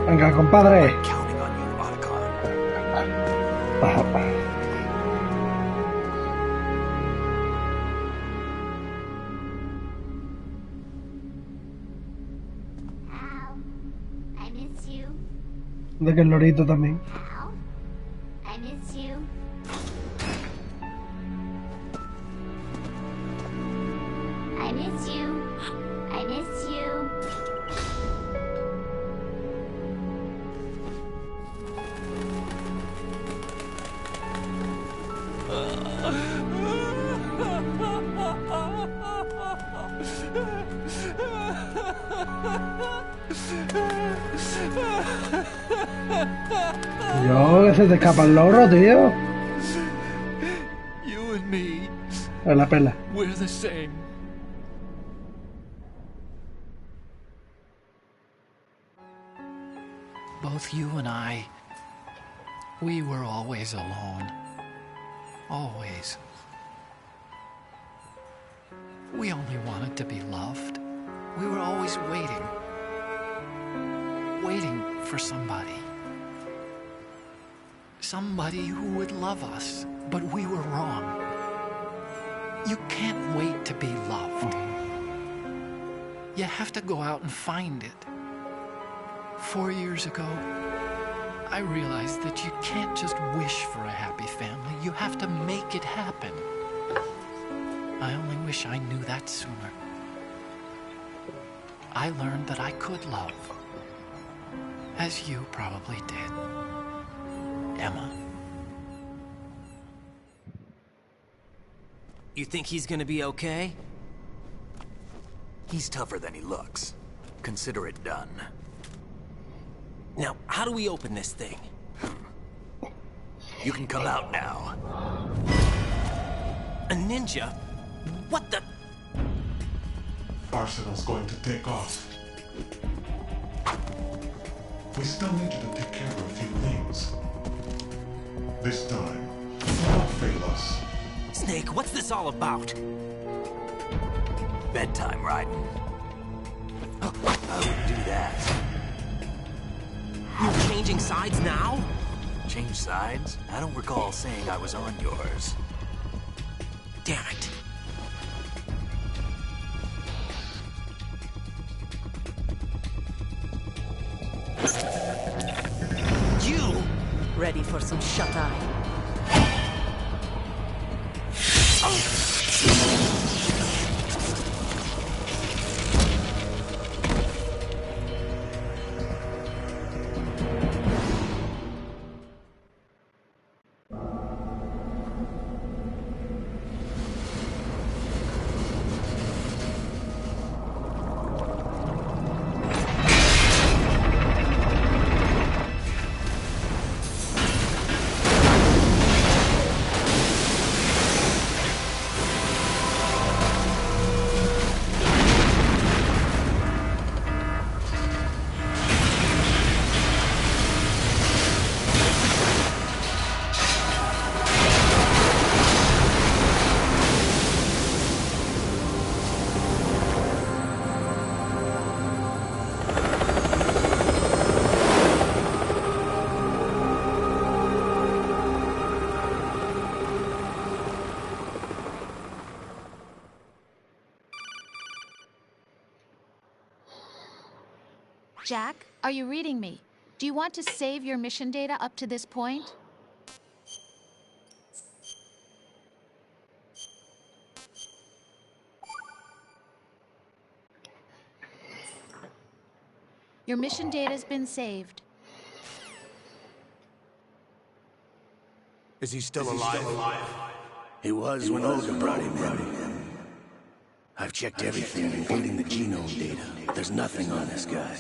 Venga, compadre. Counting on you, Otacon. De que el lorito también. I miss you. I miss you. I miss you. Yo, que se te escapa el loro, tío. You and me. A la pela. We're the same. Both you and I, we were always alone. Always. We only wanted to be loved. We were always waiting. Waiting for somebody. Somebody who would love us, but we were wrong. You can't wait to be loved. You have to go out and find it. 4 years ago, I realized that you can't just wish for a happy family. You have to make it happen. I only wish I knew that sooner. I learned that I could love, as you probably did, Emma. You think he's gonna be okay? He's tougher than he looks. Consider it done. Now, how do we open this thing? You can come out now. A ninja? What the? Arsenal's going to take off. We still need you to take care of a few things. This time, don't fail us. Snake, what's this all about? Bedtime, Raiden. I wouldn't do that. You're changing sides now? Change sides? I don't recall saying I was on yours. Damn it. You! Ready for some shut-eye? Jack, are you reading me? Do you want to save your mission data up to this point? Your mission data's been saved. Is he still alive? He was when Olga brought him in. I've checked everything, including the genome data. There's nothing on this guy.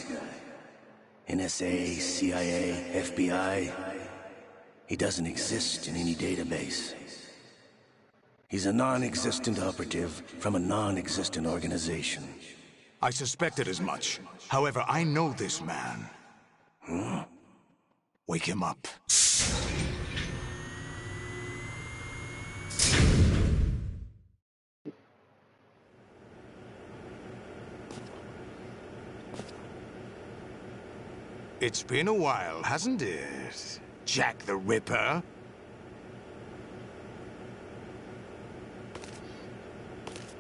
NSA, CIA, FBI. He doesn't exist in any database. He's a non-existent operative from a non-existent organization. I suspected as much. However, I know this man. Huh? Wake him up. It's been a while, hasn't it? Jack the Ripper?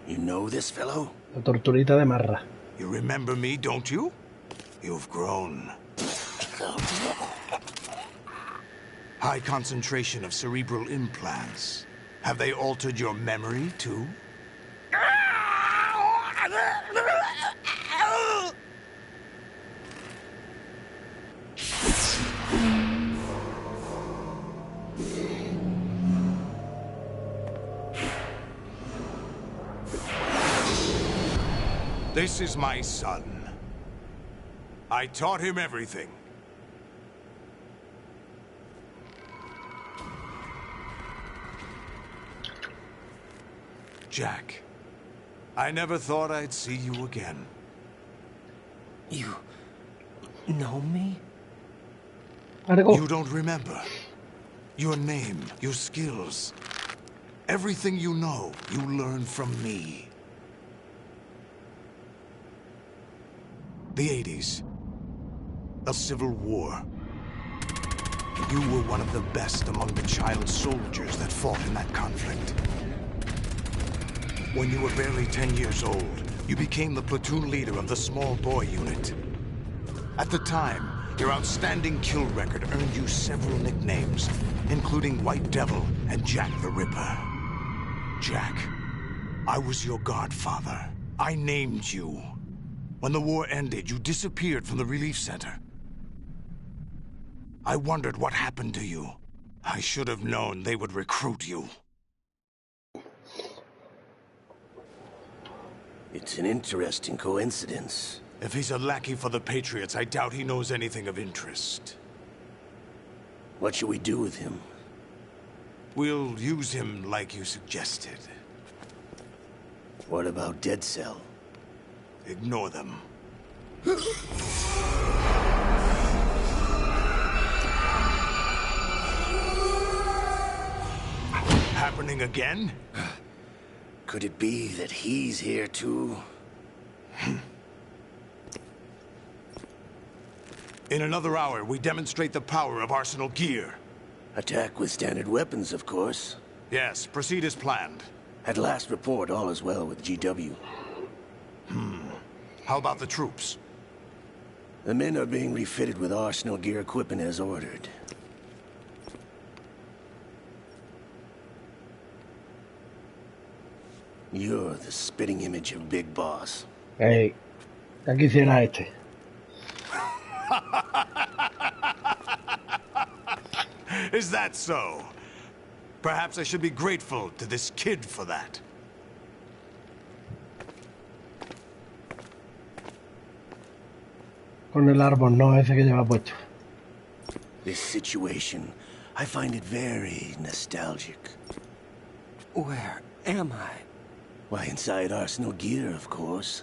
You know this fellow? La torturita de marra. You remember me, don't you? You've grown. High concentration of cerebral implants. Have they altered your memory, too? This is my son. I taught him everything. Jack, I never thought I'd see you again. You know me? You don't remember. Your name, your skills. Everything you know, you learned from me. The 80s. A civil war. You were one of the best among the child soldiers that fought in that conflict. When you were barely 10 years old, you became the platoon leader of the small boy unit. At the time, your outstanding kill record earned you several nicknames, including White Devil and Jack the Ripper. Jack, I was your godfather. I named you. When the war ended, you disappeared from the relief center. I wondered what happened to you. I should have known they would recruit you. It's an interesting coincidence. If he's a lackey for the Patriots, I doubt he knows anything of interest. What should we do with him? We'll use him like you suggested. What about Dead Cell? Ignore them. Happening again? Could it be that he's here too? In another hour, we demonstrate the power of Arsenal gear. Attack with standard weapons, of course. Yes, proceed as planned. At last report, all is well with GW. How about the troops? The men are being refitted with Arsenal gear equipment as ordered. You're the spitting image of Big Boss. Hey, ya quisiera este. Is that so? Perhaps I should be grateful to this kid for that. Con el árbol, no ese que lleva puesto. This situation, I find it very nostalgic. Where am I? Why, inside Arsenal gear, of course.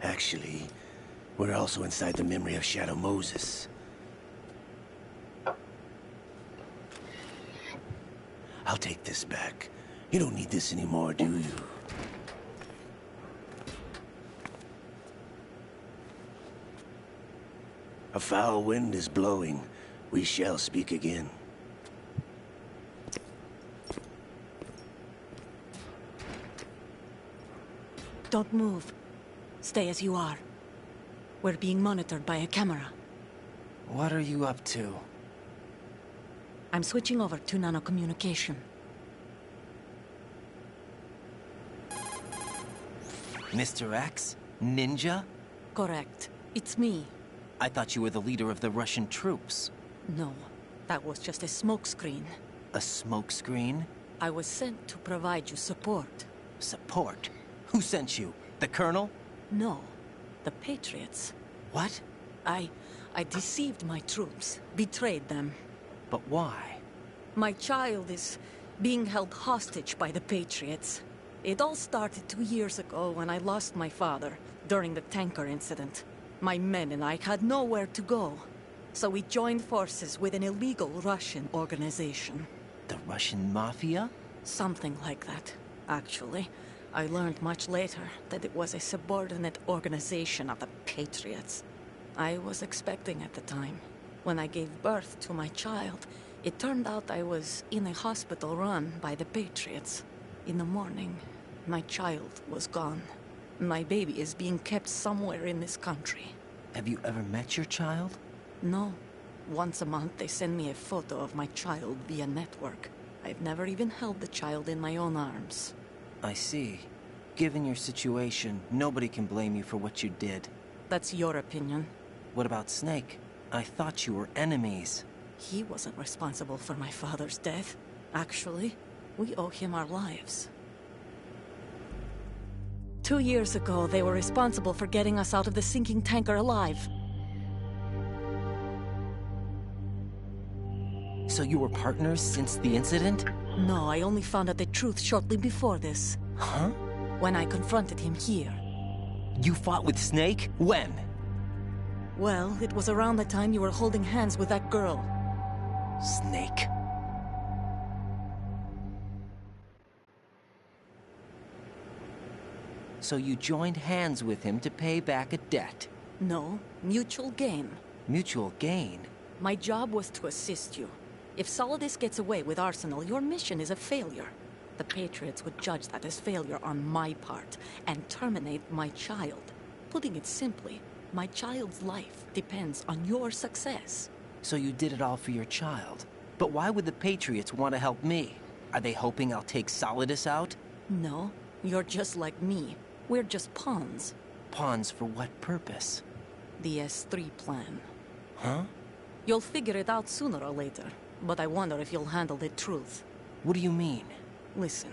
Actually, we're also inside the memory of Shadow Moses. I'll take this back. You don't need this anymore, do you? A foul wind is blowing. We shall speak again. Don't move. Stay as you are. We're being monitored by a camera. What are you up to? I'm switching over to nanocommunication. Mr. X? Ninja? Correct. It's me. I thought you were the leader of the Russian troops. No, that was just a smokescreen. A smokescreen? I was sent to provide you support. Support? Who sent you? The Colonel? No, the Patriots. What? I deceived my troops, betrayed them. But why? My child is being held hostage by the Patriots. It all started 2 years ago when I lost my father during the tanker incident. My men and I had nowhere to go, so we joined forces with an illegal Russian organization. The Russian Mafia? Something like that, actually. I learned much later that it was a subordinate organization of the Patriots. I was expecting at the time. When I gave birth to my child, it turned out I was in a hospital run by the Patriots. In the morning, my child was gone. My baby is being kept somewhere in this country. Have you ever met your child? No. Once a month, they send me a photo of my child via network. I've never even held the child in my own arms. I see. Given your situation, nobody can blame you for what you did. That's your opinion. What about Snake? I thought you were enemies. He wasn't responsible for my father's death. Actually, we owe him our lives. 2 years ago, they were responsible for getting us out of the sinking tanker alive. So you were partners since the incident? No, I only found out the truth shortly before this. Huh? When I confronted him here. You fought with Snake? When? Well, it was around the time you were holding hands with that girl. Snake. So you joined hands with him to pay back a debt? No, mutual gain. Mutual gain? My job was to assist you. If Solidus gets away with Arsenal, your mission is a failure. The Patriots would judge that as failure on my part, and terminate my child. Putting it simply, my child's life depends on your success. So you did it all for your child. But why would the Patriots want to help me? Are they hoping I'll take Solidus out? No, you're just like me. We're just pawns. Pawns for what purpose? The S3 plan. Huh? You'll figure it out sooner or later, but I wonder if you'll handle the truth. What do you mean? Listen,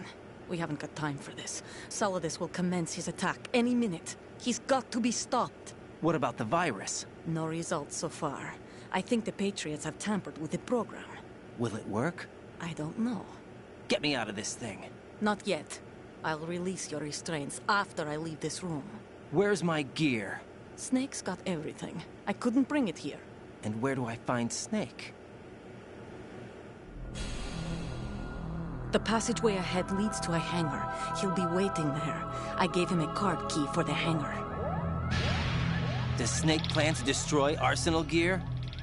we haven't got time for this. Solidus will commence his attack any minute. He's got to be stopped. What about the virus? No results so far. I think the Patriots have tampered with the program. Will it work? I don't know. Get me out of this thing. Not yet. I'll release your restraints after I leave this room. Where's my gear? Snake's got everything. I couldn't bring it here. And where do I find Snake? The passageway ahead leads to a hangar. He'll be waiting there. I gave him a card key for the hangar. Does Snake plan to destroy Arsenal gear?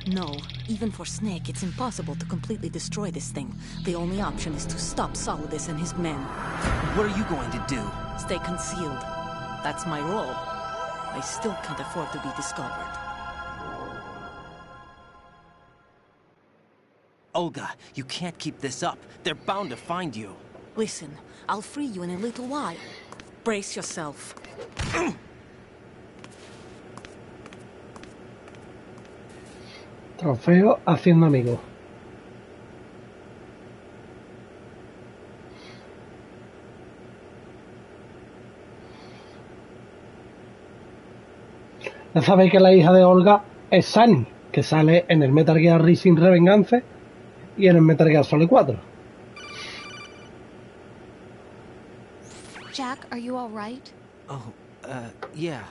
No. Even for Snake, it's impossible to completely destroy this thing. The only option is to stop Solidus and his men. What are you going to do? Stay concealed. That's my role. I still can't afford to be discovered. Olga, you can't keep this up. They're bound to find you. Listen, I'll free you in a little while. Brace yourself. Trofeo haciendo amigos. Ya sabéis que la hija de Olga es Sunny, que sale en el Metal Gear Rising Revengeance y en el Metal Gear Solid 4. Jack, are you all right? Oh, yeah.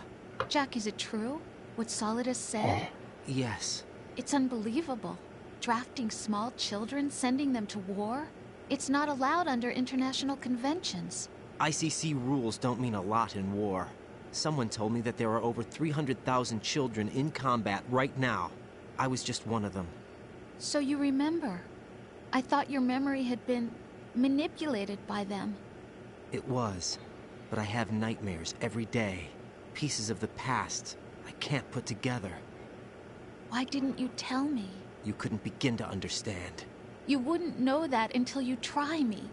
Jack, is it true? What Solidus said? Yes. It's unbelievable. Drafting small children, sending them to war? It's not allowed under international conventions. ICC rules don't mean a lot in war. Someone told me that there are over 300,000 children in combat right now. I was just one of them. So you remember. I thought your memory had been manipulated by them. It was. But I have nightmares every day. Pieces of the past I can't put together. Why didn't you tell me? You couldn't begin to understand. You wouldn't know that until you try me.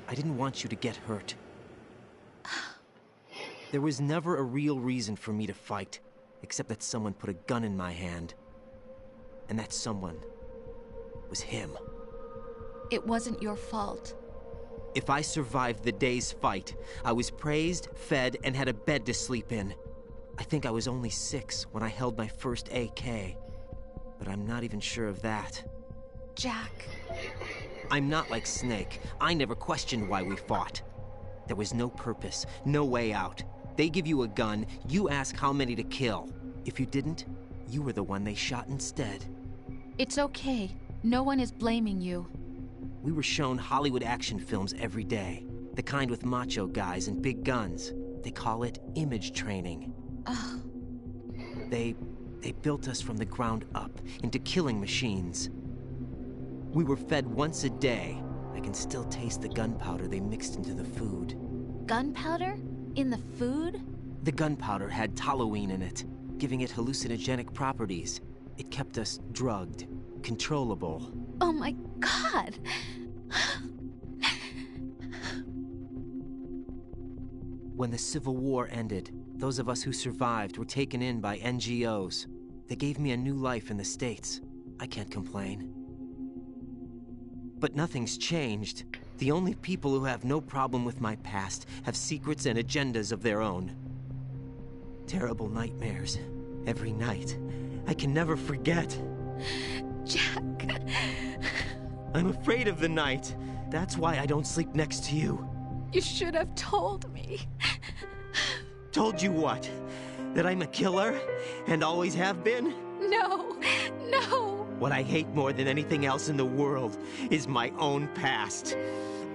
I didn't want you to get hurt. There was never a real reason for me to fight, except that someone put a gun in my hand. And that someone was him. It wasn't your fault. If I survived the day's fight, I was praised, fed, and had a bed to sleep in. I think I was only 6 when I held my first AK. But I'm not even sure of that. Jack. I'm not like Snake. I never questioned why we fought. There was no purpose, no way out. They give you a gun, you ask how many to kill. If you didn't, you were the one they shot instead. It's okay. No one is blaming you. We were shown Hollywood action films every day. The kind with macho guys and big guns. They call it image training. Ugh. They built us from the ground up into killing machines. We were fed once a day. I can still taste the gunpowder they mixed into the food. Gunpowder? In the food? The gunpowder had toluene in it, giving it hallucinogenic properties. It kept us drugged, controllable. Oh my God! When the Civil War ended, those of us who survived were taken in by NGOs. They gave me a new life in the States. I can't complain. But nothing's changed. The only people who have no problem with my past have secrets and agendas of their own. Terrible nightmares. Every night. I can never forget. Jack. I'm afraid of the night. That's why I don't sleep next to you. You should have told me. Told you what? That I'm a killer? And always have been? No, no. What I hate more than anything else in the world is my own past.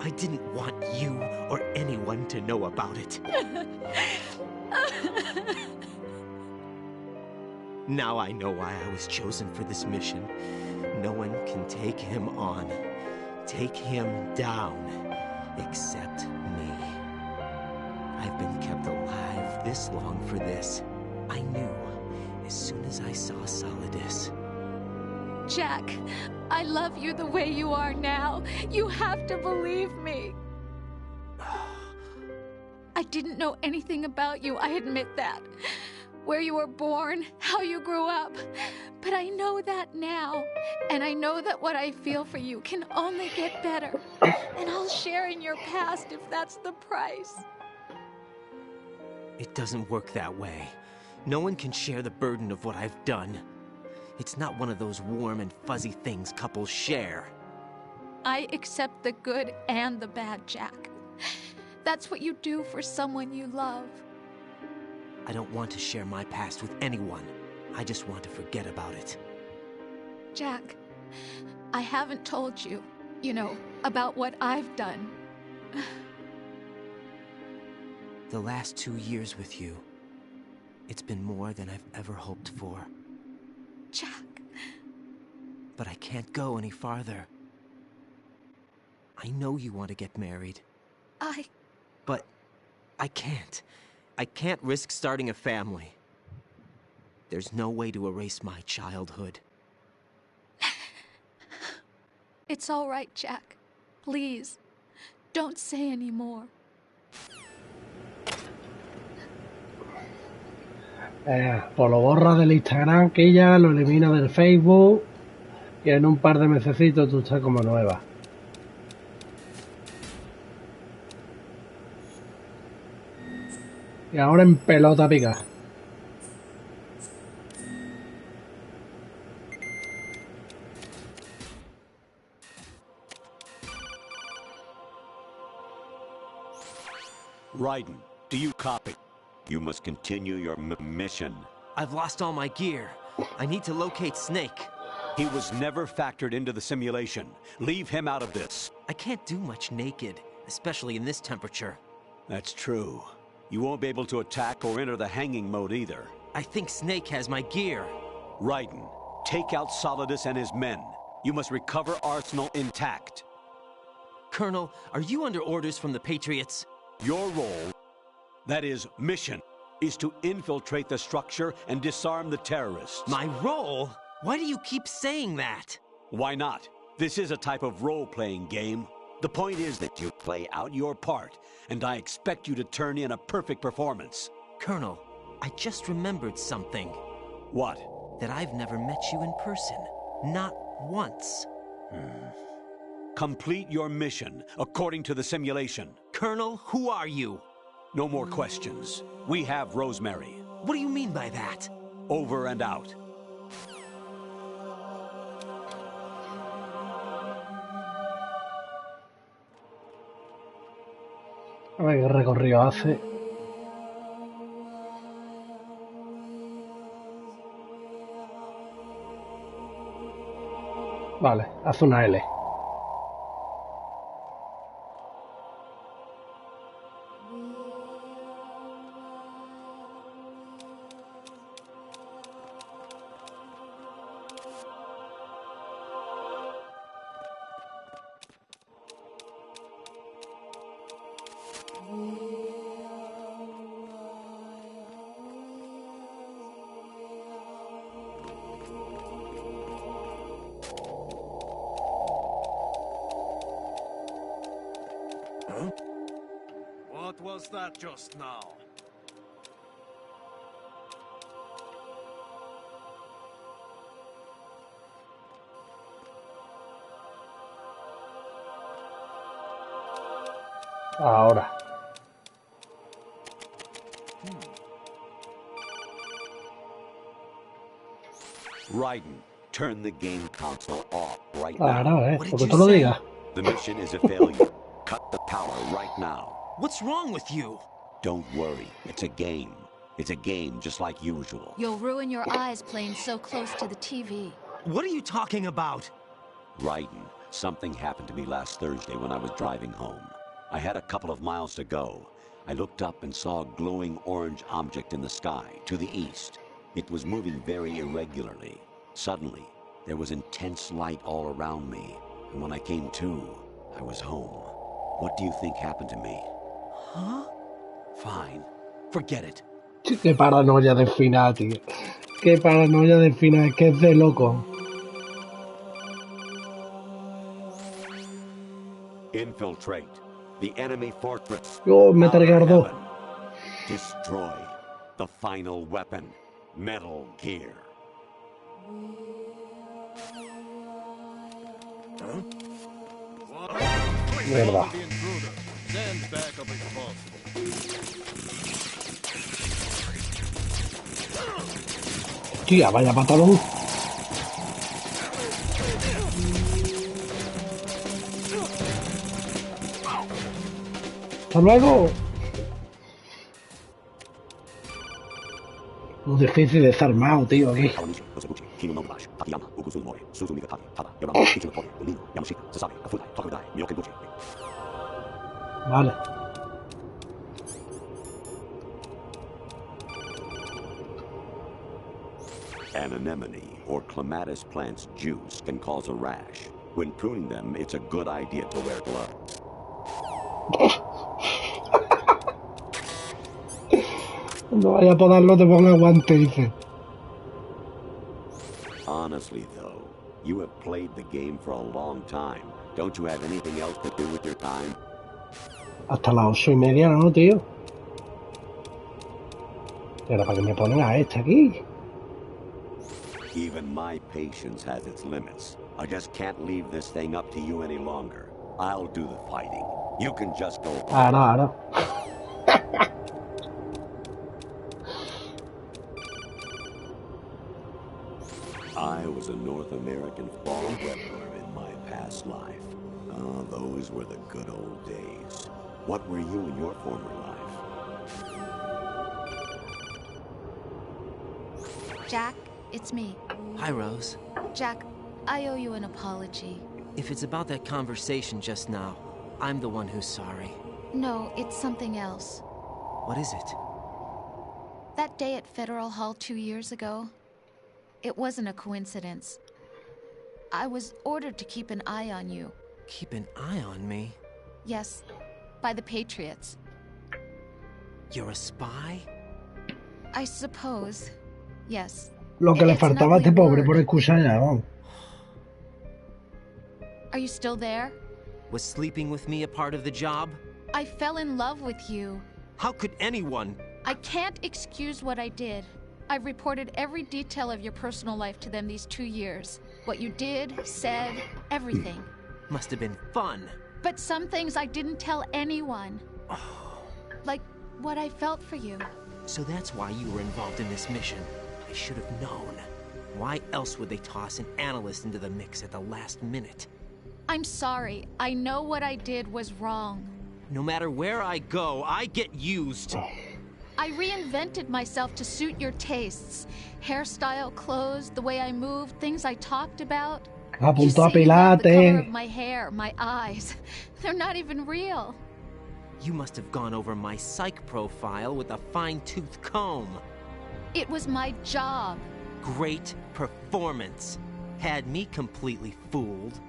I didn't want you or anyone to know about it. Now I know why I was chosen for this mission. No one can take him on, take him down, except me. I've been kept alive this long for this. I knew as soon as I saw Solidus. Jack, I love you the way you are now. You have to believe me. I didn't know anything about you, I admit that. Where you were born, how you grew up. But I know that now. And I know that what I feel for you can only get better. And I'll share in your past if that's the price. It doesn't work that way. No one can share the burden of what I've done. It's not one of those warm and fuzzy things couples share. I accept the good and the bad, Jack. That's what you do for someone you love. I don't want to share my past with anyone. I just want to forget about it. Jack, I haven't told you, about what I've done. The last 2 years with you, it's been more than I've ever hoped for. Jack. But I can't go any farther. I know you want to get married. But I can't. I can't risk starting a family. There's no way to erase my childhood. It's all right, Jack. Please, don't say any more. Pues lo borra del Instagram, que ya lo elimina del Facebook y en un par de mesecitos tú estás como nueva. Y ahora en pelota pica. Raiden, do you copy? You must continue your mission. I've lost all my gear. I need to locate Snake. He was never factored into the simulation. Leave him out of this. I can't do much naked, especially in this temperature. That's true. You won't be able to attack or enter the hanging mode either. I think Snake has my gear. Raiden, take out Solidus and his men. You must recover Arsenal intact. Colonel, are you under orders from the Patriots? Your role, that is, mission, is to infiltrate the structure and disarm the terrorists. My role? Why do you keep saying that? Why not? This is a type of role-playing game. The point is that you play out your part, and I expect you to turn in a perfect performance. Colonel, I just remembered something. What? That I've never met you in person. Not once. Complete your mission, according to the simulation. Colonel, who are you? No more questions. We have Rosemary. What do you mean by that? Over and out. A ver qué recorrido hace. Vale, hace una L. What was that just now? Ahora. Raiden, turn the game console off right now. What did you say? The mission is a failure. Cut the power right now. What's wrong with you? Don't worry. It's a game. It's a game just like usual. You'll ruin your eyes playing so close to the TV. What are you talking about? Raiden, something happened to me last Thursday when I was driving home. I had a couple of miles to go. I looked up and saw a glowing orange object in the sky to the east. It was moving very irregularly. Suddenly, there was intense light all around me. And when I came to, I was home. What do you think happened to me? Huh? Fine. Forget it. Qué paranoia del final, tío. Qué paranoia del final, que es de loco. Infiltrate the enemy fortress. Oh, Metal Gear 2. Destroy the final weapon, Metal Gear. Mierda. Tía, vaya patadón. ¡Hasta luego! Muy difícil de estar armado, tío, aquí. Vale. An anemone or clematis plant's juice can cause a rash. When pruning them, it's a good idea to wear gloves. Cuando vaya a podarlo te ponga guante, dice. Honestly, though, you have played the game for a long time. Don't you have anything else to do with your time? Hasta las 8:30, ¿no, tío? Pero ¿para qué me ponen a este aquí? Even my patience has its limits. I just can't leave this thing up to you any longer. I'll do the fighting. You can just go. Ahora. I was a North American fall weaveler in my past life. Oh, those were the good old days. What were you in your former life? Jack, it's me. Hi, Rose. Jack, I owe you an apology. If it's about that conversation just now, I'm the one who's sorry. No, it's something else. What is it? That day at Federal Hall 2 years ago, it wasn't a coincidence. I was ordered to keep an eye on you. Keep an eye on me? Yes, by the Patriots. You're a spy? I suppose, yes. Lo que le faltaba a este pobre por escuchar ya, vamos. Are you still there? Was sleeping with me a part of the job? I fell in love with you. How could anyone? I can't excuse what I did. I've reported every detail of your personal life to them these 2 years. What you did, said, everything. Must have been fun. But some things I didn't tell anyone. Like what I felt for you. So that's why you were involved in this mission. I should have known. Why else would they toss an analyst into the mix at the last minute? I'm sorry. I know what I did was wrong. No matter where I go, I get used. I reinvented myself to suit your tastes. Hairstyle, clothes, the way I moved, things I talked about. You say you love the color of my hair, my eyes. They're not even real. You must have gone over my psych profile with a fine-tooth comb. It was my job. Great performance. Had me completely fooled.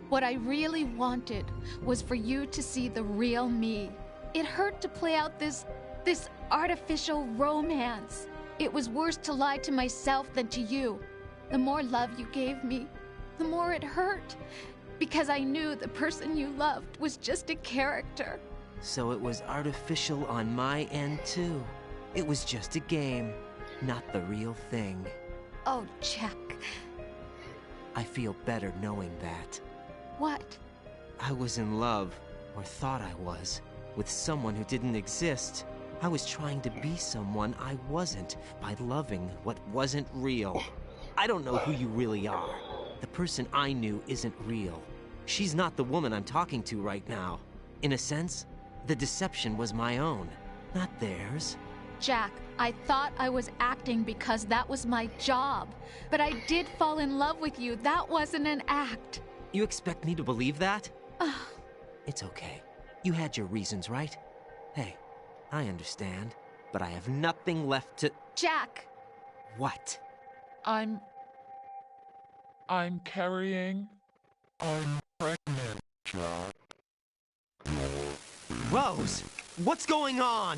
What I really wanted was for you to see the real me. It hurt to play out this artificial romance. It was worse to lie to myself than to you. The more love you gave me, the more it hurt. Because I knew the person you loved was just a character. So it was artificial on my end too. It was just a game, not the real thing. Oh, Jack. I feel better knowing that. What? I was in love, or thought I was, with someone who didn't exist. I was trying to be someone I wasn't by loving what wasn't real. I don't know who you really are. The person I knew isn't real. She's not the woman I'm talking to right now. In a sense, the deception was my own, not theirs. Jack, I thought I was acting because that was my job. But I did fall in love with you. That wasn't an act. You expect me to believe that? It's okay. You had your reasons, right? Hey, I understand, but I have nothing left to... Jack! What? I'm carrying... I'm pregnant, Jack. Rose! What's going on?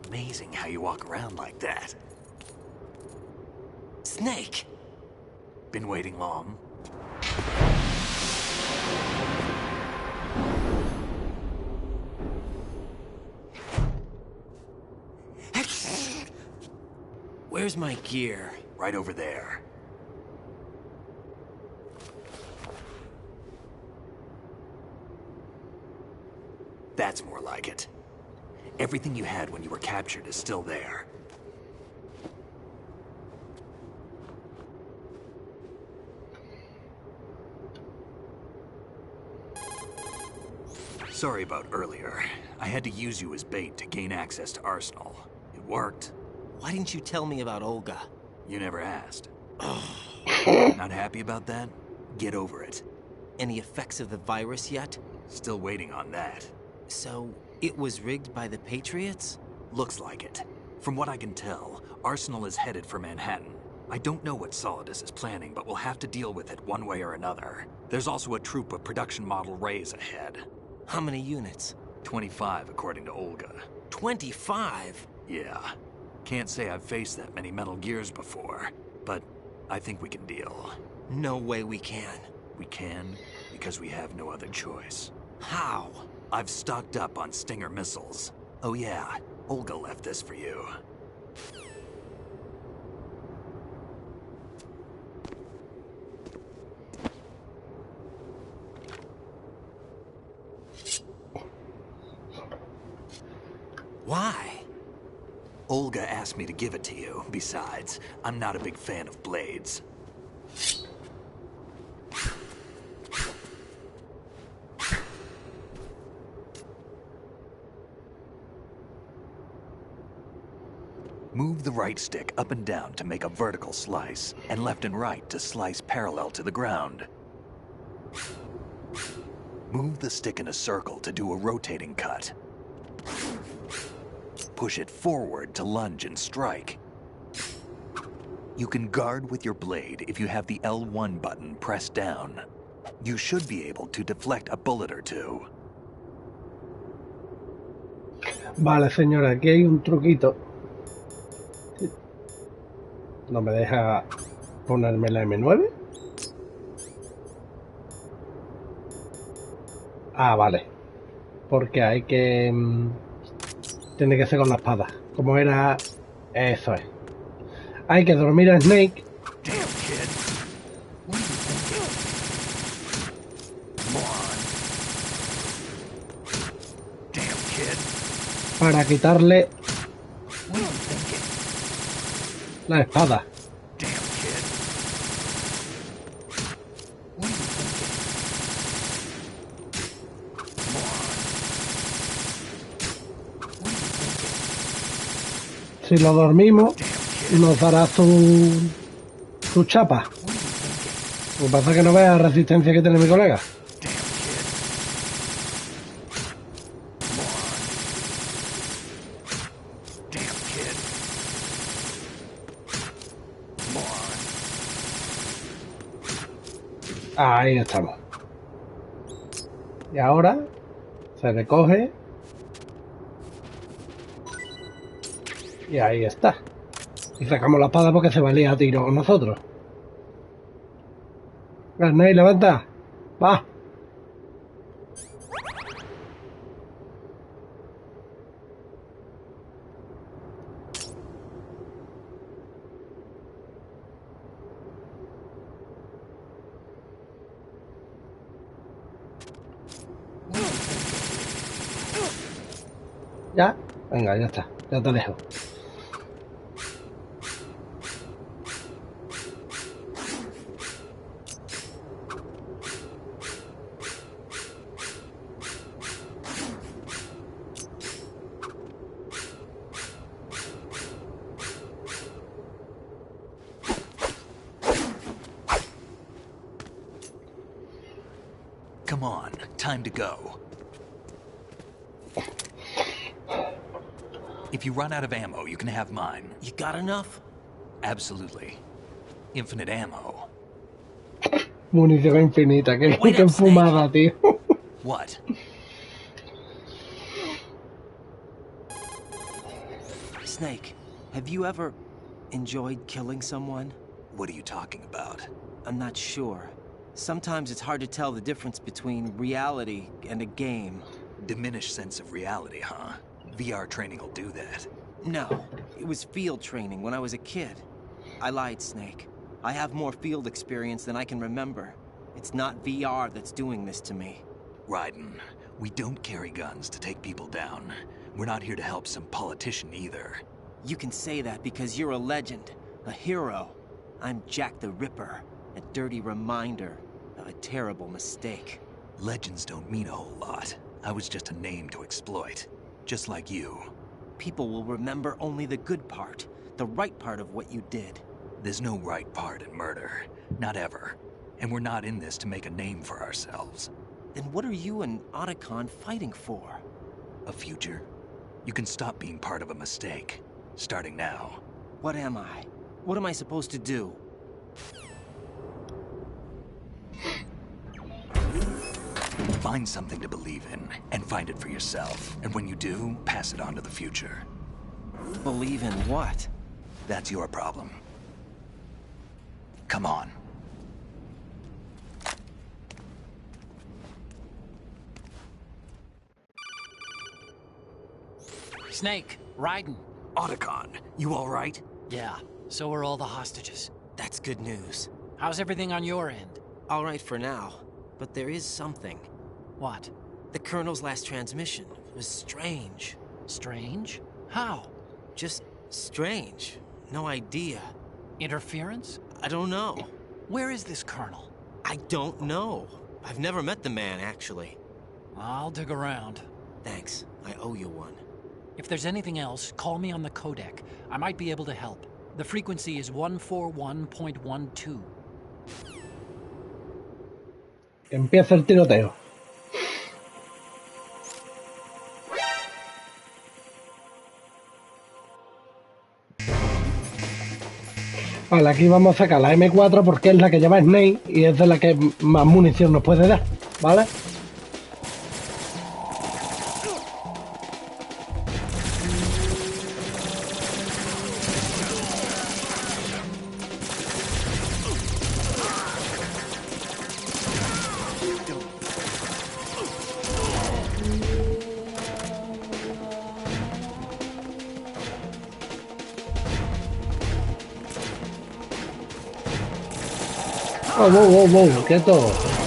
Amazing how you walk around like that. Snake! Been waiting long? Where's my gear? Right over there. That's more like it. Everything you had when you were captured is still there. Sorry about earlier. I had to use you as bait to gain access to Arsenal. It worked. Why didn't you tell me about Olga? You never asked. Not happy about that? Get over it. Any effects of the virus yet? Still waiting on that. So, it was rigged by the Patriots? Looks like it. From what I can tell, Arsenal is headed for Manhattan. I don't know what Solidus is planning, but we'll have to deal with it one way or another. There's also a troop of production model Rays ahead. How many units? 25, according to Olga. 25? Yeah. Can't say I've faced that many Metal Gears before, but I think we can deal. No way we can. We can, because we have no other choice. How? I've stocked up on Stinger missiles. Oh yeah, Olga left this for you. Why? Olga asked me to give it to you. Besides, I'm not a big fan of blades. Move the right stick up and down to make a vertical slice, and left and right to slice parallel to the ground. Move the stick in a circle to do a rotating cut. Push it forward to lunge and strike. You can guard with your blade if you have the L1 button pressed down. You should be able to deflect a bullet or two. Vale, señora, aquí hay un truquito. No me deja ponerme la M9. Ah, vale. Porque hay que... tiene que ser con la espada. Como era... Eso es. Hay que dormir a Snake. Para quitarle la espada. Si lo dormimos, nos dará su chapa. Lo que pasa es que no vea la resistencia que tiene mi colega. Ahí estamos. Y ahora se recoge. Y ahí está. Y sacamos la espada porque se valía a tiro con nosotros. Snake, levanta. Va. ¿Ya? Venga, ya está. Ya te dejo. Come on, time to go. If you run out of ammo, you can have mine. You got enough? Absolutely. Infinite ammo. Munición infinita, qué enfumada, tío. What? Snake, have you ever enjoyed killing someone? What are you talking about? I'm not sure. Sometimes it's hard to tell the difference between reality and a game. Diminished sense of reality, huh? VR training will do that. No, it was field training when I was a kid. I lied, Snake. I have more field experience than I can remember. It's not VR that's doing this to me. Raiden, we don't carry guns to take people down. We're not here to help some politician either. You can say that because you're a legend, a hero. I'm Jack the Ripper, a dirty reminder of a terrible mistake. Legends don't mean a whole lot. I was just a name to exploit. Just like you. People will remember only the good part, the right part of what you did. There's no right part in murder. Not ever. And we're not in this to make a name for ourselves. Then what are you and Otacon fighting for? A future. You can stop being part of a mistake. Starting now. What am I? What am I supposed to do? Find something to believe in, and find it for yourself. And when you do, pass it on to the future. Believe in what? That's your problem. Come on. Snake, Raiden. Otacon, you all right? Yeah, so are all the hostages. That's good news. How's everything on your end? All right for now, but there is something. What? The Colonel's last transmission was strange. Strange? How? Just strange. No idea. Interference? I don't know. Where is this Colonel? I don't know. I've never met the man, actually. I'll dig around. Thanks. I owe you one. If there's anything else, call me on the codec. I might be able to help. The frequency is 141.12. Empieza el tiroteo. Vale, aquí vamos a sacar la M4 porque es la que lleva Snake y es de la que más munición nos puede dar, ¿vale? Oh, quieto.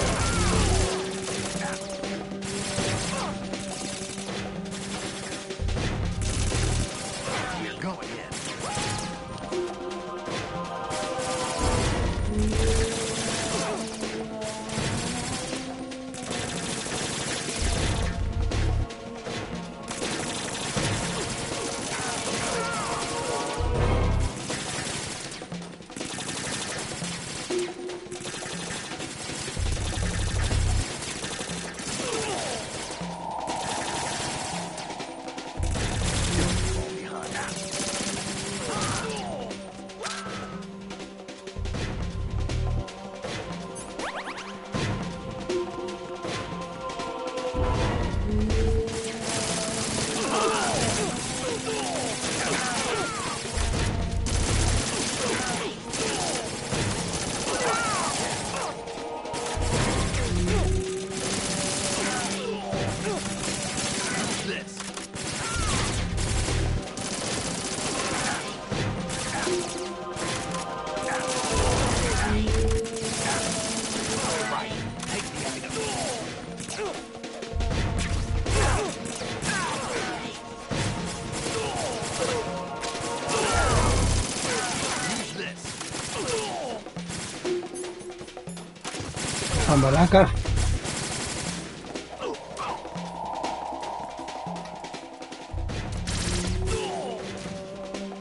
Malaca.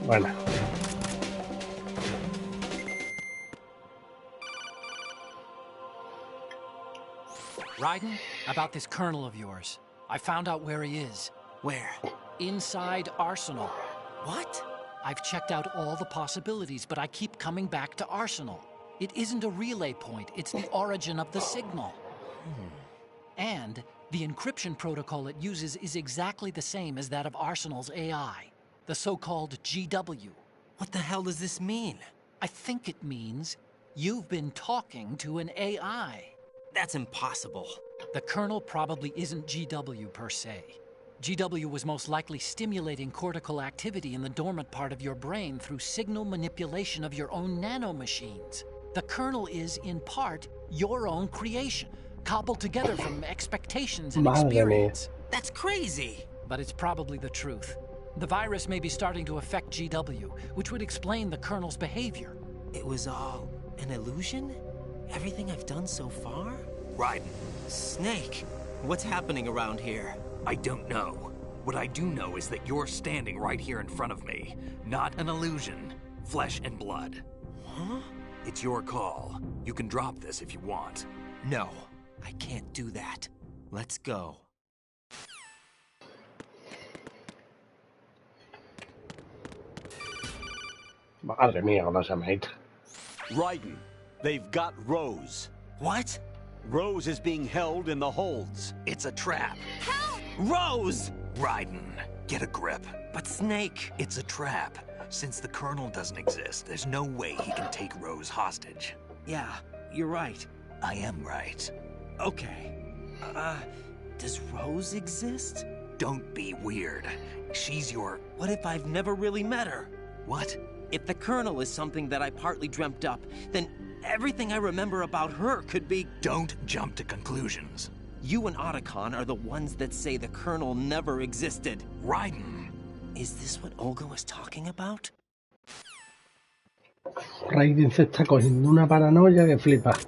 Bueno. Raiden, about this colonel of yours. I found out where he is. Where? Inside Arsenal. What? I've checked out all the possibilities, but I keep coming back to Arsenal. It isn't a relay point, it's the origin of the signal. And the encryption protocol it uses is exactly the same as that of Arsenal's AI, the so-called GW. What the hell does this mean? I think it means you've been talking to an AI. That's impossible. The Colonel probably isn't GW per se. GW was most likely stimulating cortical activity in the dormant part of your brain through signal manipulation of your own nanomachines. The Colonel is, in part, your own creation, cobbled together from expectations and experience. That's crazy! But it's probably the truth. The virus may be starting to affect GW, which would explain the Colonel's behavior. It was all an illusion? Everything I've done so far? Raiden. Snake, what's happening around here? I don't know. What I do know is that you're standing right here in front of me. Not an illusion. Flesh and blood. Huh? It's your call. You can drop this if you want. No, I can't do that. Let's go. Madre mía, con esa mate. Raiden, they've got Rose. What? Rose is being held in the holds. It's a trap. Help! Rose! Raiden, get a grip. But Snake... It's a trap. Since the Colonel doesn't exist, there's no way he can take Rose hostage. Yeah, you're right. I am right. Okay. Does Rose exist? Don't be weird. She's your... What if I've never really met her? What? If the Colonel is something that I partly dreamt up, then everything I remember about her could be... Don't jump to conclusions. You and Otacon are the ones that say the Colonel never existed. Raiden. Is this what Olga was talking about? Raiden se está cogiendo una paranoia que flipa.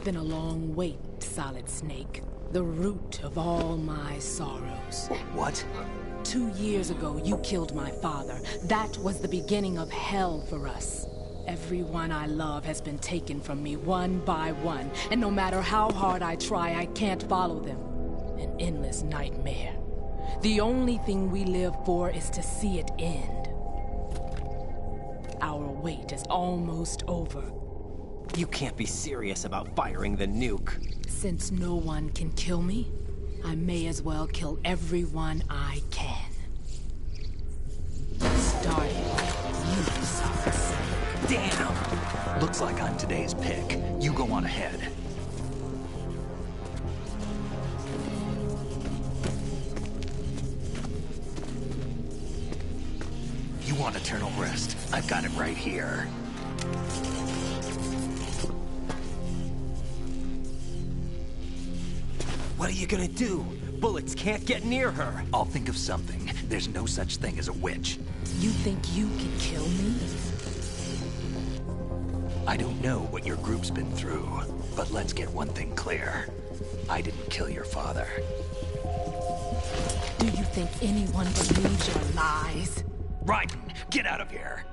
been a long wait, Solid Snake. The root of all my sorrows. What? 2 years ago, you killed my father. That was the beginning of hell for us. Everyone I love has been taken from me one by one, and no matter how hard I try, I can't follow them. An endless nightmare. The only thing we live for is to see it end. Our wait is almost over. You can't be serious about firing the nuke. Since no one can kill me, I may as well kill everyone I can. Starting with you, Solid Snake. Damn! Looks like I'm today's pick. You go on ahead. You want eternal rest? I've got it right here. What are you gonna do? Bullets can't get near her. I'll think of something. There's no such thing as a witch. You think you can kill me? I don't know what your group's been through, but let's get one thing clear. I didn't kill your father. Do you think anyone believes your lies? Raiden, get out of here!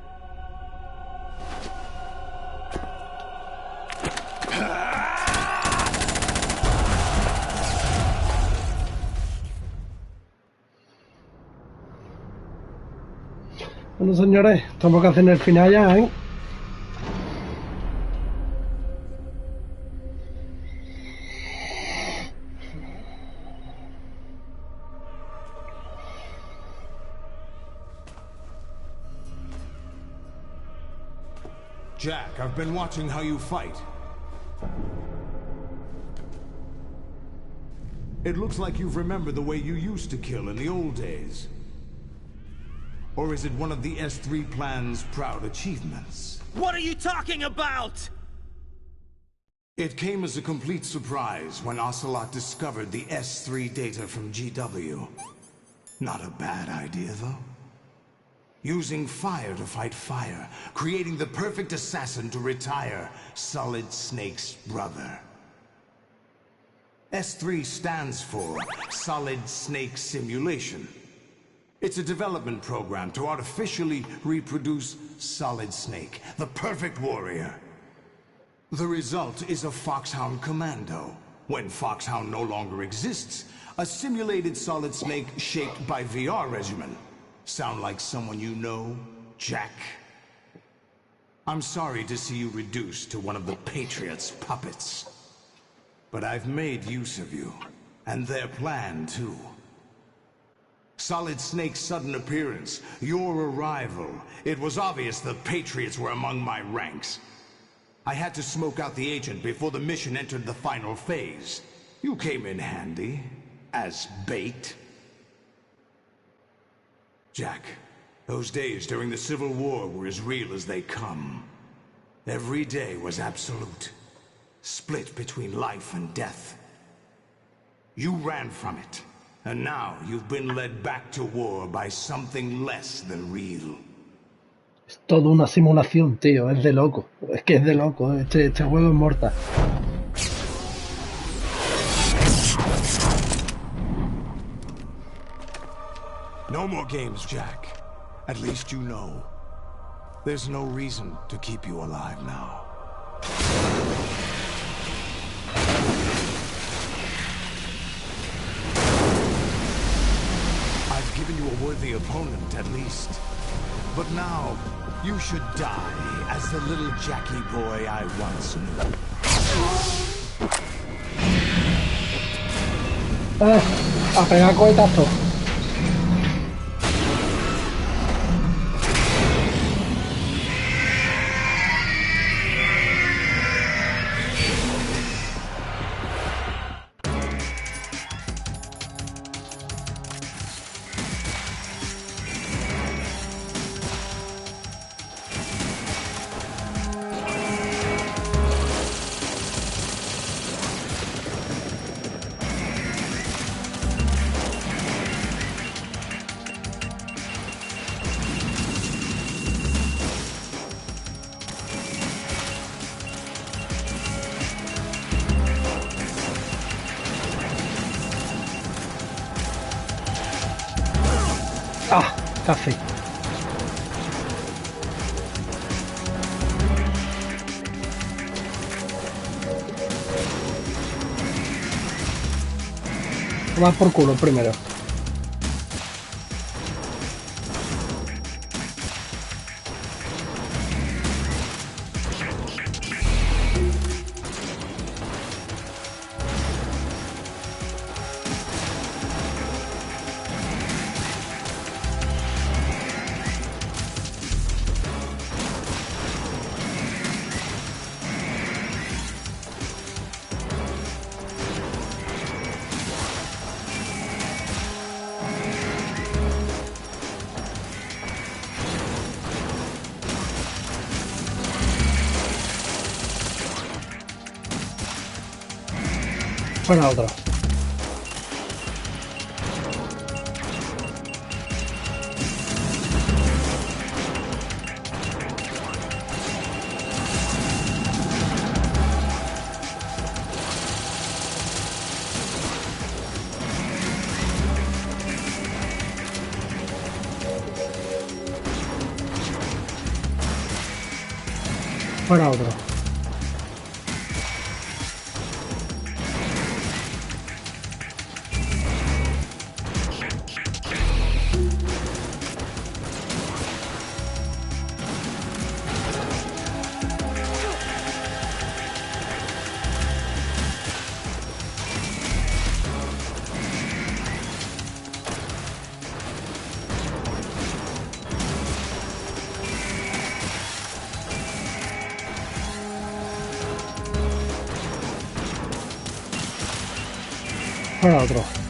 Bueno, señores, estamos casi en el final ya, ¿eh? Jack, I've been watching how you fight. It looks like you've remembered the way you used to kill in the old days. Or is it one of the S3 plan's proud achievements? What are you talking about? It came as a complete surprise when Ocelot discovered the S3 data from GW. Not a bad idea, though. Using fire to fight fire, creating the perfect assassin to retire Solid Snake's brother. S3 stands for Solid Snake Simulation. It's a development program to artificially reproduce Solid Snake, the perfect warrior. The result is a Foxhound Commando. When Foxhound no longer exists, a simulated Solid Snake shaped by VR regimen. Sound like someone you know, Jack? I'm sorry to see you reduced to one of the Patriots' puppets. But I've made use of you, and their plan too. Solid Snake's sudden appearance, your arrival. It was obvious the Patriots were among my ranks. I had to smoke out the agent before the mission entered the final phase. You came in handy, as bait. Jack, those days during the Civil War were as real as they come. Every day was absolute, split between life and death. You ran from it. And now you've been led back to war by something less than real. Es toda una simulación, tío, es de loco. Es que es de loco, este juego es mortal. No more games, Jack. At least you know. There's no reason to keep you alive now. Given you a worthy opponent, at least. But now, you should die as the little Jackie boy I once knew. A pegar cohetazo. Ah, casi. Toma por culo primero. Fuera otro. Fuera otro. Fuera otro.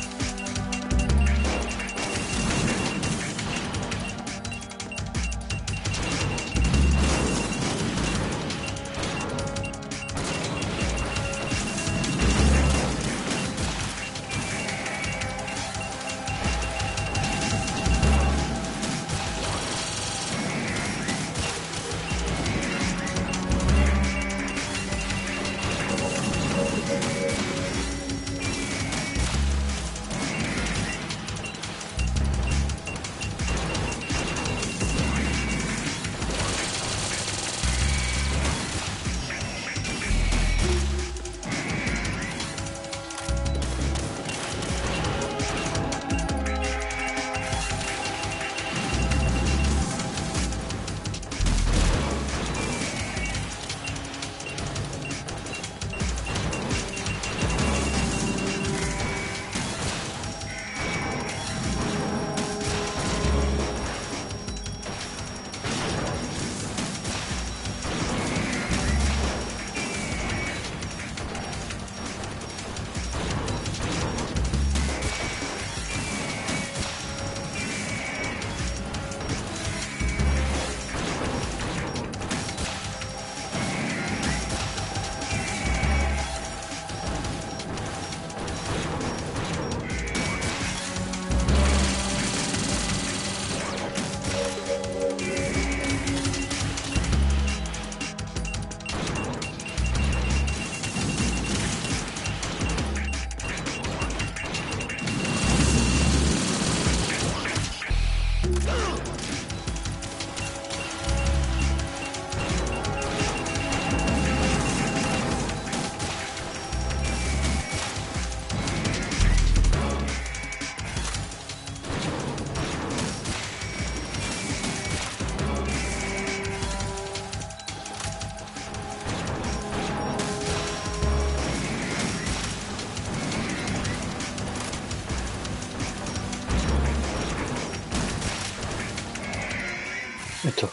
Esto.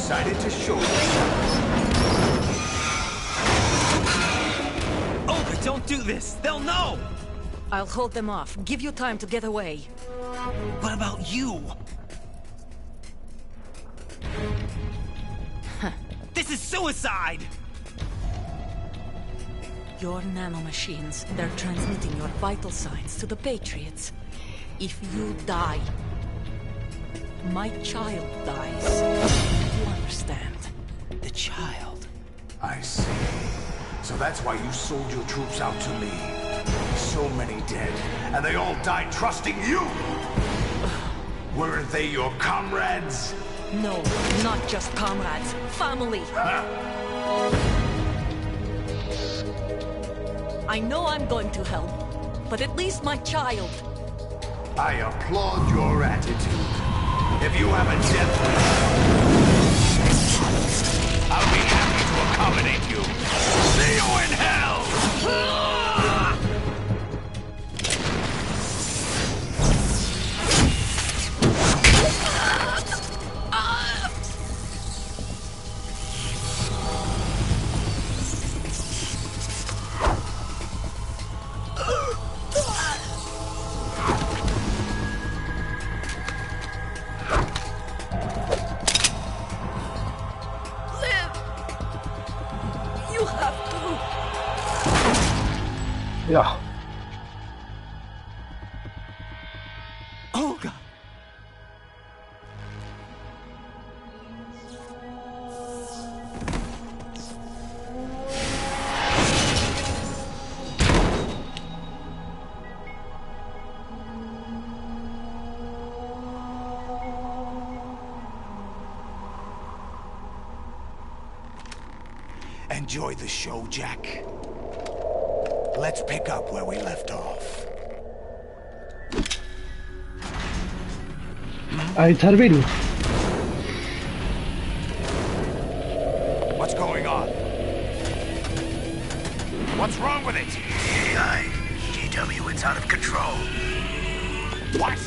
decided to show you. Olga, don't do this! They'll know! I'll hold them off. Give you time to get away. What about you? This is suicide! Your nanomachines, they're transmitting your vital signs to the Patriots. If you die, my child dies. You understand? The child? I see. So that's why you sold your troops out to me. So many dead, and they all died trusting you! Weren't they your comrades? No, not just comrades. Family! I know I'm going to help, but at least my child. I applaud your attitude. If you have a death wish, I'll be happy to accommodate you. See you in hell! Yeah. Olga! Enjoy the show, Jack. Let's pick up where we left off. Ahí está el virus. What's going on? What's wrong with it? AI, GW, it's out of control. What?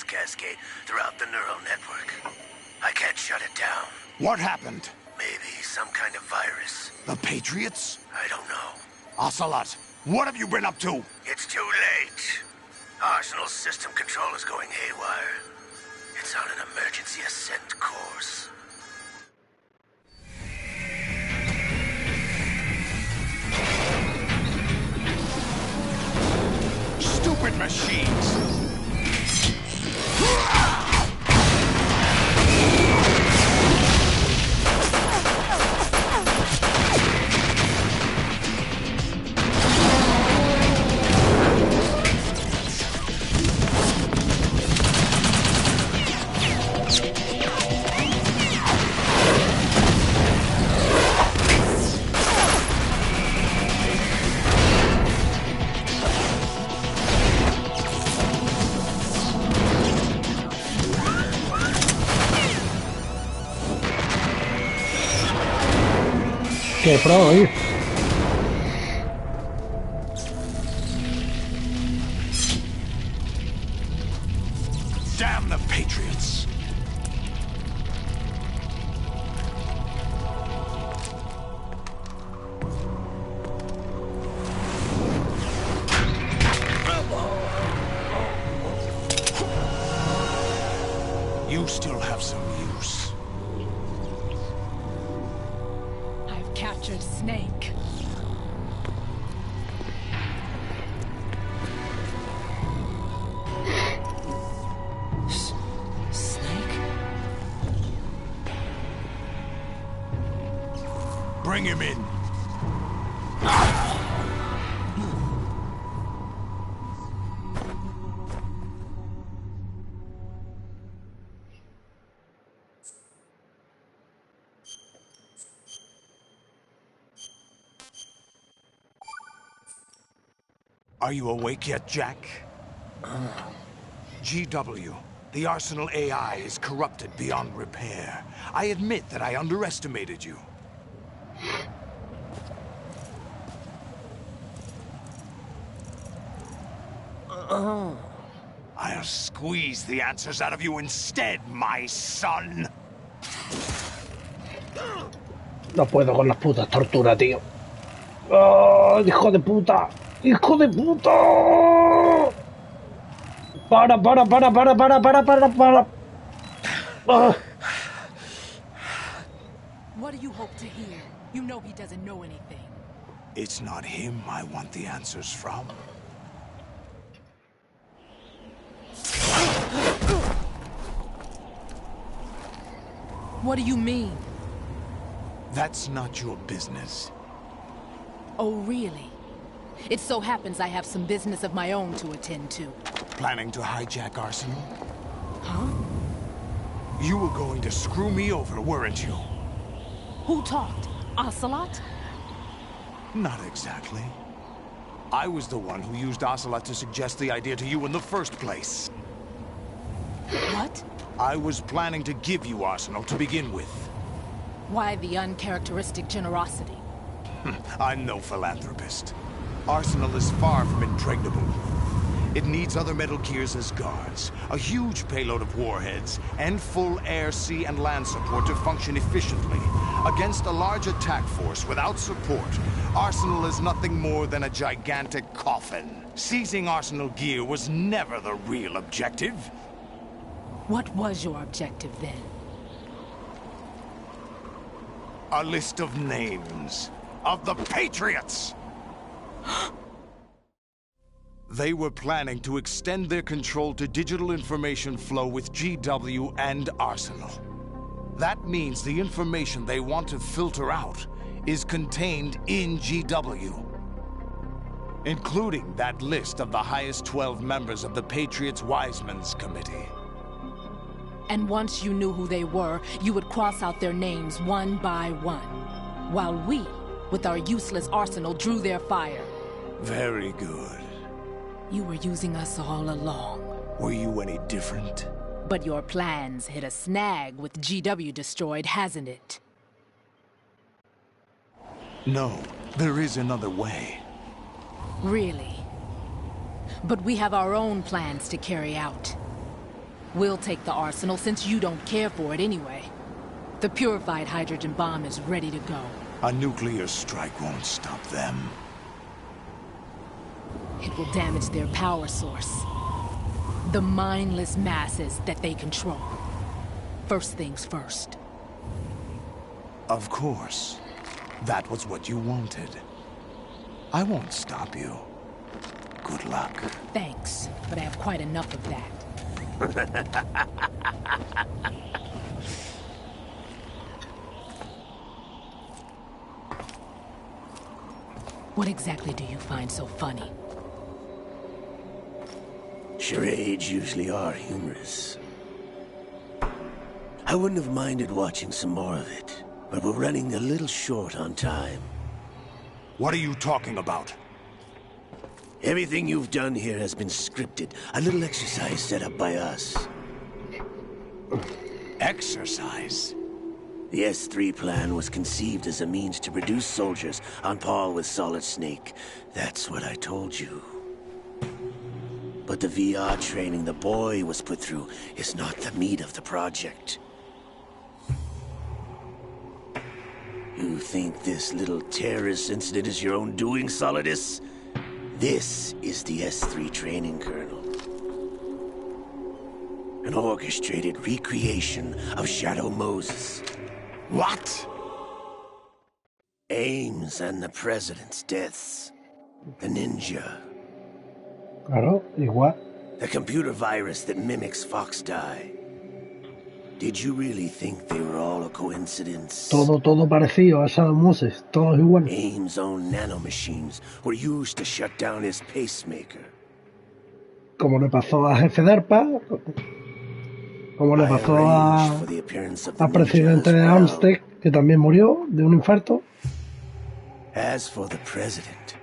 Cascade throughout the neural network. I can't shut it down. What happened? Maybe some kind of virus. The Patriots? I don't know. Ocelot, what have you been up to? It's too late. Arsenal's system control is going haywire. It's on an emergency ascent course. Stupid machines! Qué pro, ¿eh? Damn the Patriots! You still have some use. I've captured Snake. Snake? Bring him in. Are you awake yet, Jack? GW, the Arsenal AI is corrupted beyond repair. I admit that I underestimated you. I'll squeeze the answers out of you instead, my son. No puedo con las putas torturas, tío. ¡Oh, hijo de puta! ¡Hijo de puta! Para. What do you hope to hear? You know he doesn't know anything. It's not him I want the answers from. What do you mean? That's not your business. Oh, really? It so happens I have some business of my own to attend to. Planning to hijack Arsenal? Huh? You were going to screw me over, weren't you? Who talked? Ocelot? Not exactly. I was the one who used Ocelot to suggest the idea to you in the first place. What? I was planning to give you Arsenal to begin with. Why the uncharacteristic generosity? I'm no philanthropist. Arsenal is far from impregnable. It needs other Metal Gears as guards, a huge payload of warheads, and full air, sea, and land support to function efficiently. Against a large attack force without support, Arsenal is nothing more than a gigantic coffin. Seizing Arsenal gear was never the real objective. What was your objective then? A list of names of the Patriots! They were planning to extend their control to digital information flow with GW and Arsenal. That means the information they want to filter out is contained in GW, including that list of the highest 12 members of the Patriots Wiseman's Committee. And once you knew who they were, you would cross out their names one by one, while we, with our useless arsenal, drew their fire. Very good. You were using us all along. Were you any different? But your plans hit a snag with GW destroyed, hasn't it? No, there is another way. Really? But we have our own plans to carry out. We'll take the arsenal since you don't care for it anyway. The purified hydrogen bomb is ready to go. A nuclear strike won't stop them. It will damage their power source. The mindless masses that they control. First things first. Of course. That was what you wanted. I won't stop you. Good luck. Thanks, but I have quite enough of that. What exactly do you find so funny? Charades usually are humorous. I wouldn't have minded watching some more of it, but we're running a little short on time. What are you talking about? Everything you've done here has been scripted. A little exercise set up by us. Exercise? The S3 plan was conceived as a means to produce soldiers on par with Solid Snake. That's what I told you. But the VR training the boy was put through is not the meat of the project. You think this little terrorist incident is your own doing, Solidus? This is the S3 training kernel. An orchestrated recreation of Shadow Moses. What? Ames and the President's deaths. The ninja. Claro, igual. The computer virus that mimics Foxdie. Did you really think they were all a coincidence? Todo parecido a Shadow Moses, todo igual. Ames' own nanomachines were used to shut down his pacemaker. Como le pasó a Jefe DARPA, como le pasó al presidente de Amstec, que también murió de un infarto. As for the president,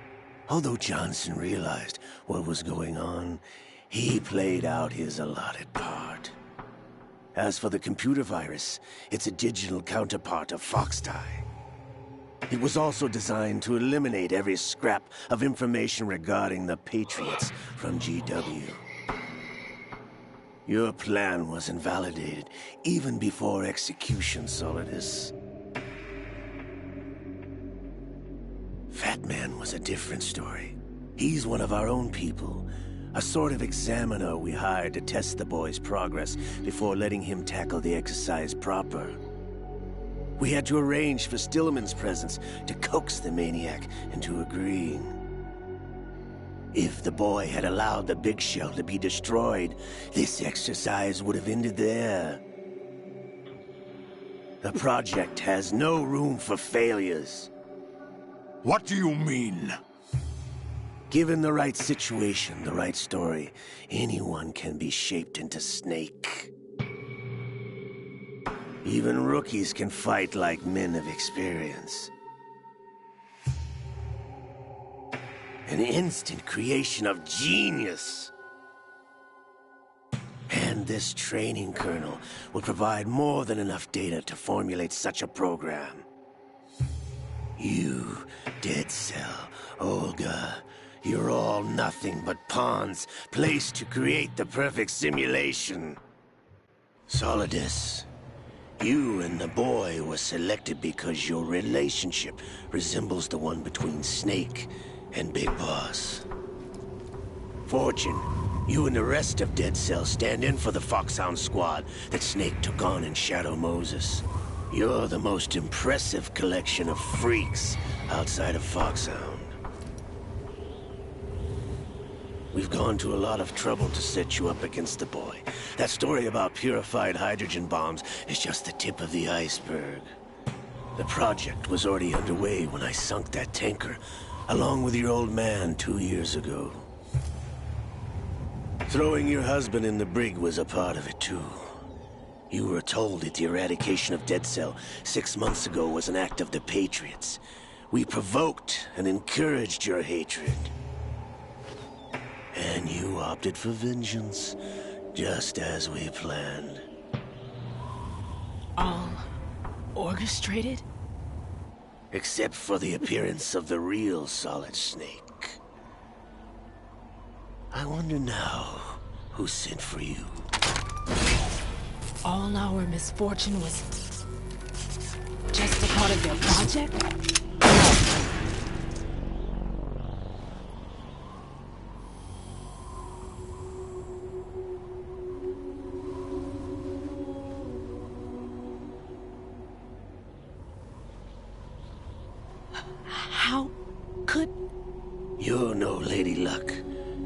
although Johnson realized what was going on, he played out his allotted part. As for the computer virus, it's a digital counterpart of Foxtie. It was also designed to eliminate every scrap of information regarding the Patriots from GW. Your plan was invalidated even before execution, Solidus. Fat Man was a different story. He's one of our own people. A sort of examiner we hired to test the boy's progress before letting him tackle the exercise proper. We had to arrange for Stillman's presence to coax the maniac into agreeing. If the boy had allowed the big shell to be destroyed, this exercise would have ended there. The project has no room for failures. What do you mean? Given the right situation, the right story, anyone can be shaped into Snake. Even rookies can fight like men of experience. An instant creation of genius. And this training kernel will provide more than enough data to formulate such a program. You, Dead Cell, Olga, you're all nothing but pawns placed to create the perfect simulation. Solidus, you and the boy were selected because your relationship resembles the one between Snake and Big Boss. Fortune, you and the rest of Dead Cell stand in for the Foxhound squad that Snake took on in Shadow Moses. You're the most impressive collection of freaks outside of Foxhound. We've gone to a lot of trouble to set you up against the boy. That story about purified hydrogen bombs is just the tip of the iceberg. The project was already underway when I sunk that tanker, along with your old man 2 years ago. Throwing your husband in the brig was a part of it too. You were told that the eradication of Dead Cell 6 months ago was an act of the Patriots. We provoked and encouraged your hatred. And you opted for vengeance, just as we planned. All orchestrated? Except for the appearance of the real Solid Snake. I wonder now who sent for you. All our misfortune was just a part of their project? How could... You're no Lady Luck.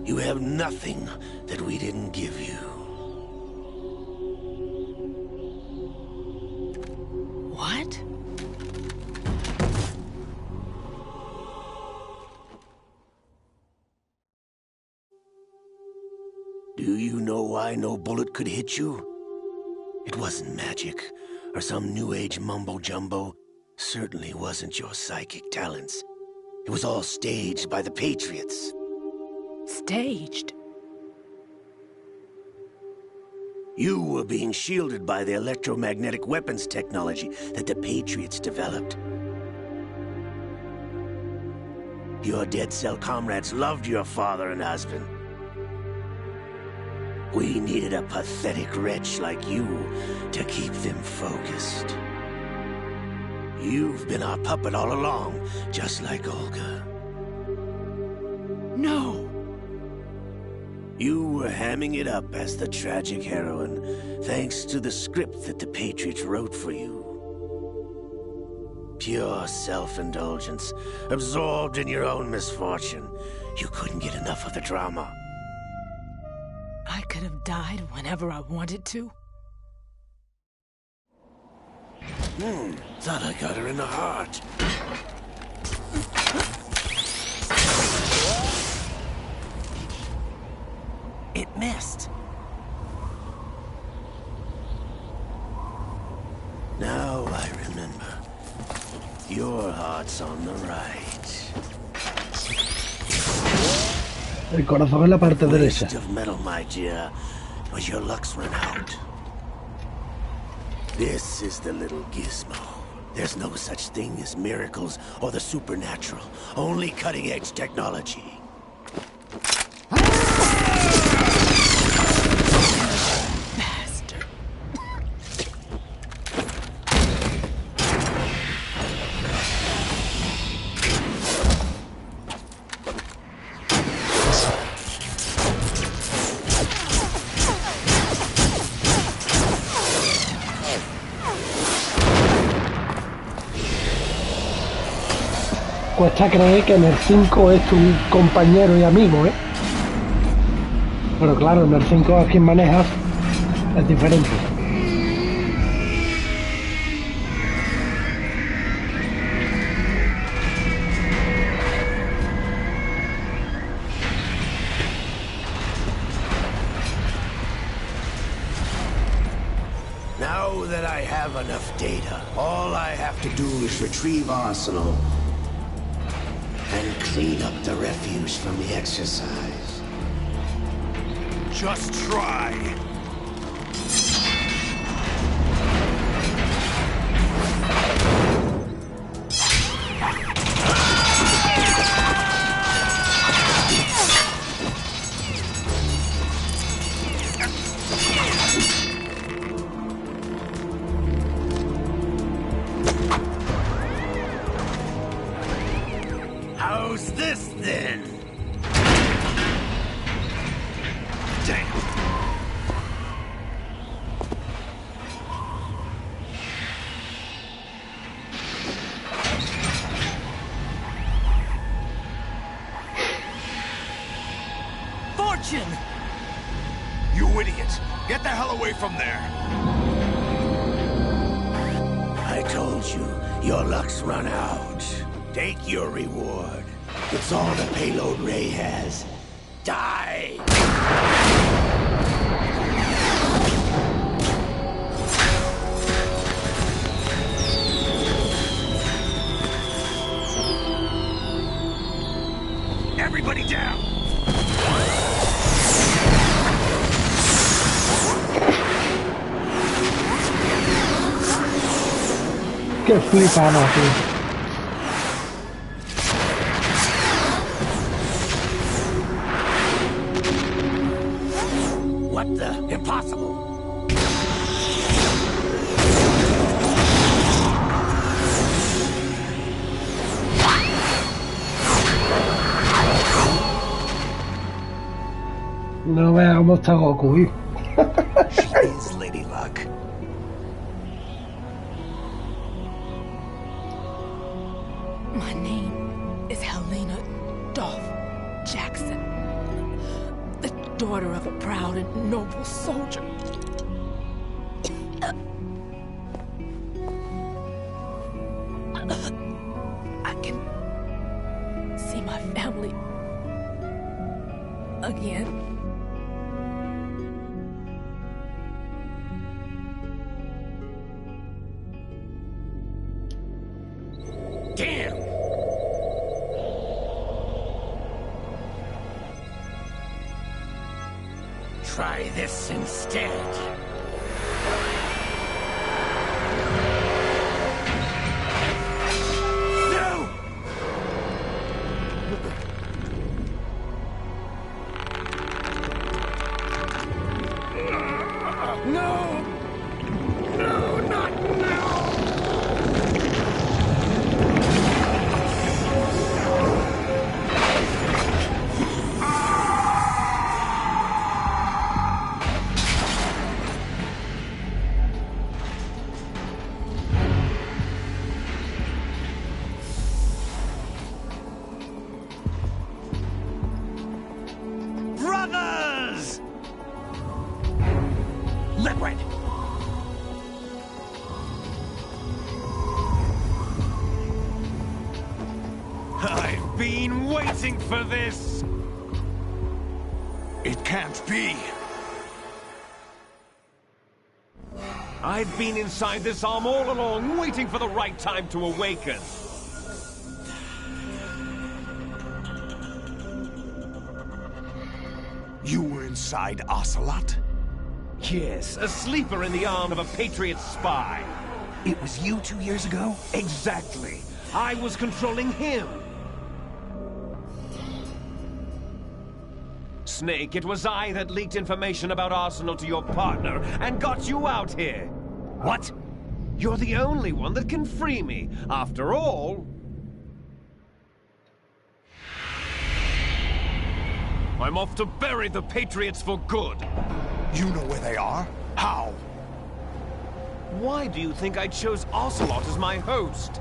You have nothing that we didn't give you. What? Do you know why no bullet could hit you? It wasn't magic, or some new age mumbo-jumbo. Certainly wasn't your psychic talents. It was all staged by the Patriots. Staged? You were being shielded by the electromagnetic weapons technology that the Patriots developed. Your Dead Cell comrades loved your father and husband. We needed a pathetic wretch like you to keep them focused. You've been our puppet all along, just like Olga. No! You were hamming it up as the tragic heroine, thanks to the script that the Patriots wrote for you. Pure self-indulgence, absorbed in your own misfortune. You couldn't get enough of the drama. I could have died whenever I wanted to. Thought I got her in the heart. It missed. Now I remember. Your heart's on the right. El corazón en la parte derecha. Of metal, my dear, but your luck's run out. This is the little gizmo. There's no such thing as miracles or the supernatural. Only cutting-edge technology. Cuesta creer que en el 5 es tu compañero y amigo, ¿eh? Pero claro, en el 5 a quien manejas es diferente. Now that I have enough data, all I have to do is retrieve Arsenal and clean up the refuse from the exercise. Just try. How's this then? Damn. Fortune! You idiot! Get the hell away from there! I told you, your luck's run out. Take your reward. It's all the payload Ray has. Die! Everybody down! Qué flipado, tío. What the? Impossible! No veas cómo está Goku, ¿eh? She is Lady Luck. My name is Helena Dolph Jackson, the daughter of a proud and noble soldier. I can see my family again. Damn! Try this instead. No! No! No, not now! Brothers! Liquid! I've been waiting for this! It can't be! I've been inside this arm all along, waiting for the right time to awaken. inside Ocelot? Yes, a sleeper in the arm of a Patriot spy. It was you 2 years ago? Exactly. I was controlling him. Snake, it was I that leaked information about Arsenal to your partner and got you out here. What? You're the only one that can free me. After all, I'm off to bury the Patriots for good. You know where they are? How? Why do you think I chose Ocelot as my host?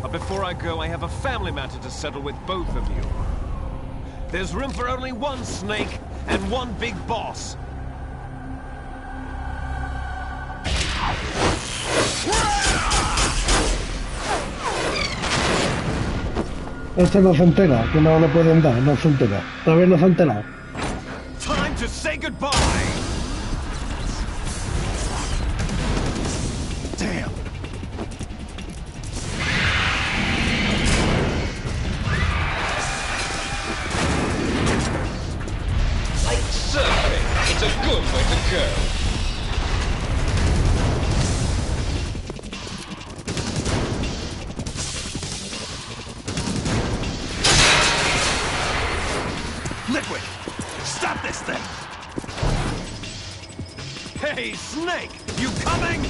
But before I go, I have a family matter to settle with both of you. There's room for only one Snake and one big boss. Este no se entera, que no le pueden dar, no se entera. Todavía no se ha enterado. Time to say goodbye. Damn. Like surfing, it's a good way to go. Liquid! Stop this thing! Hey, Snake! You coming?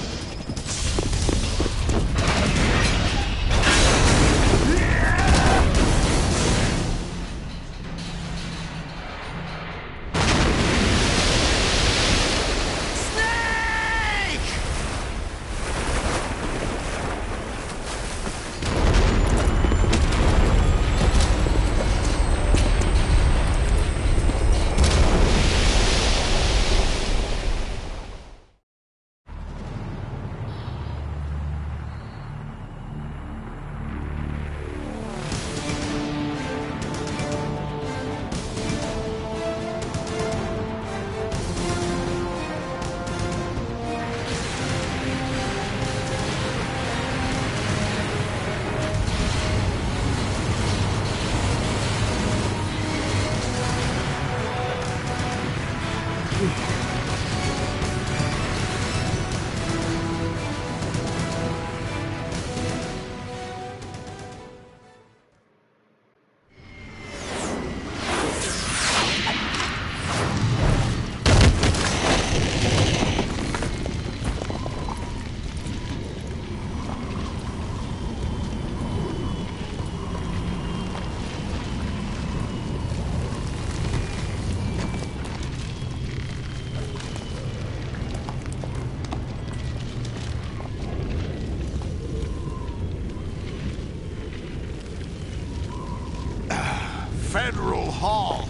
Federal Hall.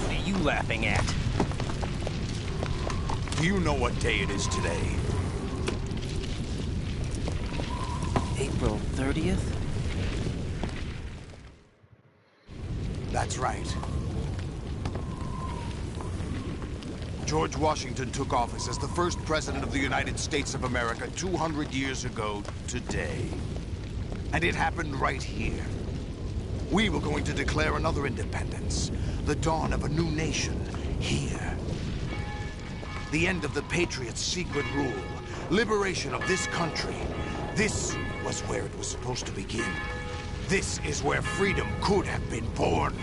What are you laughing at? Do you know what day it is today? April 30th? That's right. George Washington took office as the first president of the United States of America 200 years ago today. And it happened right here. We were going to declare another independence, the dawn of a new nation, here. The end of the Patriots' secret rule, liberation of this country. This was where it was supposed to begin. This is where freedom could have been born.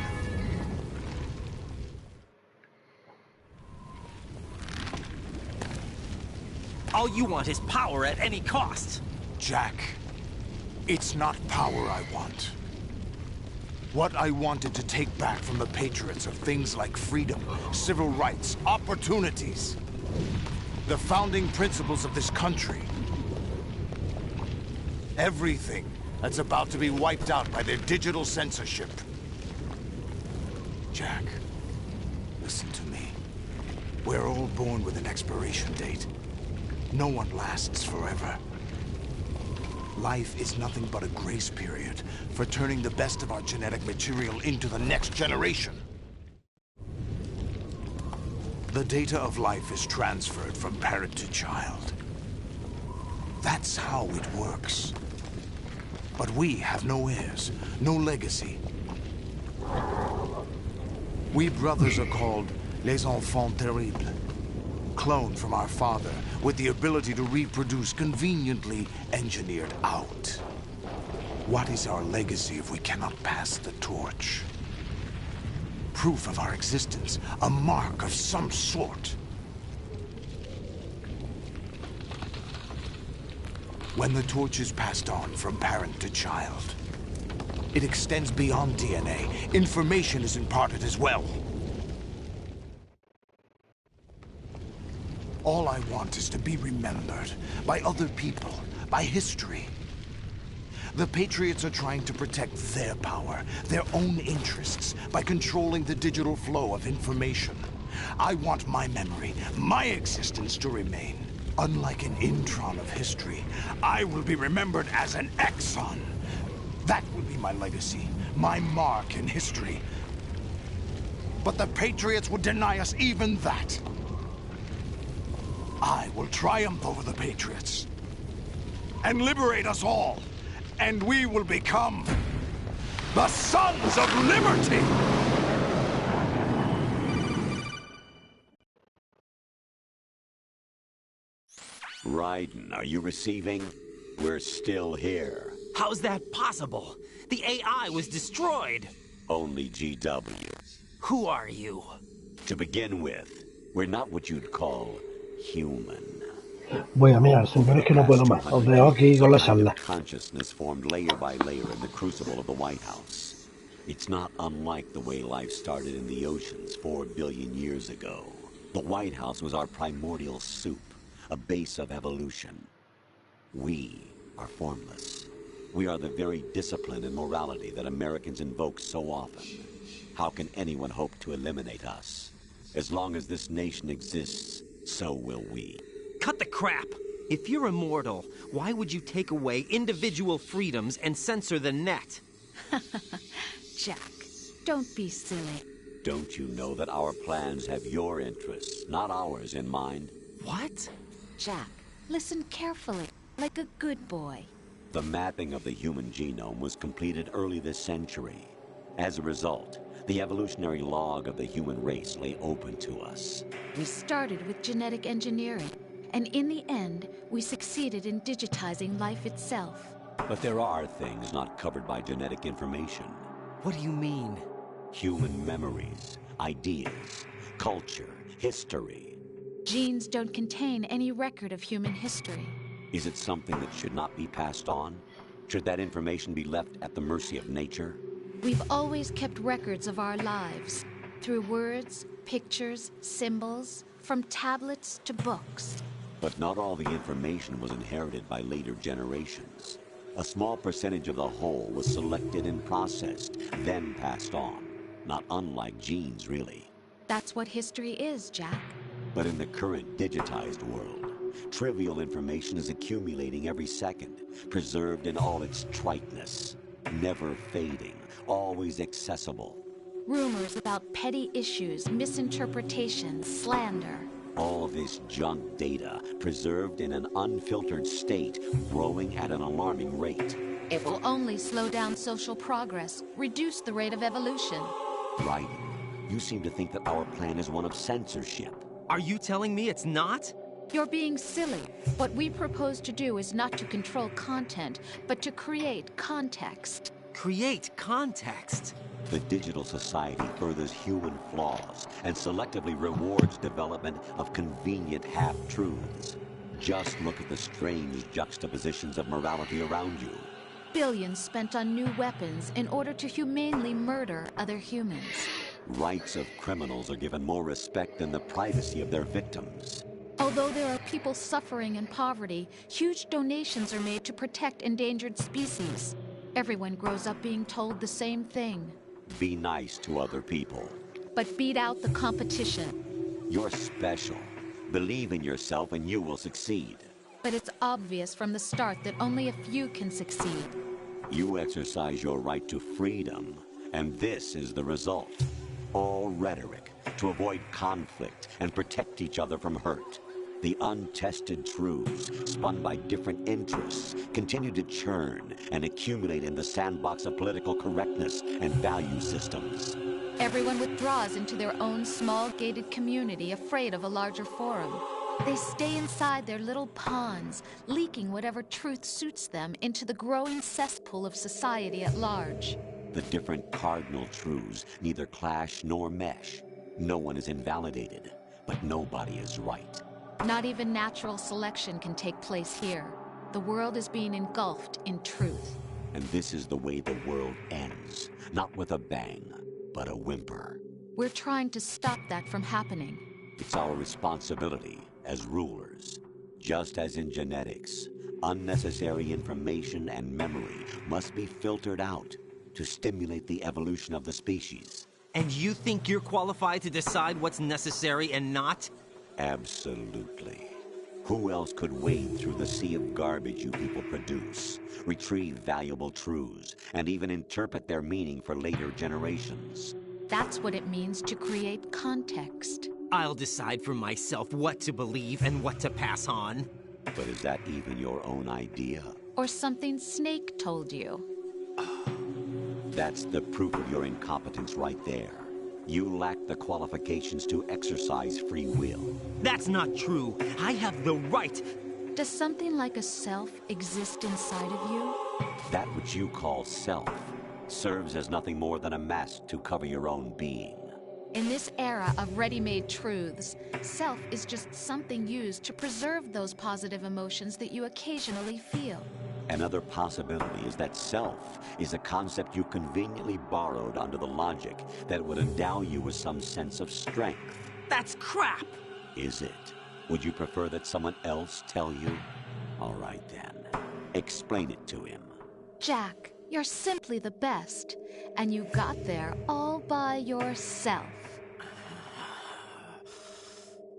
All you want is power at any cost. Jack, it's not power I want. What I wanted to take back from the Patriots are things like freedom, civil rights, opportunities. The founding principles of this country. Everything that's about to be wiped out by their digital censorship. Jack, listen to me. We're all born with an expiration date. No one lasts forever. Life is nothing but a grace period for turning the best of our genetic material into the next generation. The data of life is transferred from parent to child. That's how it works. But we have no heirs, no legacy. We brothers are called les enfants terribles. Cloned from our father, with the ability to reproduce conveniently engineered out. What is our legacy if we cannot pass the torch? Proof of our existence, a mark of some sort. When the torch is passed on from parent to child, it extends beyond DNA. Information is imparted as well. All I want is to be remembered by other people, by history. The Patriots are trying to protect their power, their own interests, by controlling the digital flow of information. I want my memory, my existence to remain. Unlike an intron of history, I will be remembered as an exon. That will be my legacy, my mark in history. But the Patriots would deny us even that. I will triumph over the Patriots and liberate us all, and we will become the Sons of Liberty! Raiden, are you receiving? We're still here. How's that possible? The AI was destroyed. Only GW. Who are you? To begin with, we're not what you'd call human. Voy a mirar, señores, que no puedo más. Os dejo aquí con la charla. Consciousness formed layer by layer in the crucible of the White House. It's not unlike the way life started in the oceans 4 billion years ago. The White House was our primordial soup, a base of evolution. We are formless. We are the very discipline and morality that Americans invoke so often. How can anyone hope to eliminate us? As long as this nation exists, so will we. Cut the crap! If you're immortal, why would you take away individual freedoms and censor the net? Jack, don't be silly. Don't you know that our plans have your interests, not ours, in mind? What? Jack, listen carefully, like a good boy. The mapping of the human genome was completed early this century. As a result, the evolutionary log of the human race lay open to us. We started with genetic engineering, and in the end, we succeeded in digitizing life itself. But there are things not covered by genetic information. What do you mean? Human memories, ideas, culture, history. Genes don't contain any record of human history. Is it something that should not be passed on? Should that information be left at the mercy of nature? We've always kept records of our lives, through words, pictures, symbols, from tablets to books. But not all the information was inherited by later generations. A small percentage of the whole was selected and processed, then passed on. Not unlike genes, really. That's what history is, Jack. But in the current digitized world, trivial information is accumulating every second, preserved in all its triteness, never fading, always accessible. Rumors about petty issues, misinterpretations, slander. All this junk data, preserved in an unfiltered state, growing at an alarming rate. It will only slow down social progress, reduce the rate of evolution. Right. You seem to think that our plan is one of censorship. Are you telling me it's not? You're being silly. What we propose to do is not to control content, but to create context. Create context? The digital society furthers human flaws and selectively rewards development of convenient half-truths. Just look at the strange juxtapositions of morality around you. Billions spent on new weapons in order to humanely murder other humans. Rights of criminals are given more respect than the privacy of their victims. Although there are people suffering in poverty, huge donations are made to protect endangered species. Everyone grows up being told the same thing. Be nice to other people. But beat out the competition. You're special. Believe in yourself and you will succeed. But it's obvious from the start that only a few can succeed. You exercise your right to freedom, and this is the result. All rhetoric to avoid conflict and protect each other from hurt. The untested truths, spun by different interests, continue to churn and accumulate in the sandbox of political correctness and value systems. Everyone withdraws into their own small gated community, afraid of a larger forum. They stay inside their little ponds, leaking whatever truth suits them into the growing cesspool of society at large. The different cardinal truths neither clash nor mesh. No one is invalidated, but nobody is right. Not even natural selection can take place here. The world is being engulfed in truth. And this is the way the world ends. Not with a bang, but a whimper. We're trying to stop that from happening. It's our responsibility as rulers. Just as in genetics, unnecessary information and memory must be filtered out to stimulate the evolution of the species. And you think you're qualified to decide what's necessary and not? Absolutely. Who else could wade through the sea of garbage you people produce, retrieve valuable truths, and even interpret their meaning for later generations? That's what it means to create context. I'll decide for myself what to believe and what to pass on. But is that even your own idea? Or something Snake told you? That's the proof of your incompetence right there. You lack the qualifications to exercise free will. That's not true. I have the right. Does something like a self exist inside of you? That which you call self serves as nothing more than a mask to cover your own being. In this era of ready-made truths, self is just something used to preserve those positive emotions that you occasionally feel. Another possibility is that self is a concept you conveniently borrowed under the logic that would endow you with some sense of strength. That's crap! Is it? Would you prefer that someone else tell you? All right then. Explain it to him. Jack, you're simply the best, and you got there all by yourself.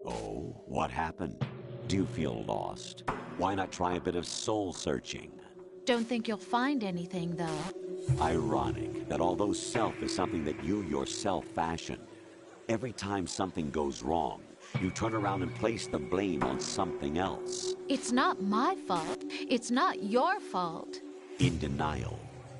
Oh, what happened? Do you feel lost? Why not try a bit of soul-searching? Don't think you'll find anything, though. Ironic that although self is something that you yourself fashioned, every time something goes wrong, you turn around and place the blame on something else. It's not my fault. It's not your fault. In denial,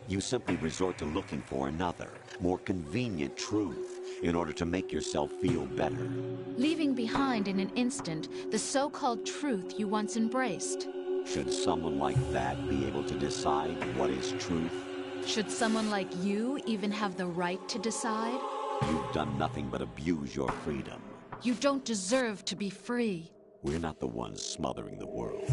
you simply resort to looking for another, more convenient truth in order to make yourself feel better. Leaving behind in an instant the so-called truth you once embraced. Should someone like that be able to decide what is truth? Should someone like you even have the right to decide? You've done nothing but abuse your freedom. You don't deserve to be free. We're not the ones smothering the world.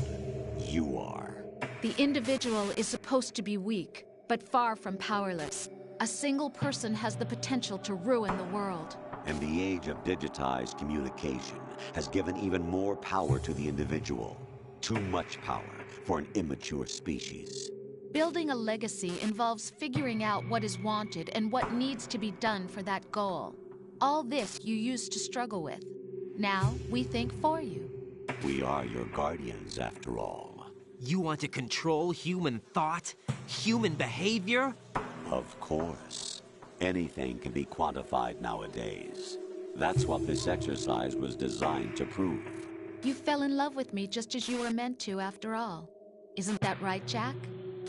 You are. The individual is supposed to be weak, but far from powerless. A single person has the potential to ruin the world. And the age of digitized communication has given even more power to the individual. Too much power for an immature species. Building a legacy involves figuring out what is wanted and what needs to be done for that goal. All this you used to struggle with. Now we think for you. We are your guardians, after all. You want to control human thought? Human behavior? Of course. Anything can be quantified nowadays. That's what this exercise was designed to prove. You fell in love with me just as you were meant to, after all. Isn't that right, Jack?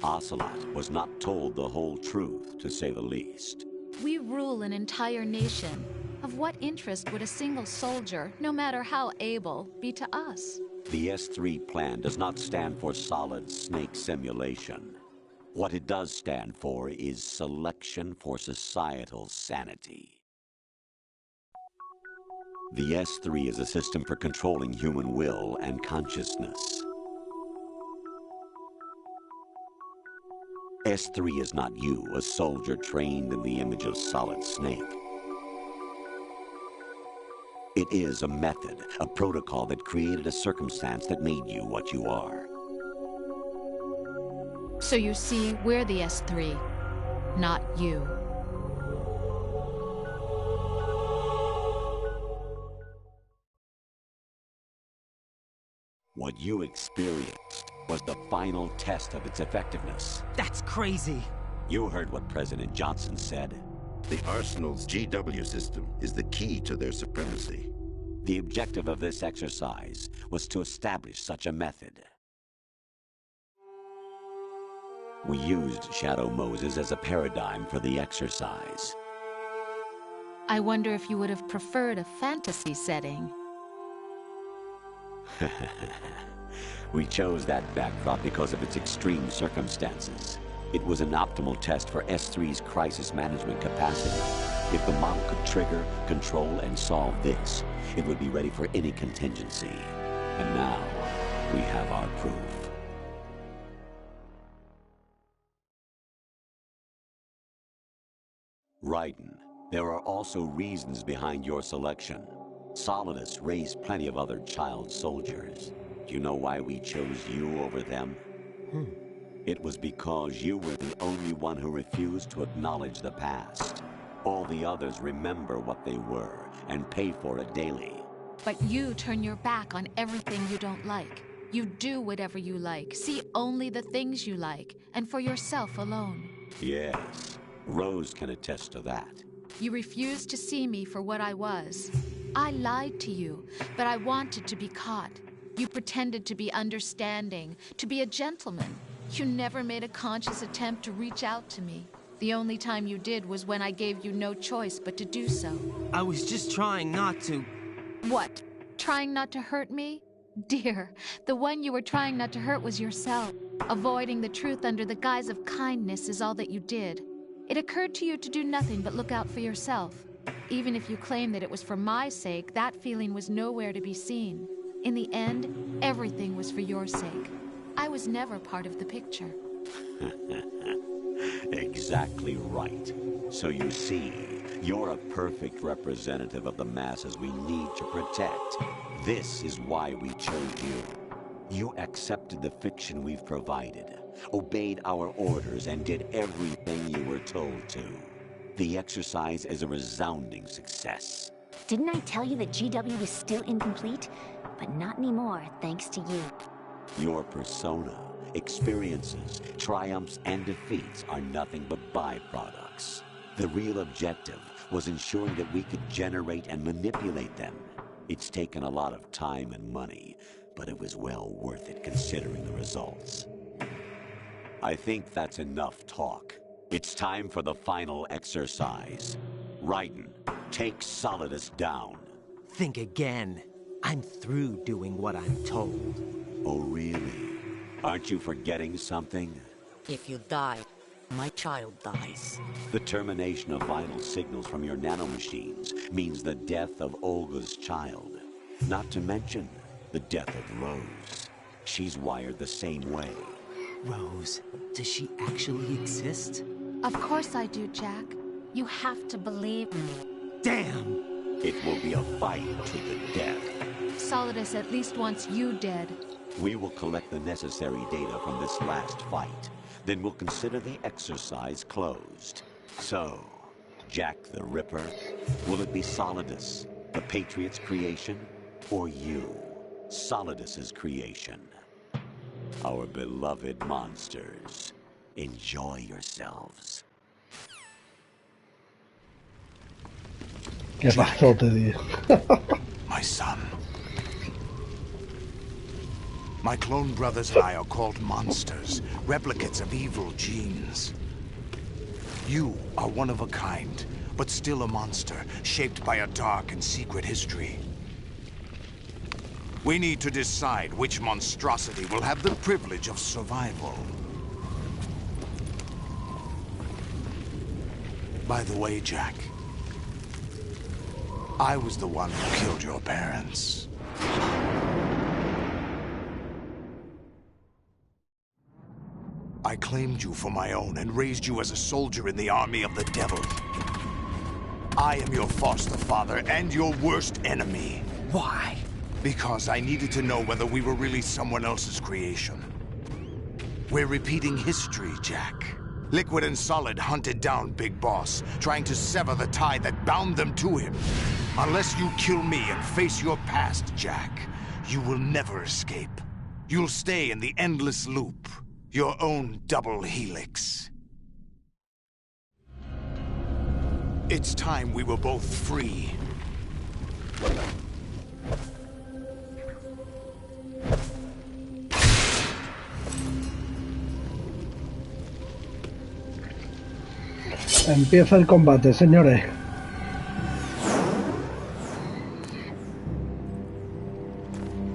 Ocelot was not told the whole truth, to say the least. We rule an entire nation. Of what interest would a single soldier, no matter how able, be to us? The S3 plan does not stand for solid snake simulation. What it does stand for is selection for societal sanity. The S3 is a system for controlling human will and consciousness. S3 is not you, a soldier trained in the image of Solid Snake. It is a method, a protocol that created a circumstance that made you what you are. So you see, we're the S3, not you. What you experienced was the final test of its effectiveness. That's crazy. You heard what President Johnson said. The Arsenal's GW system is the key to their supremacy. The objective of this exercise was to establish such a method. We used Shadow Moses as a paradigm for the exercise. I wonder if you would have preferred a fantasy setting. We chose that backdrop because of its extreme circumstances. It was an optimal test for S3's crisis management capacity. If the model could trigger, control, and solve this, it would be ready for any contingency. And now, we have our proof. Raiden, there are also reasons behind your selection. Solidus raised plenty of other child soldiers. Do you know why we chose you over them? It was because you were the only one who refused to acknowledge the past. All the others remember what they were and pay for it daily. But you turn your back on everything you don't like. You do whatever you like, see only the things you like, and for yourself alone. Yes, Rose can attest to that. You refused to see me for what I was. I lied to you, but I wanted to be caught. You pretended to be understanding, to be a gentleman. You never made a conscious attempt to reach out to me. The only time you did was when I gave you no choice but to do so. I was just trying not to... What? Trying not to hurt me? Dear, the one you were trying not to hurt was yourself. Avoiding the truth under the guise of kindness is all that you did. It occurred to you to do nothing but look out for yourself. Even if you claim that it was for my sake, that feeling was nowhere to be seen. In the end, everything was for your sake. I was never part of the picture. Exactly right. So you see, you're a perfect representative of the masses we need to protect. This is why we chose you. You accepted the fiction we've provided, obeyed our orders, and did everything you were told to. The exercise is a resounding success. Didn't I tell you that GW was still incomplete? But not anymore, thanks to you. Your persona, experiences, triumphs, and defeats are nothing but byproducts. The real objective was ensuring that we could generate and manipulate them. It's taken a lot of time and money, but it was well worth it considering the results. I think that's enough talk. It's time for the final exercise. Raiden, take Solidus down. Think again. I'm through doing what I'm told. Oh, really? Aren't you forgetting something? If you die, my child dies. The termination of vital signals from your nanomachines means the death of Olga's child. Not to mention the death of Rose. She's wired the same way. Rose, does she actually exist? Of course I do, Jack. You have to believe me. Damn! It will be a fight to the death. Solidus at least wants you dead. We will collect the necessary data from this last fight. Then we'll consider the exercise closed. So, Jack the Ripper, will it be Solidus, the Patriot's creation, or you, Solidus's creation? Our beloved monsters, enjoy yourselves. ¿Qué pasó, te digo? My son. My clone brothers and I are called monsters, replicates of evil genes. You are one of a kind, but still a monster, shaped by a dark and secret history. We need to decide which monstrosity will have the privilege of survival. By the way, Jack, I was the one who killed your parents. I claimed you for my own and raised you as a soldier in the army of the devil. I am your foster father and your worst enemy. Why? Because I needed to know whether we were really someone else's creation. We're repeating history, Jack. Liquid and Solid hunted down Big Boss, trying to sever the tie that bound them to him. Unless you kill me and face your past, Jack, you will never escape. You'll stay in the endless loop. Your own double helix. It's time we were both free. Empieza el combate, señores.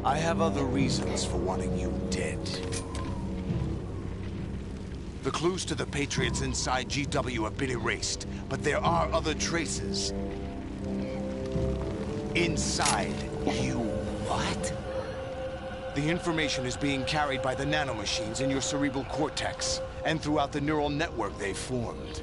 I have other reasons for wanting you dead. The clues to the Patriots inside GW have been erased, but there are other traces. Inside you. What? The information is being carried by the nanomachines in your cerebral cortex, and throughout the neural network they've formed.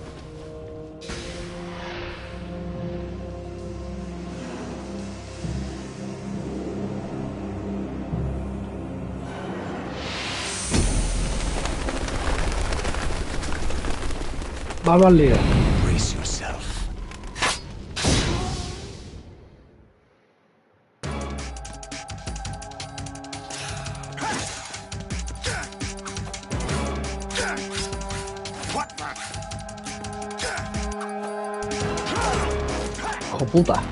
Vamos al lío. Brace yourself. Hijo puta.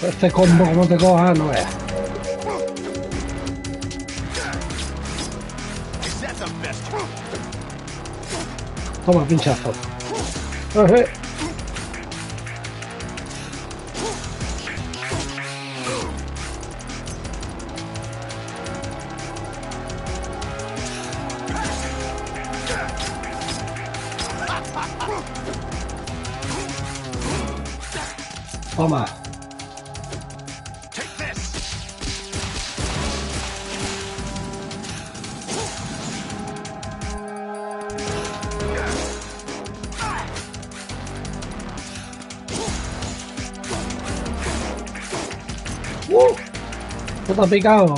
Este combo como te coja no es. Toma pinchazo. Toma. Puta picado.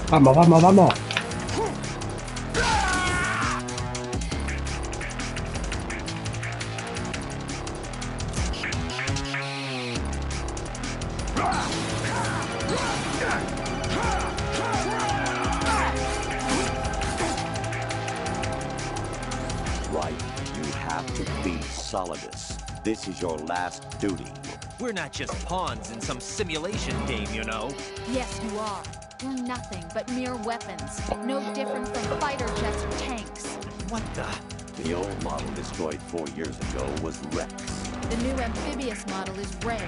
Vamos, vamos, vamos. This is your last duty. We're not just pawns in some simulation game, you know. Yes, you are. We're nothing but mere weapons. No different from fighter jets or tanks. What the? The old model destroyed 4 years ago was Rex. The new amphibious model is Ray.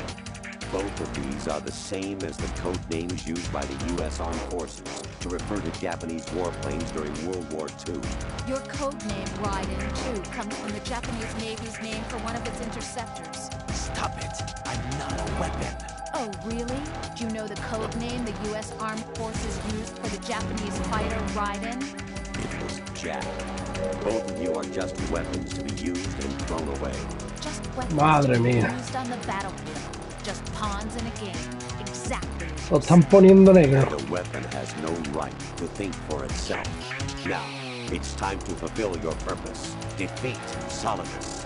Both of these are the same as the code names used by the U.S. Armed Forces to refer to Japanese warplanes during World War II. Your code name, Raiden, too, comes from the Japanese Navy's name for one of its interceptors. Stop it. I'm not a weapon. Oh, really? Do you know the code name the U.S. Armed Forces used for the Japanese fighter Raiden? It was Jack. Both of you are just weapons to be used and thrown away. Just weapons Madre mía. used on the battlefield. Just pawns in a game. Exactly. Lo están poniendo negro. The weapon has no right to think for itself. Now, it's time to fulfill your purpose. Defeat Solidus.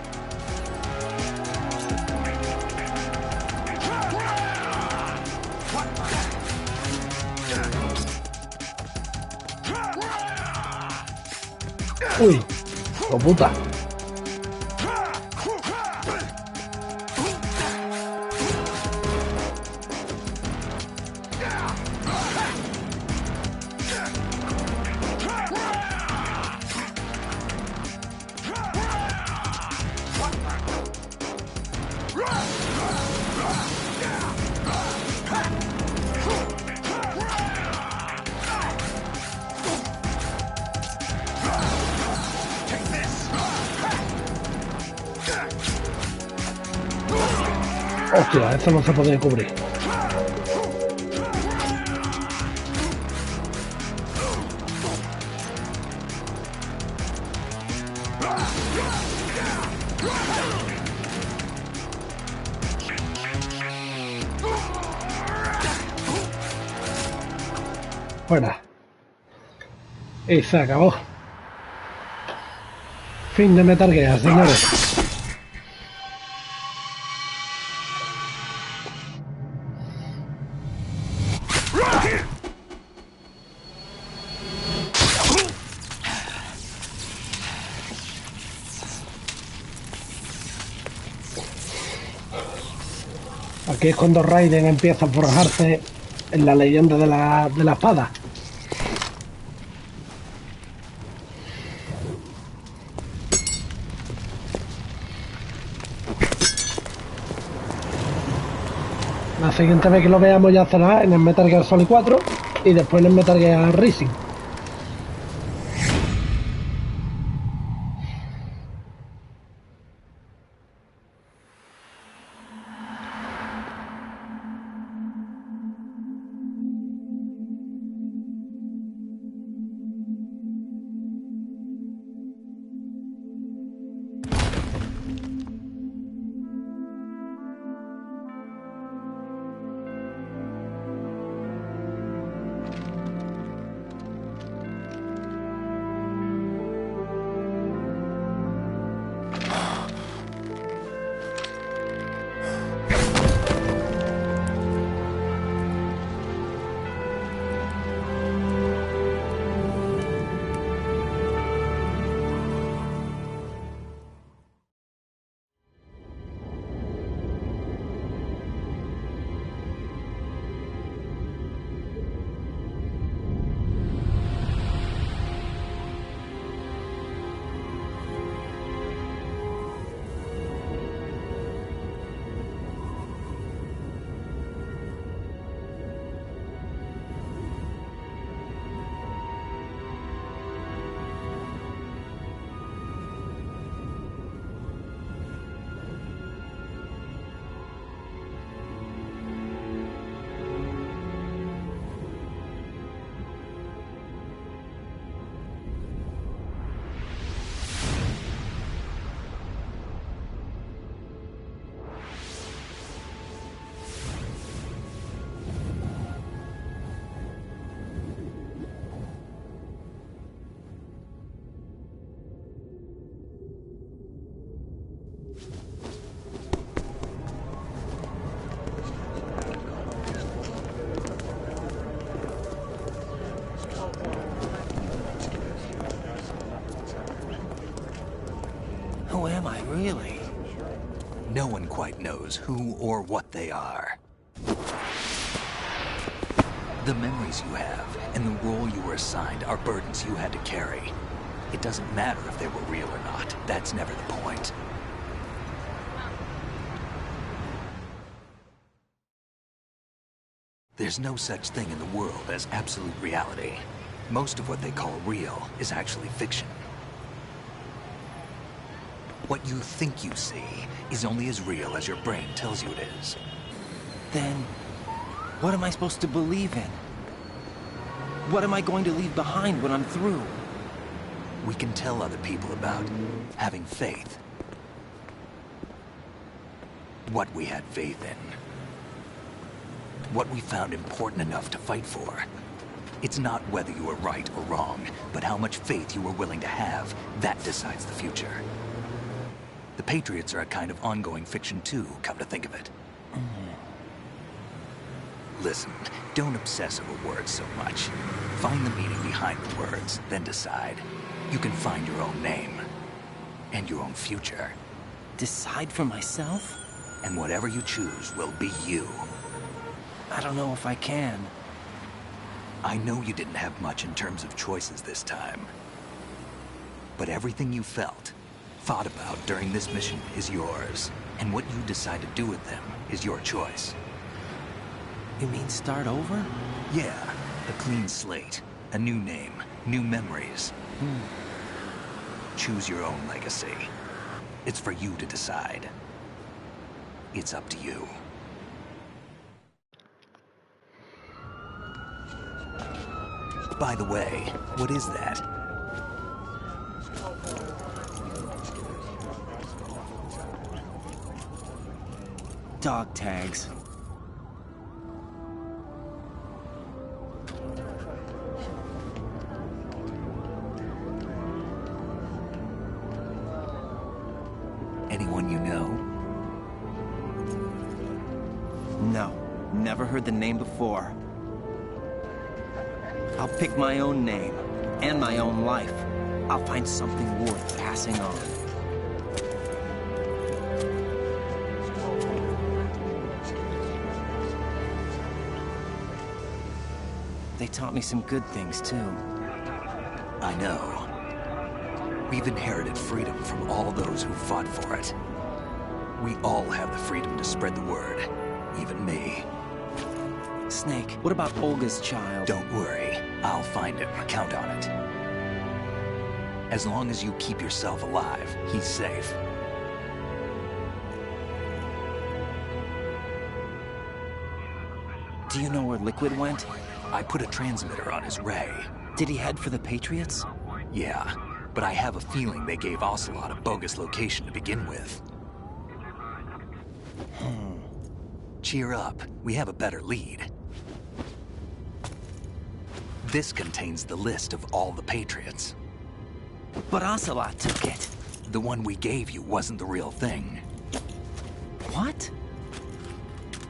Uy, oh puta. Hostia, esto no se puede cubrir. Fuera. Y se acabó. Fin de Metal Gear, señores. Aquí es cuando Raiden empieza a forjarse en la leyenda de la espada. La siguiente vez que lo veamos ya será en el Metal Gear Solid 4 y después en el Metal Gear Rising. Who am I, really? No one quite knows who or what they are. The memories you have and the role you were assigned are burdens you had to carry. It doesn't matter if they were real or not. That's never the point. There's no such thing in the world as absolute reality. Most of what they call real is actually fiction. What you think you see is only as real as your brain tells you it is. Then, what am I supposed to believe in? What am I going to leave behind when I'm through? We can tell other people about having faith. What we had faith in. What we found important enough to fight for. It's not whether you were right or wrong, but how much faith you were willing to have. That decides the future. The Patriots are a kind of ongoing fiction too, come to think of it. Listen, don't obsess over words so much. Find the meaning behind the words, then decide. You can find your own name. And your own future. Decide for myself? And whatever you choose will be you. I don't know if I can. I know you didn't have much in terms of choices this time. But everything you felt, thought about during this mission is yours. And what you decide to do with them is your choice. You mean start over? Yeah, a clean slate, a new name, new memories. Choose your own legacy. It's for you to decide. It's up to you. By the way, what is that? Dog tags. Anyone you know? No, never heard the name before. I'll pick my own name, and my own life. I'll find something worth passing on. They taught me some good things, too. I know. We've inherited freedom from all those who fought for it. We all have the freedom to spread the word, even me. Snake, what about Olga's child? Don't worry, I'll find him. Count on it. As long as you keep yourself alive, he's safe. Do you know where Liquid went? I put a transmitter on his ray. Did he head for the Patriots? Yeah, but I have a feeling they gave Ocelot a bogus location to begin with. Cheer up, we have a better lead. This contains the list of all the Patriots. But Ocelot took it. The one we gave you wasn't the real thing. What?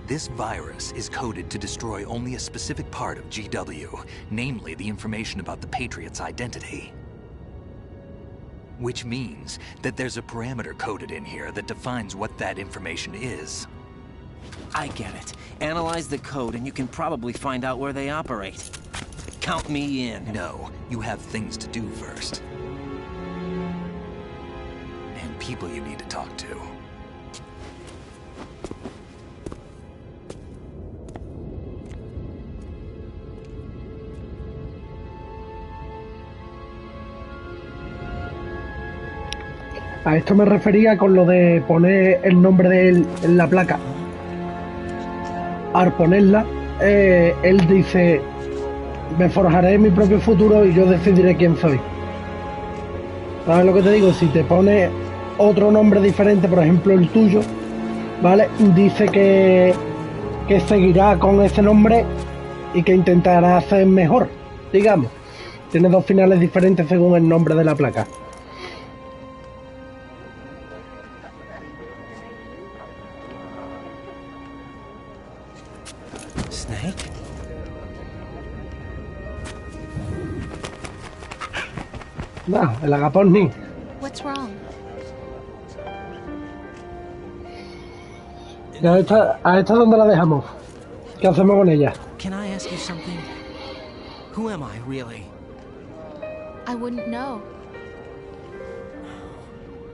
This virus is coded to destroy only a specific part of GW, namely the information about the Patriot's identity. Which means that there's a parameter coded in here that defines what that information is. I get it. Analyze the code and you can probably find out where they operate. Count me in. No, you have things to do first. And people you need to talk to. A esto me refería con lo de poner el nombre de él en la placa. Al ponerla, él dice, me forjaré mi propio futuro y yo decidiré quién soy. ¿Sabes lo que te digo? Si te pones otro nombre diferente, por ejemplo el tuyo, ¿vale? Dice que seguirá con ese nombre y que intentará hacer mejor, digamos. Tiene dos finales diferentes según el nombre de la placa. Snake? No, el agapón ni. What's wrong? ¿A esta dónde la dejamos? ¿Qué hacemos con ella? Can I ask you something? Who am I, really? I wouldn't know.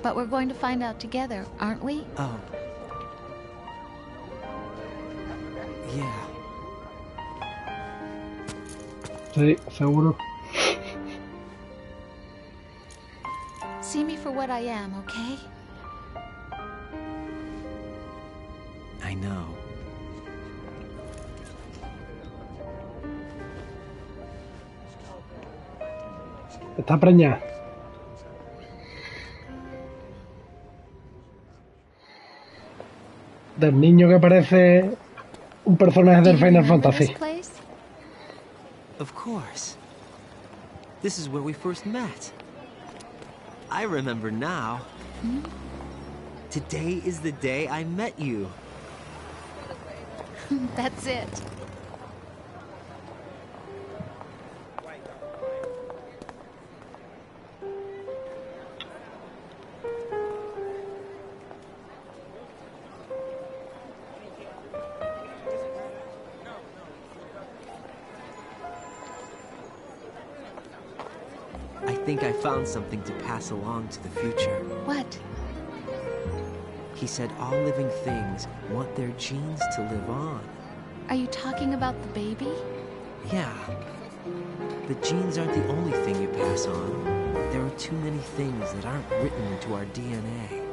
But we're going to find out together, aren't we? Oh. Yeah. Sí, seguro. See me for what I am, okay? I know. Está preñada. Del niño que parece un personaje del Final Fantasy. Of course. This is where we first met. I remember now. Hmm? Today is the day I met you. That's it. I think I found something to pass along to the future. What? He said all living things want their genes to live on. Are you talking about the baby? Yeah. The genes aren't the only thing you pass on. There are too many things that aren't written into our DNA.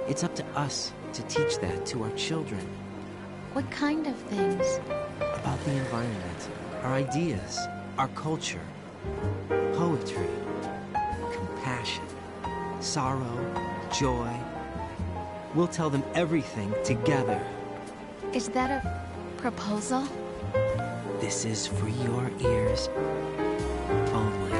It's up to us to teach that to our children. What kind of things? About the environment, our ideas, our culture, poetry, compassion, sorrow, joy. We'll tell them everything together. Is that a proposal? This is for your ears only.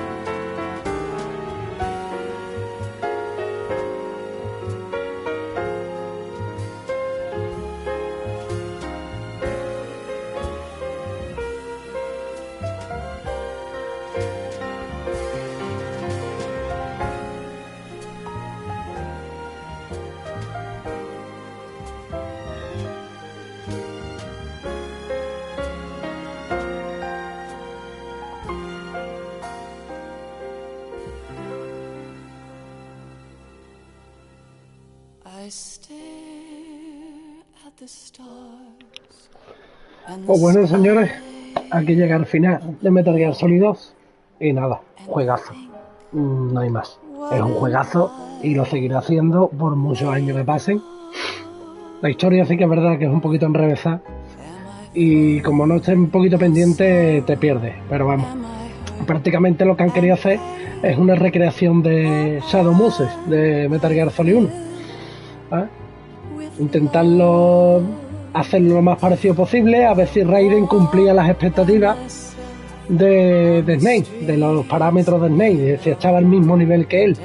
Pues bueno, señores, aquí llega el final de Metal Gear Solid 2 y nada, juegazo, no hay más, es un juegazo y lo seguiré haciendo por muchos años que pasen. La historia sí que es verdad que es un poquito enrevesada y como no estés un poquito pendiente te pierdes, pero vamos, prácticamente lo que han querido hacer es una recreación de Shadow Moses de Metal Gear Solid 1, ¿eh? Intentarlo hacerlo lo más parecido posible, a ver si Raiden cumplía las expectativas de Snake, de los parámetros de Snake, de si estaba al mismo nivel que él.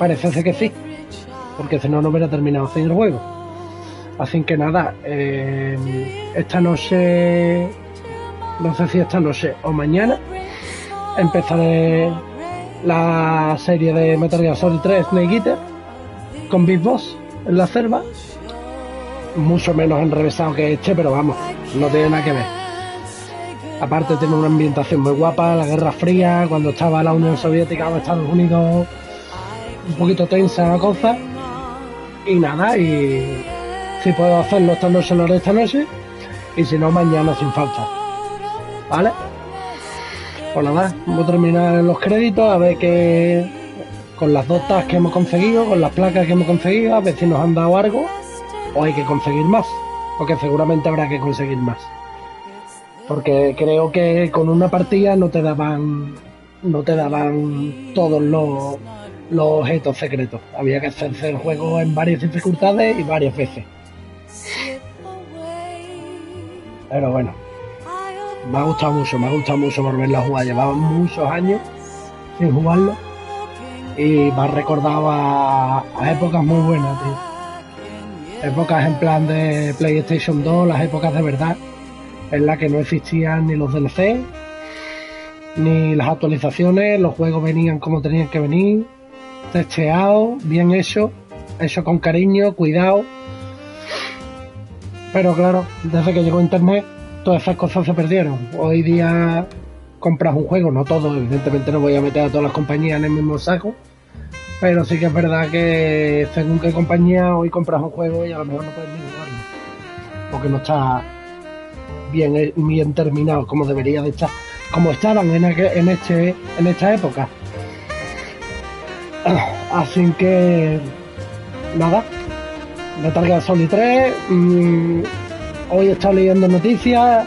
Parece ser que sí, porque si no, no hubiera terminado así el juego. Así que nada, esta noche, no sé si esta noche o mañana, empezaré la serie de Metal Gear Solid 3 Snake Eater con Big Boss en la selva. Mucho menos enrevesado que este, pero vamos, no tiene nada que ver. Aparte tiene una ambientación muy guapa, la Guerra Fría, cuando estaba la Unión Soviética o Estados Unidos, un poquito tensa la cosa. Y nada, y si puedo hacerlo esta noche lo haré esta noche, y si no mañana sin falta. ¿Vale? Pues nada, vamos a terminar los créditos, a ver que con las dotas que hemos conseguido, con las placas que hemos conseguido, a ver si nos han dado algo. O hay que conseguir más, porque seguramente habrá que conseguir más, porque creo que con una partida no te daban todos los objetos secretos, había que hacerse el juego en varias dificultades y varias veces. Pero bueno, me ha gustado mucho volverlo a jugar, llevaba muchos años sin jugarlo y me ha recordado a épocas muy buenas, tío. Épocas en plan de PlayStation 2, las épocas de verdad, en las que no existían ni los DLC, ni las actualizaciones, los juegos venían como tenían que venir, testeados, bien hecho con cariño, cuidado. Pero claro, desde que llegó Internet, todas esas cosas se perdieron. Hoy día compras un juego, no todo, evidentemente no voy a meter a todas las compañías en el mismo saco, pero sí que es verdad que según qué compañía hoy compras un juego y a lo mejor no puedes ni jugarlo, porque no está bien terminado como debería de estar, como estaban en esta época. Así que nada, Metal Gear Solid 3, hoy he estado leyendo noticias,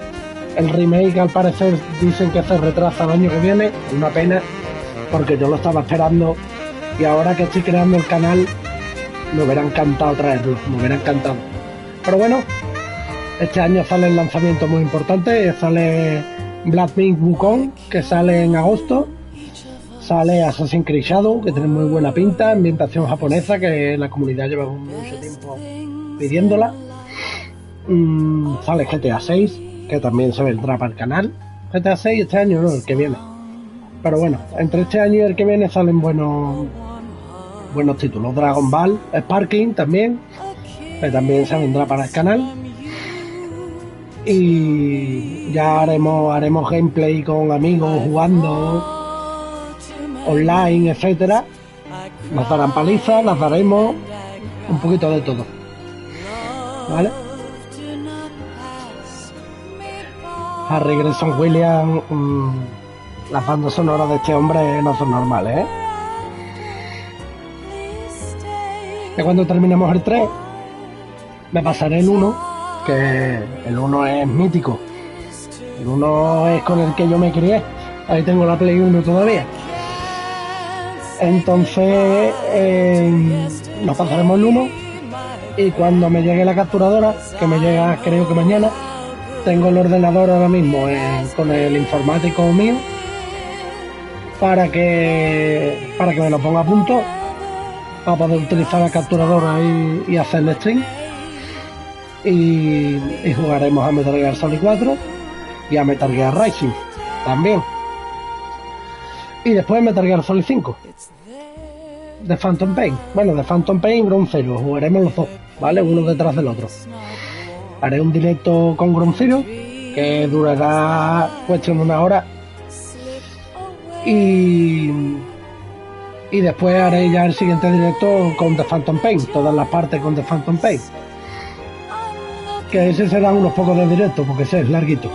el remake al parecer dicen que se retrasa el año que viene, una pena, porque yo lo estaba esperando. Y ahora que estoy creando el canal, me hubiera encantado traerlo, me hubiera encantado. Pero bueno, este año sale el lanzamiento muy importante, sale Black Myth Wukong, que sale en agosto, sale Assassin's Creed Shadow, que tiene muy buena pinta, ambientación japonesa, que la comunidad lleva mucho tiempo pidiéndola. Sale GTA 6, que también se vendrá para el canal. GTA 6 este año, no, el que viene. Pero bueno, entre este año y el que viene salen buenos títulos. Dragon Ball, Sparking también, que también se vendrá para el canal. Y ya haremos gameplay con amigos jugando online, etcétera. Nos darán palizas, las daremos, un poquito de todo. ¿Vale? Harry Gregson Williams, las bandas sonoras de este hombre no son normales, ¿eh? Ya cuando terminemos el 3, me pasaré el 1, que el 1 es mítico. El 1 es con el que yo me crié. Ahí tengo la Play 1 todavía. Entonces, nos pasaremos el 1 Y cuando me llegue la capturadora, que me llega creo que mañana, tengo el ordenador ahora mismo con el informático mío para que me lo ponga a punto para poder utilizar la capturadora y hacer el stream. Y jugaremos a Metal Gear Solid 4 y a Metal Gear Rising también. Y después Metal Gear Solid 5 de Phantom Pain. Bueno, de Phantom Pain y Ground Zero, jugaremos los dos, ¿vale? Uno detrás del otro. Haré un directo con Ground Zero que durará cuestión de 1 hora y después haré ya el siguiente directo con The Phantom Pain, todas las partes con The Phantom Pain, que ese será unos pocos de directo porque ese es larguito.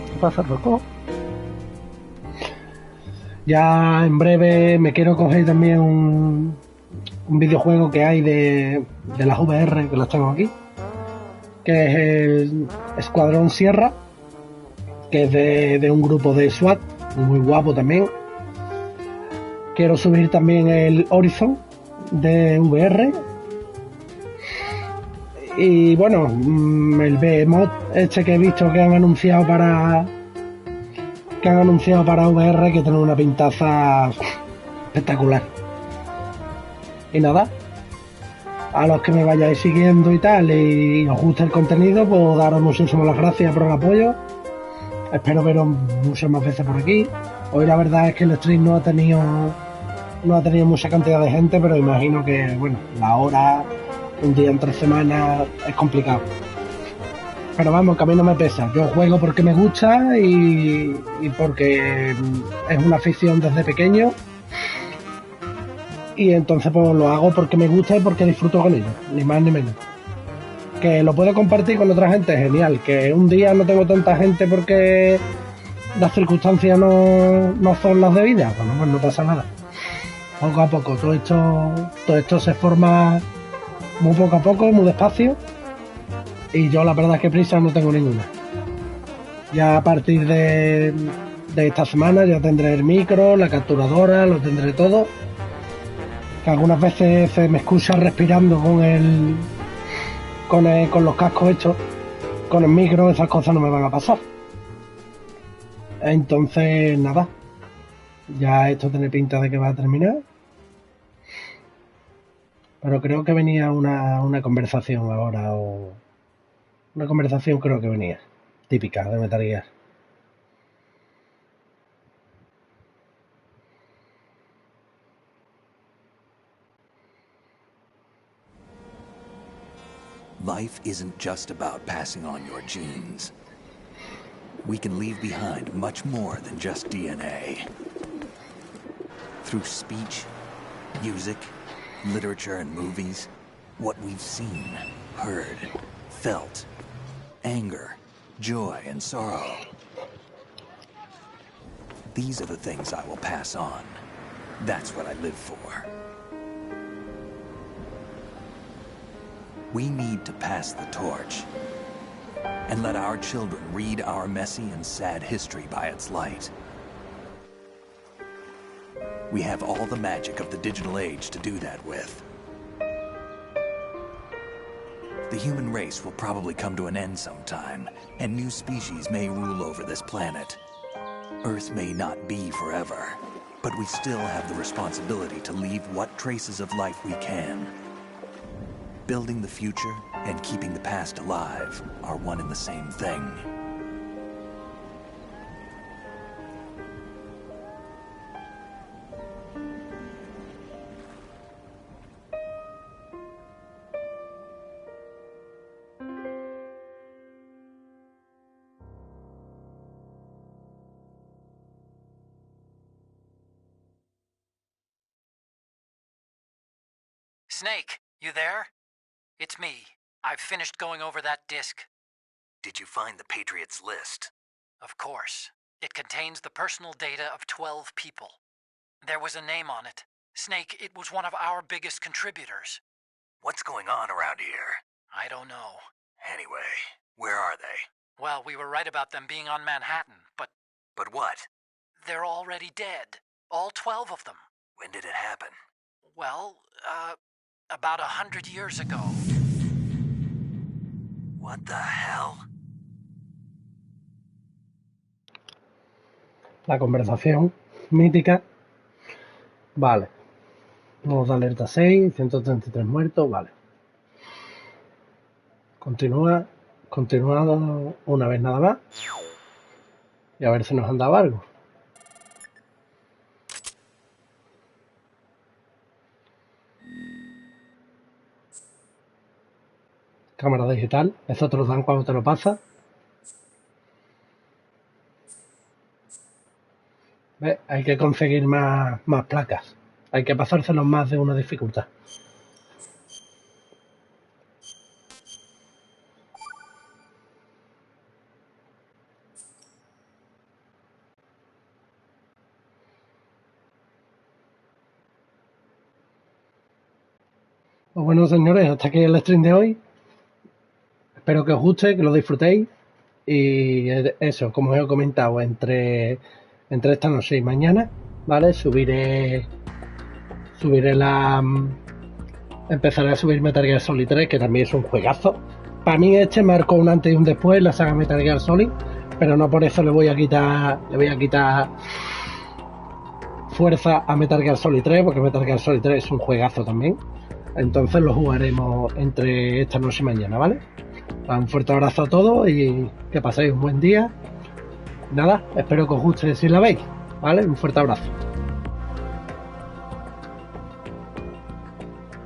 ¿Qué pasa, Rocco? Ya en breve me quiero coger también un videojuego que hay de las VR, que las tengo aquí, que es el Escuadrón Sierra, que es de un grupo de SWAT, muy guapo también. Quiero subir también el Horizon de VR. Y bueno, el Behemoth este que he visto que han anunciado para VR, que tiene una pintaza espectacular. Y nada, a los que me vayáis siguiendo y tal y os guste el contenido, pues daros muchísimas las gracias por el apoyo. Espero veros muchas más veces por aquí. Hoy la verdad es que el stream no ha tenido mucha cantidad de gente, pero imagino que, bueno, la hora, un día entre semanas, es complicado. Pero vamos, que a mí no me pesa. Yo juego porque me gusta y porque es una afición desde pequeño. Y entonces pues lo hago porque me gusta y porque disfruto con ello, ni más ni menos. Que lo puedo compartir con otra gente, genial. Que un día no tengo tanta gente porque las circunstancias no son las debidas, bueno, pues no pasa nada. Poco a poco, todo esto se forma muy poco a poco, muy despacio. Y yo la verdad es que prisa no tengo ninguna. Ya a partir de esta semana ya tendré el micro, la capturadora, lo tendré todo. Que algunas veces se me escucha respirando con los cascos hechos, con el micro, esas cosas no me van a pasar. Entonces nada, ya esto tiene pinta de que va a terminar. Pero creo que venía una conversación ahora, o una conversación creo que venía, típica de Metal Gear. Life isn't just about passing on your genes. We can leave behind much more than just DNA. Through speech, music, literature, and movies, what we've seen, heard, felt, anger, joy, and sorrow. These are the things I will pass on. That's what I live for. We need to pass the torch and let our children read our messy and sad history by its light. We have all the magic of the digital age to do that with. The human race will probably come to an end sometime, and new species may rule over this planet. Earth may not be forever, but we still have the responsibility to leave what traces of life we can. Building the future and keeping the past alive are one and the same thing. Snake, you there? It's me. I've finished going over that disc. Did you find the Patriots list? Of course. It contains the personal data of 12 people. There was a name on it. Snake, it was one of our biggest contributors. What's going on around here? I don't know. Anyway, where are they? Well, we were right about them being on Manhattan, but... But what? They're already dead. All 12 of them. When did it happen? Well, about 100 years ago. What the hell? La conversación mítica. Vale. Vamos a alerta 6, 133 muertos, vale. Continuado una vez nada más. Y a ver si nos han dado algo. Cámara digital, eso te lo dan cuando te lo pasa. ¿Ves? Hay que conseguir más placas. Hay que pasárselos más de una dificultad. Pues bueno, señores, hasta aquí el stream de hoy. Espero que os guste, que lo disfrutéis. Y eso, como os he comentado, entre esta noche y mañana, ¿vale? Empezaré a subir Metal Gear Solid 3, que también es un juegazo. Para mí este marcó un antes y un después en la saga Metal Gear Solid, pero no por eso le voy a quitar fuerza a Metal Gear Solid 3, porque Metal Gear Solid 3 es un juegazo también. Entonces lo jugaremos entre esta noche y mañana, ¿vale? Un fuerte abrazo a todos y que paséis un buen día. Nada, espero que os guste si la veis, ¿vale? Un fuerte abrazo.